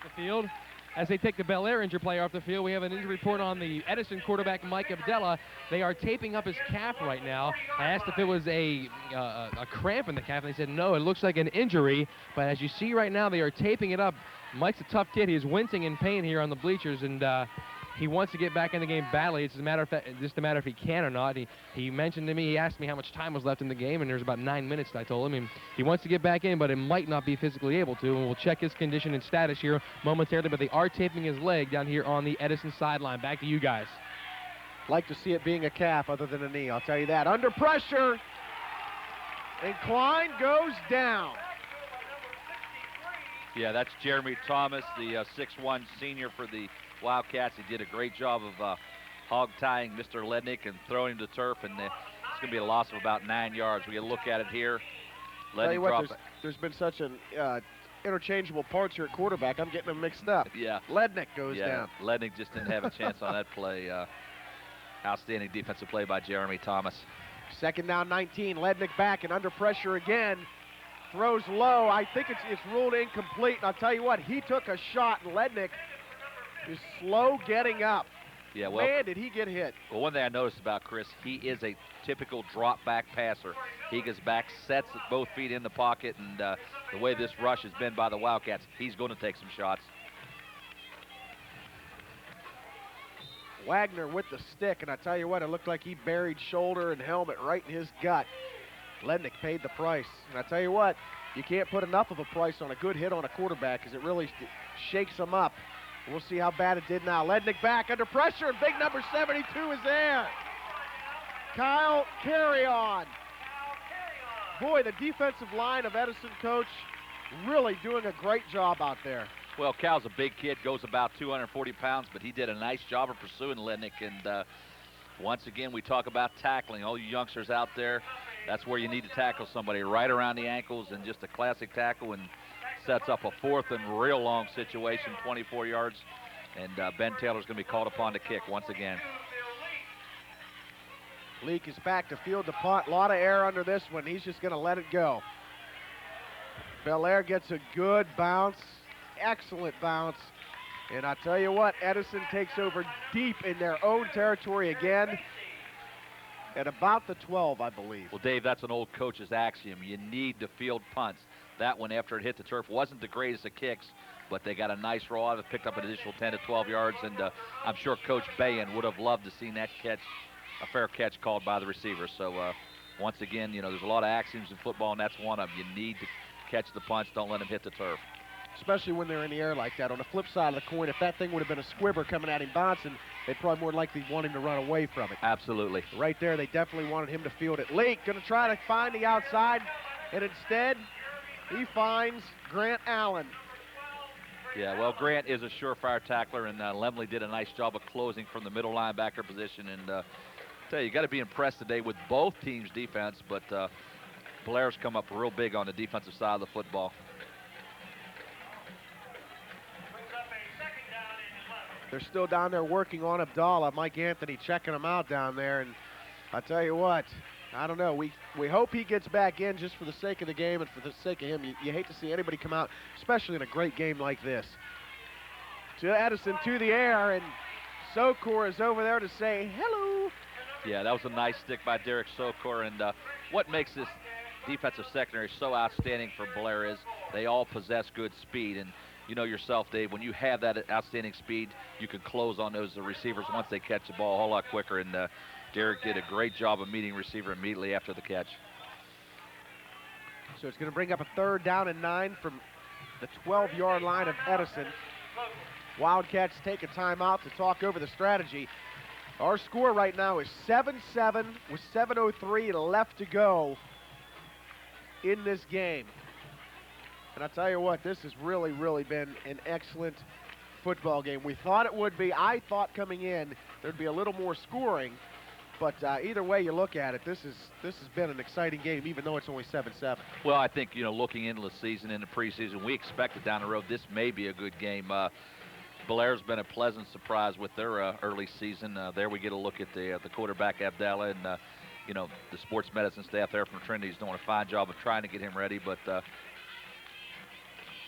[SPEAKER 3] The field. As they take the Bellaire injured player off the field, we have an injury report on the Edison quarterback, Mike Abdallah. They are taping up his calf right now. I asked if it was a cramp in the calf, and they said no, it looks like an injury. But as you see right now, they are taping it up. Mike's a tough kid. He is wincing in pain here on the bleachers, and he wants to get back in the game badly. It's just a matter if he can or not. He mentioned to me, he asked me how much time was left in the game, and there's about 9 minutes, I told him. And he wants to get back in, but it might not be physically able to. And we'll check his condition and status here momentarily, but they are taping his leg down here on the Edison sideline. Back to you guys.
[SPEAKER 1] Like to see it being a calf other than a knee, I'll tell you that. Under pressure, and Klein goes down.
[SPEAKER 2] Yeah, that's Jeremy Thomas, the 6'1" senior for the Wildcats. He did a great job of hog-tying Mr. Lednick and throwing him to turf, and it's going to be a loss of about 9 yards. We get a look at it here.
[SPEAKER 1] There's been such an interchangeable parts here at quarterback. I'm getting them mixed up.
[SPEAKER 2] Yeah.
[SPEAKER 1] Lednick goes down.
[SPEAKER 2] Lednick just didn't have a chance on that play. Outstanding defensive play by Jeremy Thomas.
[SPEAKER 1] Second down, 19. Lednick back and under pressure again. Throws low. I think it's ruled incomplete. And I'll tell you what, he took a shot, and Lednick is slow getting up.
[SPEAKER 2] Yeah, well,
[SPEAKER 1] man, did he get hit.
[SPEAKER 2] Well, one thing I noticed about Chris, he is a typical drop-back passer. He gets back, sets both feet in the pocket, and the way this rush has been by the Wildcats, he's going to take some shots.
[SPEAKER 1] Wagner with the stick, and I tell you what, it looked like he buried shoulder and helmet right in his gut. Lednick paid the price. And I tell you what, you can't put enough of a price on a good hit on a quarterback because it really shakes him up. We'll see how bad it did now. Lednick back under pressure, and big number 72 is there. Kyle Carry-On. Boy, the defensive line of Edison, coach, really doing a great job out there.
[SPEAKER 2] Well, Cal's a big kid, goes about 240 pounds, but he did a nice job of pursuing Lednick. And once again, we talk about tackling. All you youngsters out there, that's where you need to tackle somebody right around the ankles, and just a classic tackle, and sets up a fourth and real long situation, 24 yards. And Ben Taylor's going to be called upon to kick once again.
[SPEAKER 1] Leak is back to field the punt. A lot of air under this one. He's just going to let it go. Bellaire gets a good bounce, excellent bounce. And I tell you what, Edison takes over deep in their own territory again at about the 12, I believe.
[SPEAKER 2] Well, Dave, that's an old coach's axiom. You need to field punts. That one, after it hit the turf, wasn't the greatest of kicks, but they got a nice roll out of it, picked up an additional 10 to 12 yards, and I'm sure Coach Bayan would have loved to see that catch, a fair catch called by the receiver. So once again, you know, there's a lot of axioms in football, and that's one of them. You need to catch the punts, don't let them hit the turf.
[SPEAKER 1] Especially when they're in the air like that. On the flip side of the coin, if that thing would have been a squibber coming at him bouncing, they'd probably more likely want him to run away from it.
[SPEAKER 2] Absolutely.
[SPEAKER 1] Right there, they definitely wanted him to field it. Leak going to try to find the outside, and instead he finds Grant Allen.
[SPEAKER 2] Yeah, well, Grant is a surefire tackler, and Lemley did a nice job of closing from the middle linebacker position. And tell you got to be impressed today with both teams' defense, but Belaire's come up real big on the defensive side of the football.
[SPEAKER 1] They're still down there working on Abdallah. Mike Anthony checking him out down there. And I tell you what, I don't know. We hope he gets back in just for the sake of the game and for the sake of him. You hate to see anybody come out, especially in a great game like this. To Edison to the air, and Sokor is over there to say hello.
[SPEAKER 2] Yeah, that was a nice stick by Derek Sokor. And what makes this defensive secondary so outstanding for Bellaire is they all possess good speed. And you know yourself, Dave, when you have that outstanding speed, you can close on those receivers once they catch the ball a whole lot quicker. And Derek did a great job of meeting receiver immediately after the catch.
[SPEAKER 1] So it's going to bring up a 3rd down and 9 from the 12-yard line of Edison. Wildcats take a timeout to talk over the strategy. Our score right now is 7-7 with 7:03 left to go in this game. And I'll tell you what, this has really, really been an excellent football game. We thought it would be. I thought coming in there'd be a little more scoring, but either way you look at it, this has been an exciting game, even though it's only 7-7.
[SPEAKER 2] Well, I think, looking into the season, into preseason, we expected down the road this may be a good game. Bellaire's been a pleasant surprise with their early season. There we get a look at the quarterback, Abdallah, and the sports medicine staff there from Trinity is doing a fine job of trying to get him ready, but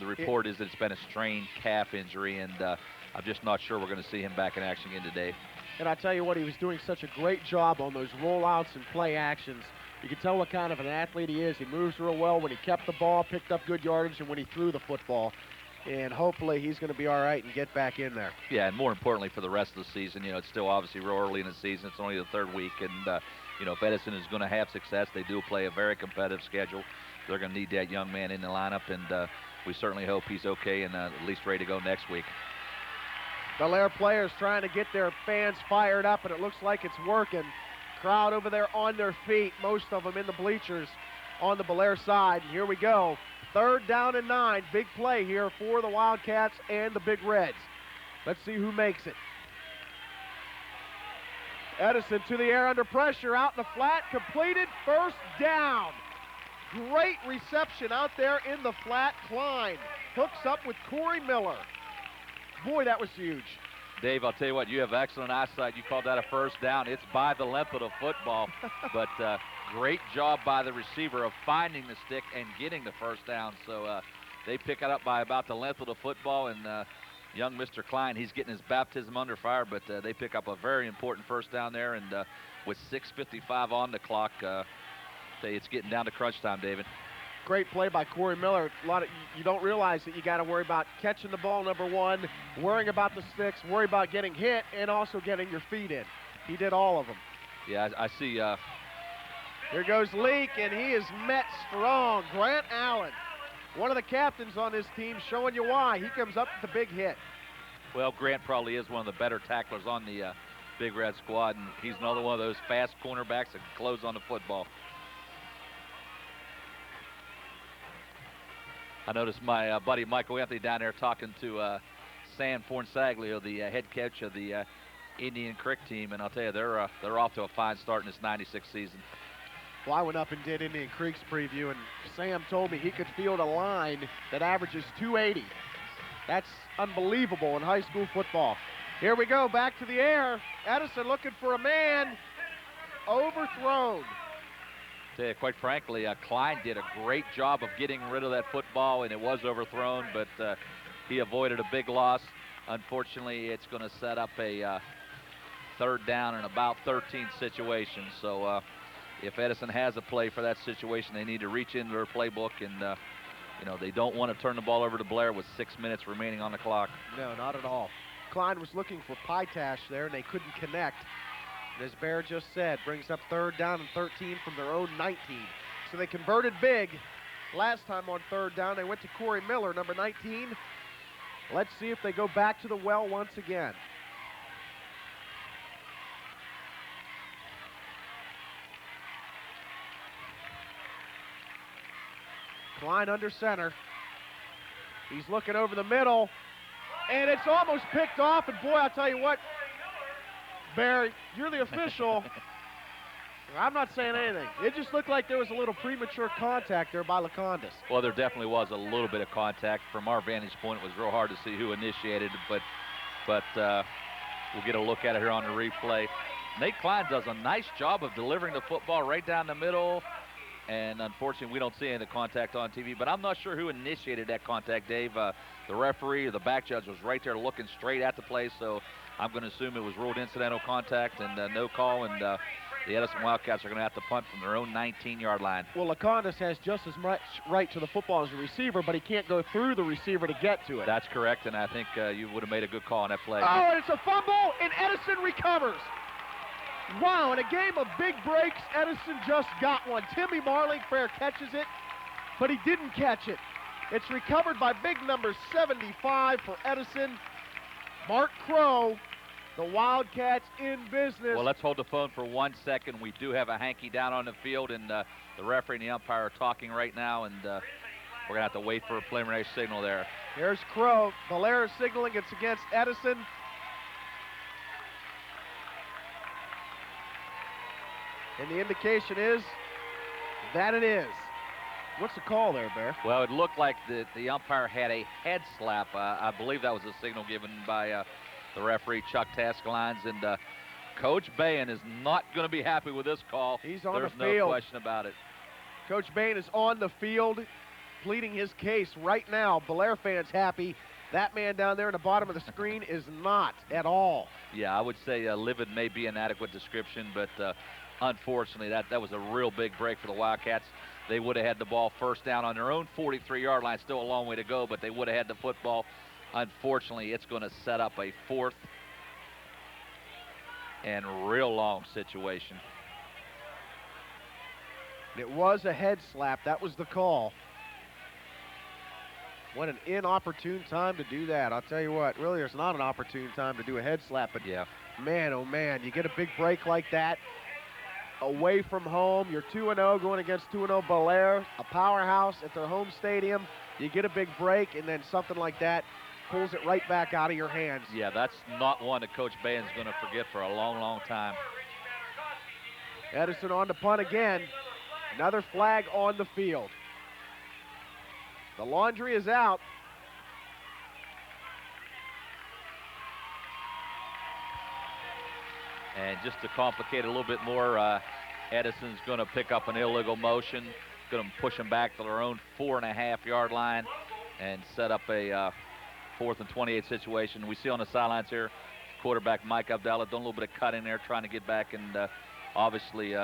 [SPEAKER 2] the report is that it's been a strained calf injury, and I'm just not sure we're going to see him back in action again today.
[SPEAKER 1] And I tell you what, he was doing such a great job on those rollouts and play actions. You can tell what kind of an athlete he is. He moves real well when he kept the ball, picked up good yardage, and when he threw the football. And hopefully he's going to be all right and get back in there.
[SPEAKER 2] Yeah, and more importantly for the rest of the season, it's still obviously real early in the season. It's only the third week, and if Edison is going to have success, they do play a very competitive schedule. They're going to need that young man in the lineup, and we certainly hope he's okay and at least ready to go next week.
[SPEAKER 1] Bellaire players trying to get their fans fired up, and it looks like it's working. Crowd over there on their feet, most of them in the bleachers on the Bellaire side. And here we go. 3rd down and 9. Big play here for the Wildcats and the Big Reds. Let's see who makes it. Edison to the air under pressure, out in the flat, completed, 1st down. Great reception out there in the flat. Klein hooks up with Corey Miller. Boy, that was huge.
[SPEAKER 2] Dave, I'll tell you what, you have excellent eyesight. You called that a 1st down. It's by the length of the football, but great job by the receiver of finding the stick and getting the 1st down. So they pick it up by about the length of the football, and young Mr. Klein, he's getting his baptism under fire, but they pick up a very important 1st down there, and with 6:55 on the clock, it's getting down to crunch time, David.
[SPEAKER 1] Great play by Corey Miller. You don't realize that you got to worry about catching the ball, number one, worrying about the sticks, worry about getting hit, and also getting your feet in. He did all of them.
[SPEAKER 2] Yeah, I see.
[SPEAKER 1] Here goes Leak, and he is met strong. Grant Allen, one of the captains on this team, showing you why. He comes up with the big hit.
[SPEAKER 2] Well, Grant probably is one of the better tacklers on the Big Red squad, and he's another one of those fast cornerbacks that can close on the football. I noticed my buddy Michael Anthony down there talking to Sam Fornsaglio, the head coach of the Indian Creek team, and I'll tell you, they're off to a fine start in this 96 season.
[SPEAKER 1] Well, I went up and did Indian Creek's preview, and Sam told me he could field a line that averages 280. That's unbelievable in high school football. Here we go, back to the air. Edison looking for a man. Overthrown.
[SPEAKER 2] Quite frankly, Klein did a great job of getting rid of that football, and it was overthrown, but he avoided a big loss. Unfortunately, it's going to set up a 3rd down and about 13 situation. So if Edison has a play for that situation, they need to reach into their playbook, and they don't want to turn the ball over to Bellaire with 6 minutes remaining on the clock.
[SPEAKER 1] No, not at all. Klein was looking for Pytash there, and they couldn't connect. As Bear just said, brings up 3rd down and 13 from their own 19. So they converted big last time on 3rd down. They went to Corey Miller, number 19. Let's see if they go back to the well once again. Klein under center. He's looking over the middle, and it's almost picked off. And boy, I'll tell you what, Barry, you're the official. I'm not saying anything. It just looked like there was a little premature contact there by Lekanudos.
[SPEAKER 2] Well, there definitely was a little bit of contact. From our vantage point, it was real hard to see who initiated it, but we'll get a look at it here on the replay. Nate Klein does a nice job of delivering the football right down the middle, and unfortunately, we don't see any of the contact on TV, but I'm not sure who initiated that contact, Dave. The referee or the back judge was right there looking straight at the play, so I'm going to assume it was ruled incidental contact and no call, and the Edison Wildcats are going to have to punt from their own 19-yard line.
[SPEAKER 1] Well, Lekanudos has just as much right to the football as a receiver, but he can't go through the receiver to get to it.
[SPEAKER 2] That's correct, and I think you would have made a good call on that play.
[SPEAKER 1] Oh, and it's a fumble, and Edison recovers. Wow, in a game of big breaks, Edison just got one. Timmy Marling fair catches it, but he didn't catch it. It's recovered by big number 75 for Edison. Mark Crow, the Wildcats in business.
[SPEAKER 2] Well, let's hold the phone for 1 second. We do have a hanky down on the field, and the referee and the umpire are talking right now, and we're going to have to wait for a preliminary signal there.
[SPEAKER 1] Here's Crow. Bellaire is signaling it's against Edison. And the indication is that it is. What's the call there, Bear?
[SPEAKER 2] Well, it looked like the umpire had a head slap. I believe that was a signal given by the referee, Chuck Taskelines, and Coach Bain is not going to be happy with this call.
[SPEAKER 1] He's on
[SPEAKER 2] There's
[SPEAKER 1] the field.
[SPEAKER 2] no question about it.
[SPEAKER 1] Coach Bain is on the field, pleading his case right now. Bellaire fans happy. That man down there in the bottom of the screen is not at all.
[SPEAKER 2] Yeah, I would say livid may be an adequate description, but unfortunately, that was a real big break for the Wildcats. They would have had the ball first down on their own 43-yard line. Still a long way to go, but they would have had the football. Unfortunately, it's going to set up a 4th and real long situation.
[SPEAKER 1] It was a head slap. That was the call. What an inopportune time to do that. I'll tell you what, really, there's not an opportune time to do a head slap, but
[SPEAKER 2] yeah,
[SPEAKER 1] man, oh man, you get a big break like that. Away from home, you're 2-0 going against 2-0 Bellaire, a powerhouse at their home stadium. You get a big break, and then something like that pulls it right back out of your hands.
[SPEAKER 2] Yeah, that's not one that Coach Bain's going to forget for a long, long time.
[SPEAKER 1] Edison on the punt again. Another flag on the field. The laundry is out.
[SPEAKER 2] And just to complicate it a little bit more, Edison's going to pick up an illegal motion, going to push them back to their own 4.5-yard line and set up a 4th and 28 situation. We see on the sidelines here, quarterback Mike Abdallah doing a little bit of cutting there, trying to get back, and obviously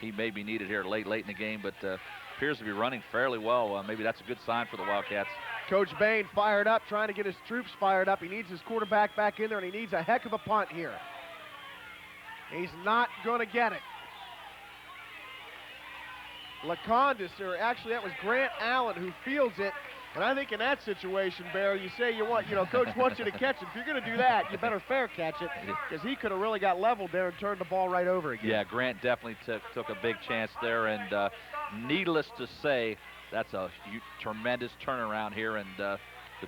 [SPEAKER 2] he may be needed here late in the game, but appears to be running fairly well. Maybe that's a good sign for the Wildcats.
[SPEAKER 1] Coach Bain fired up, trying to get his troops fired up. He needs his quarterback back in there, and he needs a heck of a punt here. He's not going to get it. Lekanudos, or actually that was Grant Allen who fields it. And I think in that situation, Bear, you say Coach wants you to catch it. If you're going to do that, you better fair catch it, because he could have really got leveled there and turned the ball right over again.
[SPEAKER 2] Yeah, Grant definitely took a big chance there, and needless to say, that's a tremendous turnaround here, and the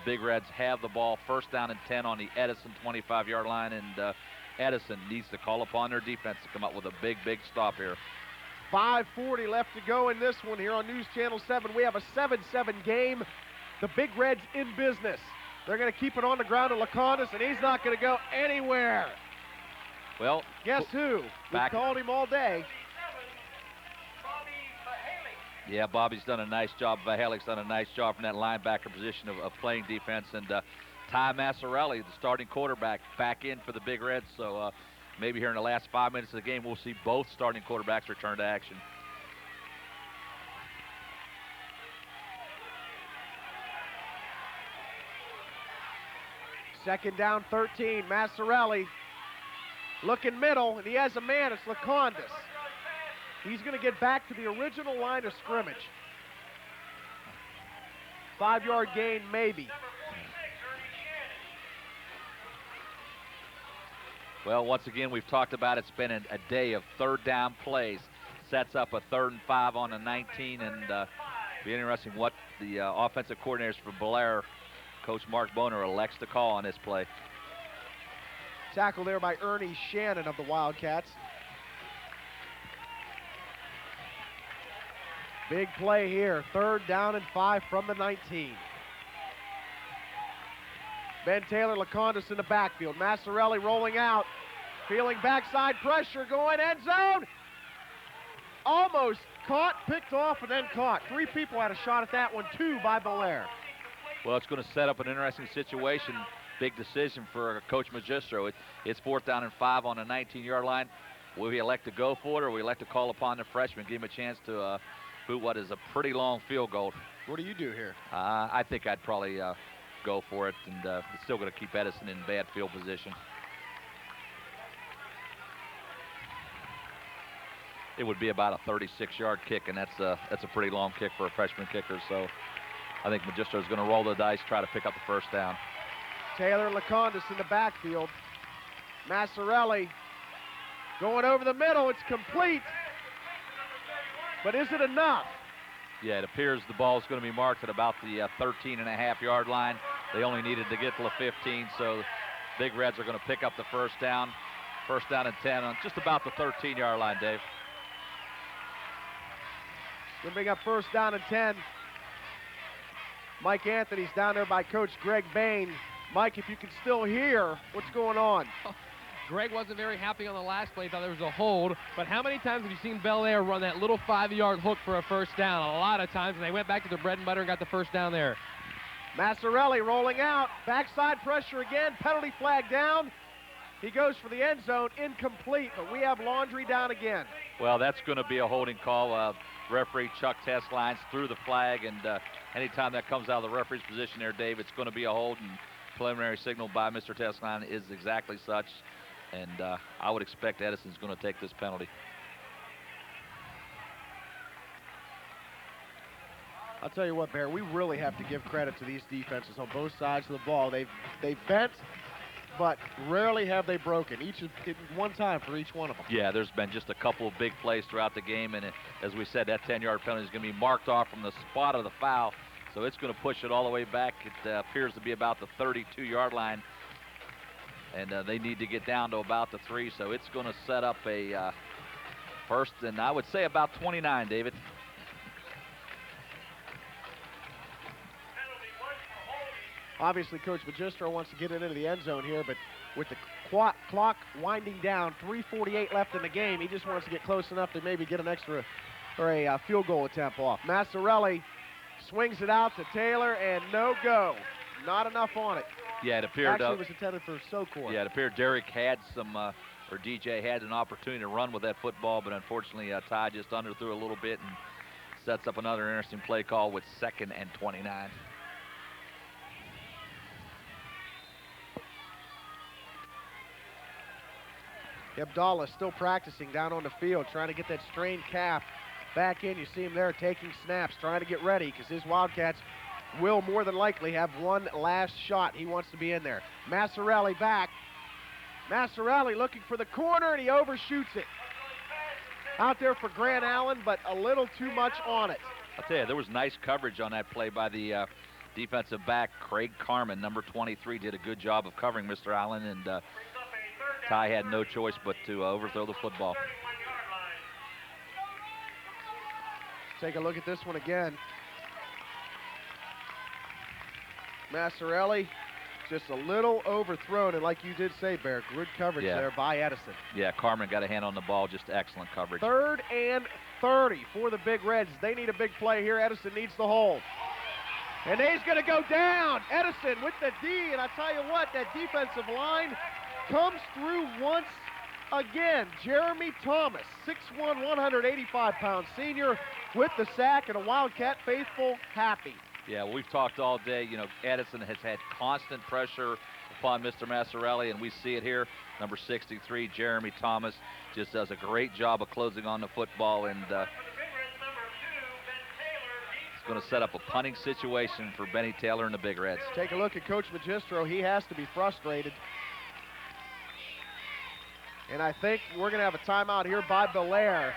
[SPEAKER 2] Big Reds have the ball 1st down and 10 on the Edison 25-yard line, and Edison needs to call upon their defense to come up with a big stop here.
[SPEAKER 1] 5:40 left to go in this one here on News Channel 7. We have a 7-7 game. The Big Reds in business. They're going to keep it on the ground to Lekanudos, and he's not going to go anywhere.
[SPEAKER 2] Well,
[SPEAKER 1] guess who? We called him all day.
[SPEAKER 2] Yeah, Bobby's done a nice job. Vahalik's done a nice job from that linebacker position of playing defense, and Ty Masciarelli, the starting quarterback, back in for the Big Reds. So maybe here in the last 5 minutes of the game, we'll see both starting quarterbacks return to action.
[SPEAKER 1] Second down, 13. Masciarelli looking middle, and he has a man. It's Lekanudos. He's going to get back to the original line of scrimmage. 5-yard gain, maybe.
[SPEAKER 2] Well, once again, we've talked about it's been a day of 3rd down plays. Sets up a 3rd and 5 on the 19, and be interesting what the offensive coordinators for Bellaire, Coach Mark Boner, elects to call on this play.
[SPEAKER 1] Tackle there by Ernie Shannon of the Wildcats. Big play here, 3rd down and 5 from the 19. Ben Taylor, Lekanudos in the backfield. Masciarelli rolling out, feeling backside pressure, going end zone. Almost caught, picked off, and then caught. 3 people had a shot at that one, 2 by Bellaire.
[SPEAKER 2] Well, it's going to set up an interesting situation. Big decision for Coach Magistro. It's 4th down and 5 on the 19-yard line. Will we elect to go for it, or will we elect to call upon the freshman, give him a chance to boot what is a pretty long field goal?
[SPEAKER 1] What do you do here?
[SPEAKER 2] I think I'd probably go for it, and it's still going to keep Edison in bad field position. It would be about a 36-yard kick, and that's a pretty long kick for a freshman kicker. So I think Magistro's going to roll the dice, try to pick up the 1st down.
[SPEAKER 1] Taylor and Lekanudos in the backfield. Masciarelli going over the middle. It's complete. But is it enough?
[SPEAKER 2] Yeah, it appears the ball is going to be marked at about the 13.5-yard line. They only needed to get to the 15, so Big Reds are going to pick up the first down. First down and 10 on just about the 13-yard line, Dave.
[SPEAKER 1] Going to bring up first down and 10. Mike Anthony's down there by Coach Greg Bain. Mike, if you can still hear, what's going on?
[SPEAKER 3] Greg wasn't very happy on the last play, thought there was a hold, but how many times have you seen Bellaire run that little 5-yard hook for a first down? A lot of times, and they went back to their bread and butter and got the first down there.
[SPEAKER 1] Masciarelli rolling out, backside pressure again, penalty flag down. He goes for the end zone, incomplete, but we have Laundry down again.
[SPEAKER 2] Well, that's going to be a holding call. Referee Chuck Testlines threw the flag, and anytime that comes out of the referee's position there, Dave, it's going to be a hold, and preliminary signal by Mr. Testline is exactly such, and I would expect Edison's going to take this penalty.
[SPEAKER 1] I'll tell you what, Bear, we really have to give credit to these defenses on both sides of the ball. They've bent, but rarely have they broken. Each one time for each one of them.
[SPEAKER 2] Yeah, there's been just a couple of big plays throughout the game, and as we said, that 10-yard penalty is going to be marked off from the spot of the foul, so it's going to push it all the way back. It appears to be about the 32-yard line, and they need to get down to about the 3, so it's going to set up a first, and I would say about 29, David.
[SPEAKER 1] Obviously, Coach Magistro wants to get it into the end zone here, but with the clock winding down, 3:48 left in the game, he just wants to get close enough to maybe get an extra or a field goal attempt off. Masciarelli swings it out to Taylor, and no go. Not enough on it.
[SPEAKER 2] Yeah, it appeared.
[SPEAKER 1] Actually, it was intended for Socor.
[SPEAKER 2] Yeah, it appeared Derek had some, or DJ had an opportunity to run with that football, but unfortunately, Ty just underthrew a little bit and sets up another interesting play call with 2nd and 29.
[SPEAKER 1] Abdallah still practicing down on the field, trying to get that strained calf back in. You see him there taking snaps, trying to get ready because his Wildcats will more than likely have one last shot. He wants to be in there. Masciarelli back. Masciarelli looking for the corner, and he overshoots it. Out there for Grant Allen, but a little too much on it.
[SPEAKER 2] I'll tell you, there was nice coverage on that play by the defensive back. Craig Carmen, number 23, did a good job of covering Mr. Allen, and Ty had no choice but to overthrow the football.
[SPEAKER 1] Take a look at this one again. Masciarelli just a little overthrown, and like you did say, Bear, good coverage there by Edison.
[SPEAKER 2] Yeah, Carmen got a hand on the ball, just excellent coverage.
[SPEAKER 1] 3rd and 30 for the Big Reds. They need a big play here. Edison needs the hold. And he's going to go down. Edison with the D, and I tell you what, that defensive line comes through once again. Jeremy Thomas, 6'1", 185-pound senior with the sack, and a Wildcat faithful happy.
[SPEAKER 2] Yeah, well, we've talked all day. You know, Edison has had constant pressure upon Mr. Masciarelli, and we see it here. Number 63, Jeremy Thomas, just does a great job of closing on the football, and it's going to set up a punting situation for Benny Taylor and the Big Reds.
[SPEAKER 1] Take a look at Coach Magistro. He has to be frustrated. And I think we're going to have a timeout here by Bellaire.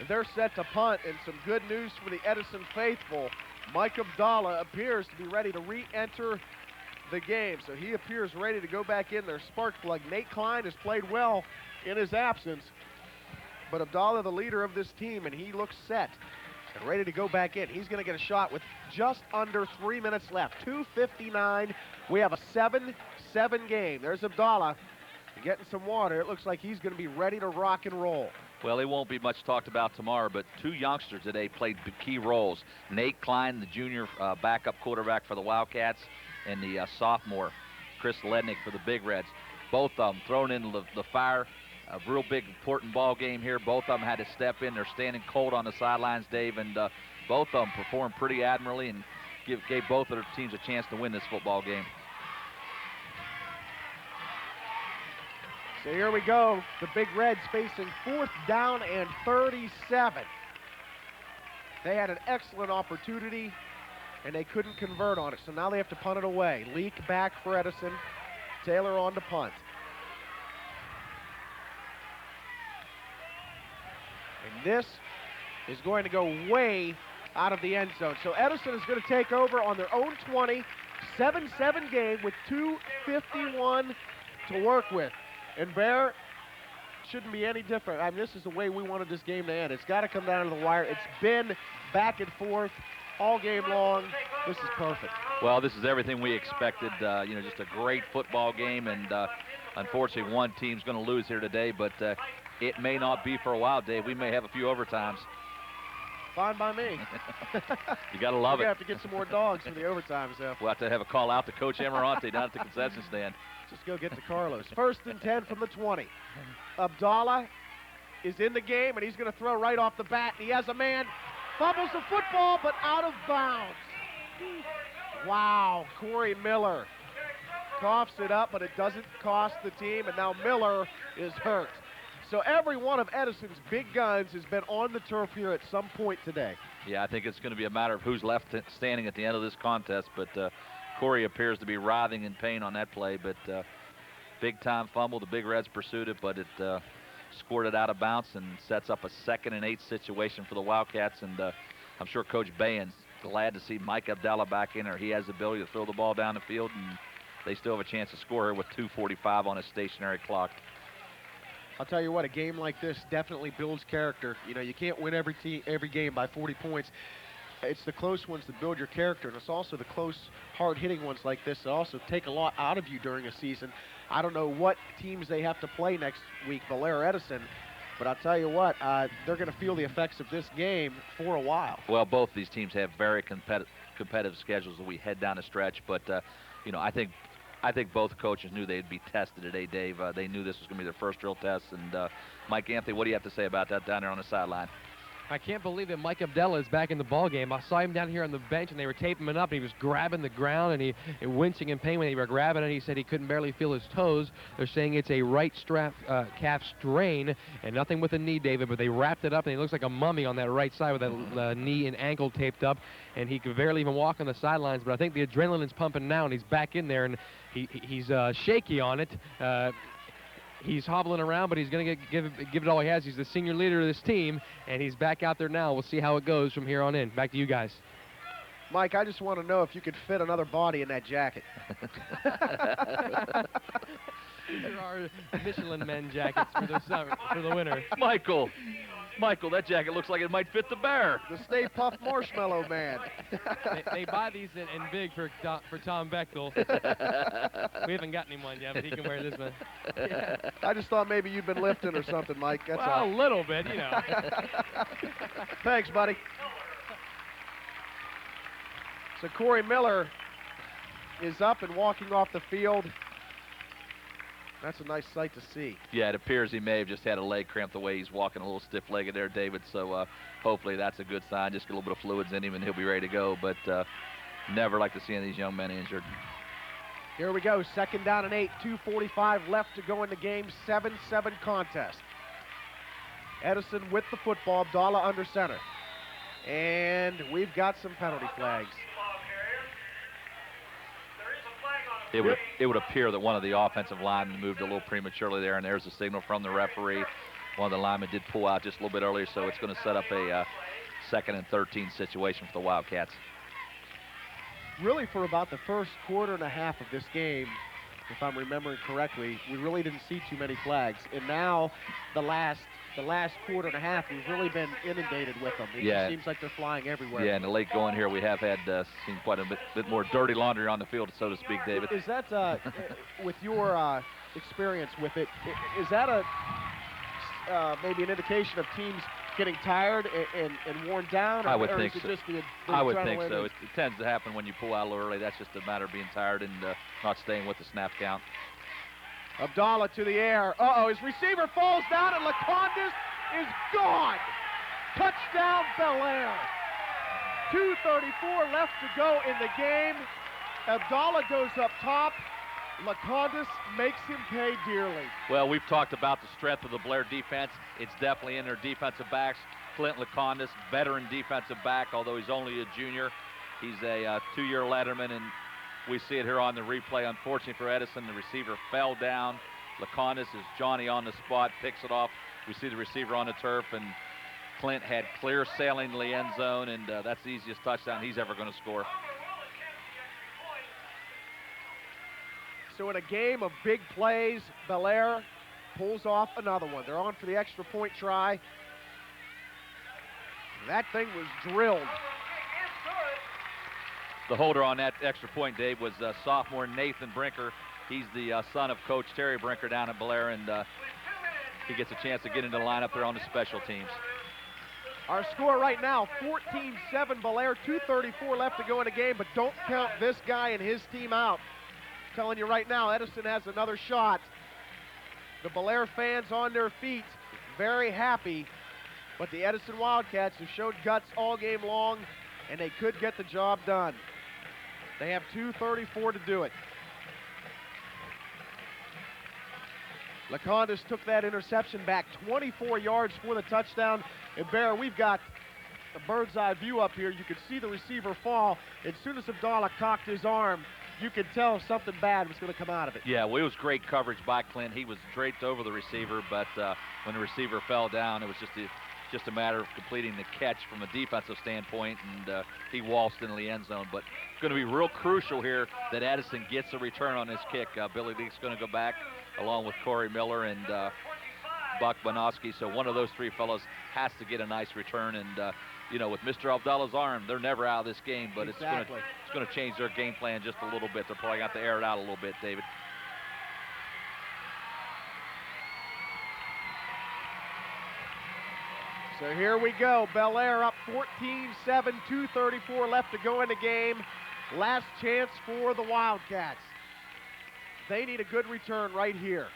[SPEAKER 1] They're set to punt, and some good news for the Edison faithful. Mike Abdallah appears to be ready to re-enter the game, so he appears ready to go back in their spark plug. Nate Klein has played well in his absence, but Abdallah, the leader of this team, and he looks set and ready to go back in. He's going to get a shot with just under 3 minutes left. 2:59. We have a 7-7 game. There's Abdallah getting some water. It looks like he's going to be ready to rock and roll.
[SPEAKER 2] Well, it won't be much talked about tomorrow, but 2 youngsters today played key roles. Nate Klein, the junior backup quarterback for the Wildcats, and the sophomore, Chris Lednick for the Big Reds. Both of them thrown into the fire. A real big, important ball game here. Both of them had to step in. They're standing cold on the sidelines, Dave, and both of them performed pretty admirably and gave both of their teams a chance to win this football game.
[SPEAKER 1] So here we go. The Big Reds facing 4th down and 37. They had an excellent opportunity, and they couldn't convert on it. So now they have to punt it away. Leak back for Edison. Taylor on the punt. And this is going to go way out of the end zone. So Edison is going to take over on their own 20, 7-7 game with 2:51 to work with. And Bear shouldn't be any different. I mean, this is the way we wanted this game to end. It's got to come down to the wire. It's been back and forth all game long. This is perfect.
[SPEAKER 2] Well, this is everything we expected. Just a great football game, and unfortunately, one team's going to lose here today, but it may not be for a while, Dave. We may have a few overtimes.
[SPEAKER 1] Fine by me.
[SPEAKER 2] You got to love it.
[SPEAKER 1] We have to get some more dogs for the overtimes, though.
[SPEAKER 2] We'll have to have a call out to Coach Emirante down at the concession stand.
[SPEAKER 1] Just go get to Carlos. 1st and 10 from the 20. Abdallah is in the game, and he's going to throw right off the bat. He has a man, fumbles the football, but out of bounds. Wow, Corey Miller coughs it up, but it doesn't cost the team, and now Miller is hurt. So every one of Edison's big guns has been on the turf here at some point today.
[SPEAKER 2] Yeah, I think it's going to be a matter of who's left standing at the end of this contest, but Corey appears to be writhing in pain on that play, but big-time fumble. The Big Reds pursued it, but it scored it out of bounds and sets up a 2nd and 8 situation for the Wildcats, and I'm sure Coach Bahan's glad to see Mike Abdallah back in there. He has the ability to throw the ball down the field, and they still have a chance to score here with 2:45 on a stationary clock.
[SPEAKER 1] I'll tell you what, a game like this definitely builds character. You know, you can't win every game by 40 points. It's the close ones that build your character, and it's also the close, hard-hitting ones like this that also take a lot out of you during a season. I don't know what teams they have to play next week, Bellaire or Edison, but I'll tell you what, they're going to feel the effects of this game for a while.
[SPEAKER 2] Well, both these teams have very competitive schedules as we head down the stretch, but, I think both coaches knew they'd be tested today, Dave. They knew this was going to be their first real test, and Mike Anthony, what do you have to say about that down there on the sideline?
[SPEAKER 3] I can't believe that Mike Abdallah is back in the ball game. I saw him down here on the bench, and they were taping him up, and he was grabbing the ground, and he wincing in pain when they were grabbing it. He said he couldn't barely feel his toes. They're saying it's a right strap calf strain, and nothing with the knee, David, but they wrapped it up, and he looks like a mummy on that right side with that knee and ankle taped up, and he could barely even walk on the sidelines, but I think the adrenaline's pumping now, and he's back in there, and he's shaky on it. He's hobbling around, but he's going to give it all he has. He's the senior leader of this team, and he's back out there now. We'll see how it goes from here on in. Back to you guys.
[SPEAKER 1] Mike, I just want to know if you could fit another body in that jacket.
[SPEAKER 3] These are our Michelin men jackets for the winter.
[SPEAKER 2] Michael, that jacket looks like it might fit the Bear.
[SPEAKER 1] The Stay Puft Marshmallow Man.
[SPEAKER 3] They buy these in big for Tom Bechtel. We haven't gotten him one yet, but he can wear this one.
[SPEAKER 1] Yeah. I just thought maybe you'd been lifting or something, Mike. That's all.
[SPEAKER 3] A little bit, you know.
[SPEAKER 1] Thanks, buddy. So Corey Miller is up and walking off the field. That's a nice sight to see.
[SPEAKER 2] Yeah, it appears he may have just had a leg cramp the way he's walking a little stiff-legged there, David. So hopefully that's a good sign. Just get a little bit of fluids in him and he'll be ready to go. But never like to see any of these young men injured.
[SPEAKER 1] Here we go. 2nd down and 8. 2:45 left to go in the game. 7-7 contest. Edison with the football. Abdallah under center. And we've got some penalty flags.
[SPEAKER 2] It would appear that one of the offensive linemen moved a little prematurely there, and there's a signal from the referee. One of the linemen did pull out just a little bit earlier, so it's going to set up a 2nd and 13 situation for the Wildcats.
[SPEAKER 1] Really, for about the first quarter and a half of this game, if I'm remembering correctly, we really didn't see too many flags. And now, the last quarter and a half, we've really been inundated with them. It just seems like they're flying everywhere.
[SPEAKER 2] Yeah, in the late going here, we have had seen quite a bit more dirty laundry on the field, so to speak, David.
[SPEAKER 1] Is that, with your experience with it, is that maybe an indication of teams getting tired and worn down?
[SPEAKER 2] I would think so.
[SPEAKER 1] Just the
[SPEAKER 2] I would think so. It tends to happen when you pull out a little early. That's just a matter of being tired and not staying with the snap count.
[SPEAKER 1] Abdallah to the air. His receiver falls down, and Lekanudos is gone. Touchdown, Bellaire. 2:34 left to go in the game. Abdallah goes up top. Lekanudos makes him pay dearly.
[SPEAKER 2] Well, we've talked about the strength of the Bellaire defense. It's definitely in their defensive backs. Clint Lekanudos, veteran defensive back, although he's only a junior. He's a 2-year letterman, and We see it here on the replay. Unfortunately for Edison, the receiver fell down. Lekanudos is Johnny on the spot, picks it off. We see the receiver on the turf, and Clint had clear sailing to the end zone, and that's the easiest touchdown he's ever going to score.
[SPEAKER 1] So in a game of big plays, Bellaire pulls off another one. They're on for the extra point try. That thing was drilled.
[SPEAKER 2] The holder on that extra point, Dave, was sophomore Nathan Brinker. He's the son of Coach Terry Brinker down at Bellaire, and he gets a chance to get into the lineup there on the special teams.
[SPEAKER 1] Our score right now, 14-7 Bellaire, 2:34 left to go in the game, but don't count this guy and his team out. I'm telling you right now, Edison has another shot. The Bellaire fans on their feet, very happy, but the Edison Wildcats have showed guts all game long, and they could get the job done. They have 2:34 to do it. Lekanudos took that interception back 24 yards for the touchdown. And Bear, we've got a bird's eye view up here. You could see the receiver fall. As soon as Abdallah cocked his arm, you could tell something bad was going to come out of it.
[SPEAKER 2] Yeah, well, it was great coverage by Clint. He was draped over the receiver, but when the receiver fell down, it was just a matter of completing the catch from a defensive standpoint, and he waltzed into the end zone. But it's going to be real crucial here that Edison gets a return on this kick. Billy Leake's going to go back along with Corey Miller and Buck Bonoski. So one of those three fellows has to get a nice return. And, you know, with Mr. Abdallah's arm, they're never out of this game, but
[SPEAKER 1] exactly.
[SPEAKER 2] it's going to change their game plan just a little bit. They're probably got to air it out a little bit, David.
[SPEAKER 1] So here we go. Bellaire up 14-7, 2:34 left to go in the game. Last chance for the Wildcats. They need a good return right here.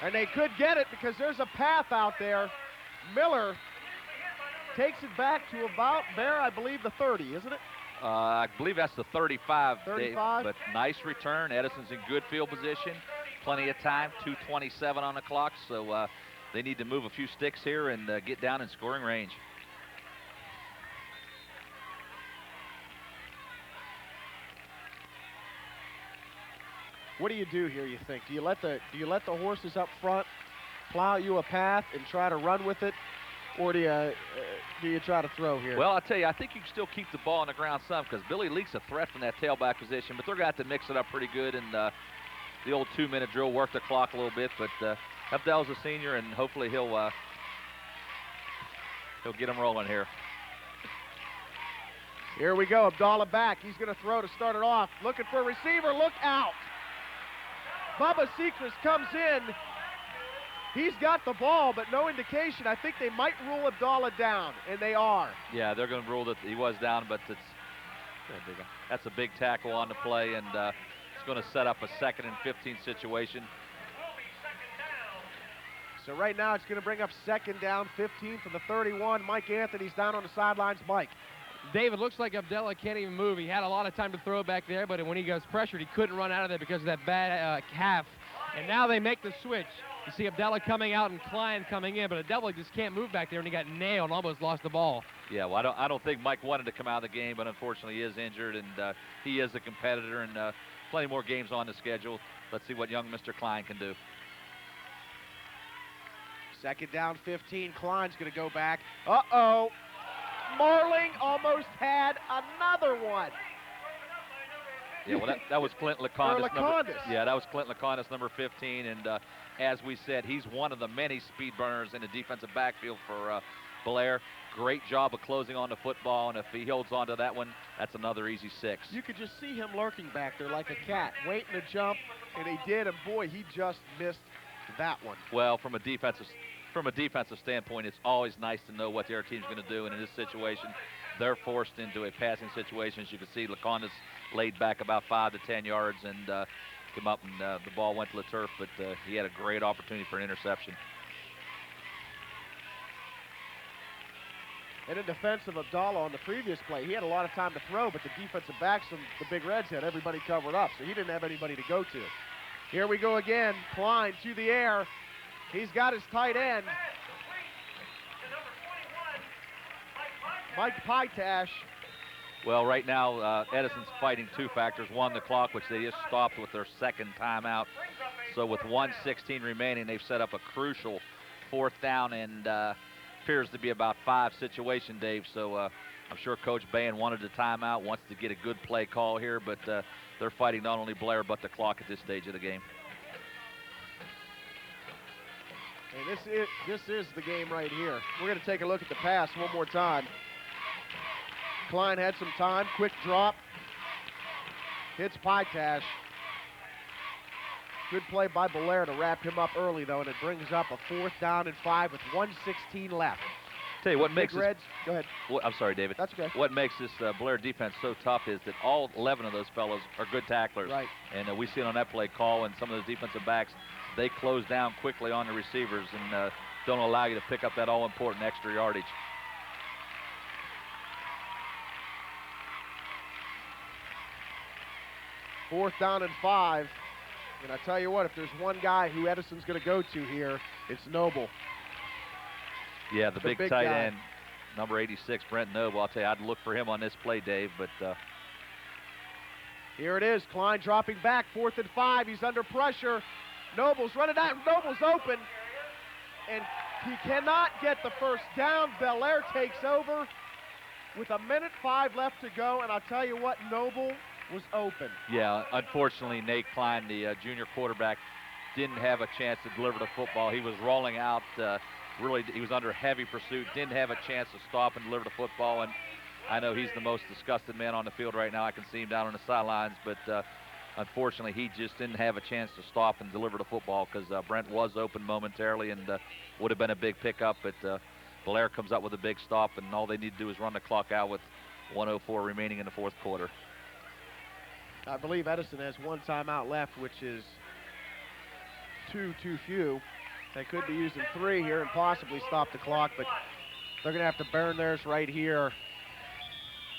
[SPEAKER 1] And they could get it because there's a path out there. Miller takes it back to about there, I believe, the 30, isn't it?
[SPEAKER 2] I believe that's the 35.
[SPEAKER 1] 35?
[SPEAKER 2] But nice return. Edison's in good field position. Plenty of time, 2:27 on the clock. So they need to move a few sticks here and get down in scoring range.
[SPEAKER 1] What do you do here, you think? Do you let the horses up front plow you a path and try to run with it, or do you try to throw here?
[SPEAKER 2] Well, I'll tell you, I think you can still keep the ball on the ground some because Billy Leake's a threat from that tailback position, but they're going to have to mix it up pretty good, and the old 2-minute drill worked the clock a little bit, but Abdel's a senior, and hopefully he'll get him rolling here.
[SPEAKER 1] Here we go, Abdallah back. He's going to throw to start it off. Looking for a receiver, look out. Bubba Sechrest comes in. He's got the ball, but no indication. I think they might rule Abdallah down, and they are.
[SPEAKER 2] Yeah, they're going to rule that he was down, but that's a big tackle on the play, and it's going to set up a 2nd and 15 situation.
[SPEAKER 1] So right now it's going to bring up 2nd down, 15 for the 31. Mike Anthony's down on the sidelines. Mike.
[SPEAKER 3] David, looks like Abdallah can't even move. He had a lot of time to throw back there, but when he goes pressured, he couldn't run out of there because of that bad calf. And now they make the switch. You see Abdallah coming out and Klein coming in, but Abdallah just can't move back there, and he got nailed and almost lost the ball.
[SPEAKER 2] Yeah, well, I don't think Mike wanted to come out of the game, but unfortunately he is injured, and he is a competitor, and plenty more games on the schedule. Let's see what young Mr. Klein can do.
[SPEAKER 1] 2nd down, 15. Klein's going to go back. Uh-oh. Marling almost had another one.
[SPEAKER 2] Yeah, well, that was Clint Lekanudos.
[SPEAKER 1] Yeah,
[SPEAKER 2] that was Clint Lekanudos, number 15, and as we said, he's one of the many speed burners in the defensive backfield for Bellaire. Great job of closing on the football, and if he holds on to that one, that's another easy 6.
[SPEAKER 1] You could just see him lurking back there like a cat, waiting to jump, and he did, and boy, he just missed that one.
[SPEAKER 2] Well, from a defensive standpoint, it's always nice to know what the other team's going to do, and in this situation, they're forced into a passing situation. As you can see, Lekanudos laid back about 5 to 10 yards and came up, and the ball went to the turf, but he had a great opportunity for an interception.
[SPEAKER 1] And in defense of Abdallah on the previous play, he had a lot of time to throw, but the defensive backs of the Big Reds had everybody covered up, so he didn't have anybody to go to. Here we go again. Klein to the air. He's got his tight end. Mike Pytash.
[SPEAKER 2] Well, right now, Edison's fighting two factors. One, the clock, which they just stopped with their second timeout. So with 1:16 remaining, they've set up a crucial 4th down and appears to be about 5 situation, Dave. So I'm sure Coach Bain wanted a timeout, wants to get a good play call here, but they're fighting not only Bellaire but the clock at this stage of the game.
[SPEAKER 1] And this is the game right here. We're going to take a look at the pass one more time. Klein had some time, quick drop, hits Pytash. Good play by Bellaire to wrap him up early, though, and it brings up a 4th down and 5 with 1:16 left.
[SPEAKER 2] Tell you what makes
[SPEAKER 1] Big Reds, go ahead.
[SPEAKER 2] I'm sorry, David.
[SPEAKER 1] That's okay.
[SPEAKER 2] What makes this Bellaire defense so tough is that all 11 of those fellows are good tacklers.
[SPEAKER 1] Right.
[SPEAKER 2] And we see it on that play call, and some of those defensive backs, they close down quickly on the receivers and don't allow you to pick up that all-important extra yardage.
[SPEAKER 1] Fourth down and 5. And I tell you what, if there's one guy who Edison's going to go to here, it's Noble.
[SPEAKER 2] Yeah, the big tight
[SPEAKER 1] guy.
[SPEAKER 2] end, number 86, Brent Noble. I'll tell you, I'd look for him on this play, Dave, but
[SPEAKER 1] here it is, Klein dropping back, 4th and 5. He's under pressure. Noble's running out. Noble's open, and he cannot get the first down. Bellaire takes over with 1:05 left to go, and I'll tell you what, Noble was open.
[SPEAKER 2] yeah, unfortunately, Nate Klein, the junior quarterback, didn't have a chance to deliver the football. He was rolling out. Really, he was under heavy pursuit, didn't have a chance to stop and deliver the football, and I know he's the most disgusted man on the field right now. I can see him down on the sidelines, but unfortunately, he just didn't have a chance to stop and deliver the football because Brent was open momentarily and would have been a big pickup, but Bellaire comes up with a big stop, and all they need to do is run the clock out with 1:04 remaining in the 4th quarter.
[SPEAKER 1] I believe Edison has one timeout left, which is too few. They could be using 3 here and possibly stop the clock, but they're going to have to burn theirs right here.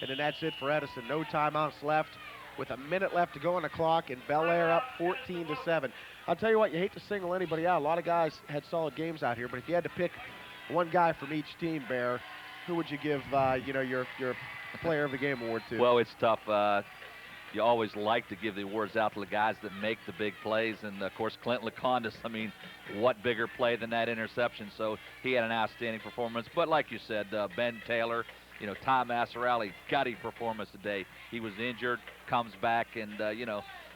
[SPEAKER 1] And then that's it for Edison. No timeouts left with 1 minute left to go on the clock, and Bellaire up 14-7. I'll tell you what, you hate to single anybody out. A lot of guys had solid games out here, but if you had to pick one guy from each team, Bear, who would you give your player of the game award to?
[SPEAKER 2] Well, it's tough. You always like to give the awards out to the guys that make the big plays, and of course Clint Lekanudos, I mean, what bigger play than that interception? So he had an outstanding performance, but like you said, Ben Taylor, Tom Masciarelli, gutty performance today. He was injured, comes back, and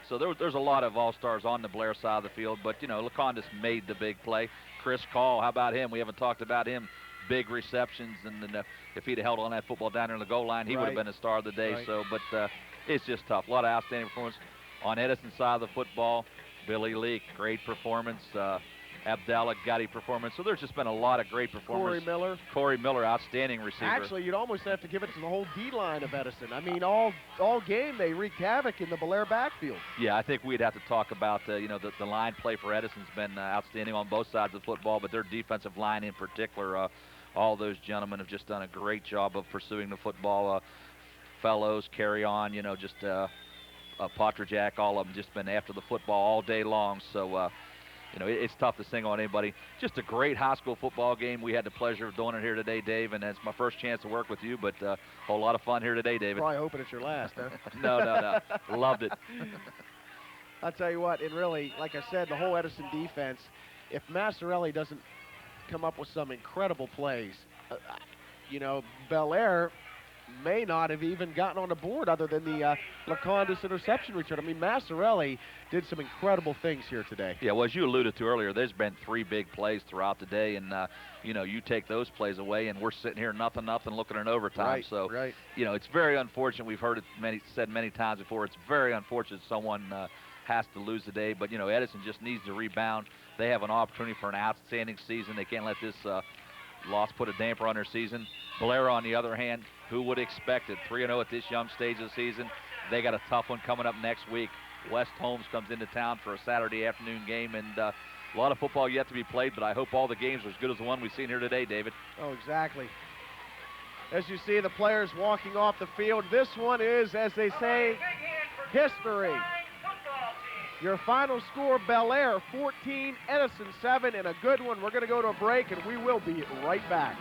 [SPEAKER 2] so there's a lot of all-stars on the Bellaire side of the field, but Lekanudos made the big play. Chris Call, how about him? We haven't talked about him. Big receptions, and then if he'd have held on that football down there on the goal line, he would have been the star of the day.
[SPEAKER 1] Right.
[SPEAKER 2] So, but it's just tough. A lot of outstanding performance on Edison's side of the football. Billy Leak, great performance. Abdallah, gutty performance. So there's just been a lot of great performers. Corey Miller, outstanding receiver.
[SPEAKER 1] Actually, you'd almost have to give it to the whole D-line of Edison. I mean, all game they wreaked havoc in the Bellaire backfield.
[SPEAKER 2] Yeah, I think we'd have to talk about the line play for Edison's been outstanding on both sides of the football, but their defensive line in particular. All those gentlemen have just done a great job of pursuing the football. Fellows, Carry On, just Potrajack, all of them just been after the football all day long. So, it's tough to single on anybody. Just a great high school football game. We had the pleasure of doing it here today, Dave, and it's my first chance to work with you, but a whole lot of fun here today, David.
[SPEAKER 1] Probably hoping it's your last, huh?
[SPEAKER 2] No. Loved it.
[SPEAKER 1] I'll tell you what, and really, like I said, the whole Edison defense, if Masciarelli doesn't come up with some incredible plays, Bellaire may not have even gotten on the board other than the Lekanudos interception return. I mean, Masciarelli did some incredible things here today.
[SPEAKER 2] Yeah, well, as you alluded to earlier, there's been 3 big plays throughout the day, and you take those plays away, and we're sitting here nothing looking at overtime.
[SPEAKER 1] Right,
[SPEAKER 2] so,
[SPEAKER 1] right.
[SPEAKER 2] It's very unfortunate. We've heard it said many times before. It's very unfortunate someone has to lose today, but Edison just needs to rebound. They have an opportunity for an outstanding season. They can't let this loss put a damper on their season. Bellaire, on the other hand, who would expect it? 3-0 at this young stage of the season. They got a tough one coming up next week. West Holmes comes into town for a Saturday afternoon game, and a lot of football yet to be played, but I hope all the games are as good as the one we've seen here today, David.
[SPEAKER 1] Oh, exactly. As you see the players walking off the field, this one is, as they say, history. Your final score, Bellaire 14, Edison 7, and a good one. We're going to go to a break, and we will be right back.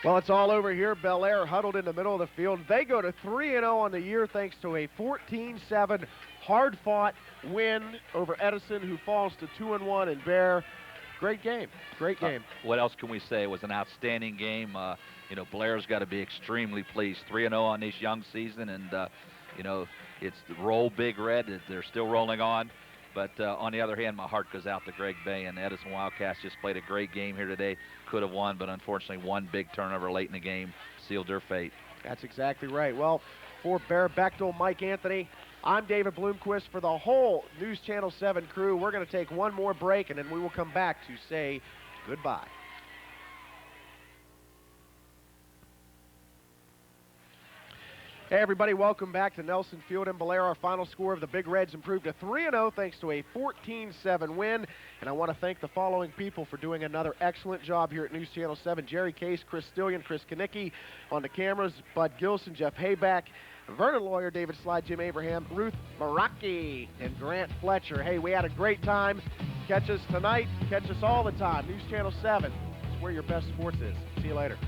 [SPEAKER 1] Well, it's all over here. Bellaire huddled in the middle of the field. They go to 3-0 on the year thanks to a 14-7 hard-fought win over Edison, who falls to 2-1 in Bear. Great game. Great game.
[SPEAKER 2] What else can we say? It was an outstanding game. You know, Blaire's got to be extremely pleased. 3-0 on this young season, and you know, it's the roll Big Red. They're still rolling on. But on the other hand, my heart goes out to Greg Bay, and the Edison Wildcats just played a great game here today. Could have won, but unfortunately one big turnover late in the game sealed their fate.
[SPEAKER 1] That's exactly right. Well, for Bear Bechtel, Mike Anthony, I'm David Bloomquist. For the whole News Channel 7 crew, we're going to take one more break, and then we will come back to say goodbye. Hey everybody, welcome back to Nelson Field in Bellaire. Our final score of the Big Reds improved to 3-0 thanks to a 14-7 win. And I want to thank the following people for doing another excellent job here at News Channel 7. Jerry Case, Chris Stillion, Chris Kanicki on the cameras, Bud Gilson, Jeff Hayback, Vernon Lawyer, David Slide, Jim Abraham, Ruth Maraki, and Grant Fletcher. Hey, we had a great time. Catch us tonight. Catch us all the time. News Channel 7 is where your best sports is. See you later.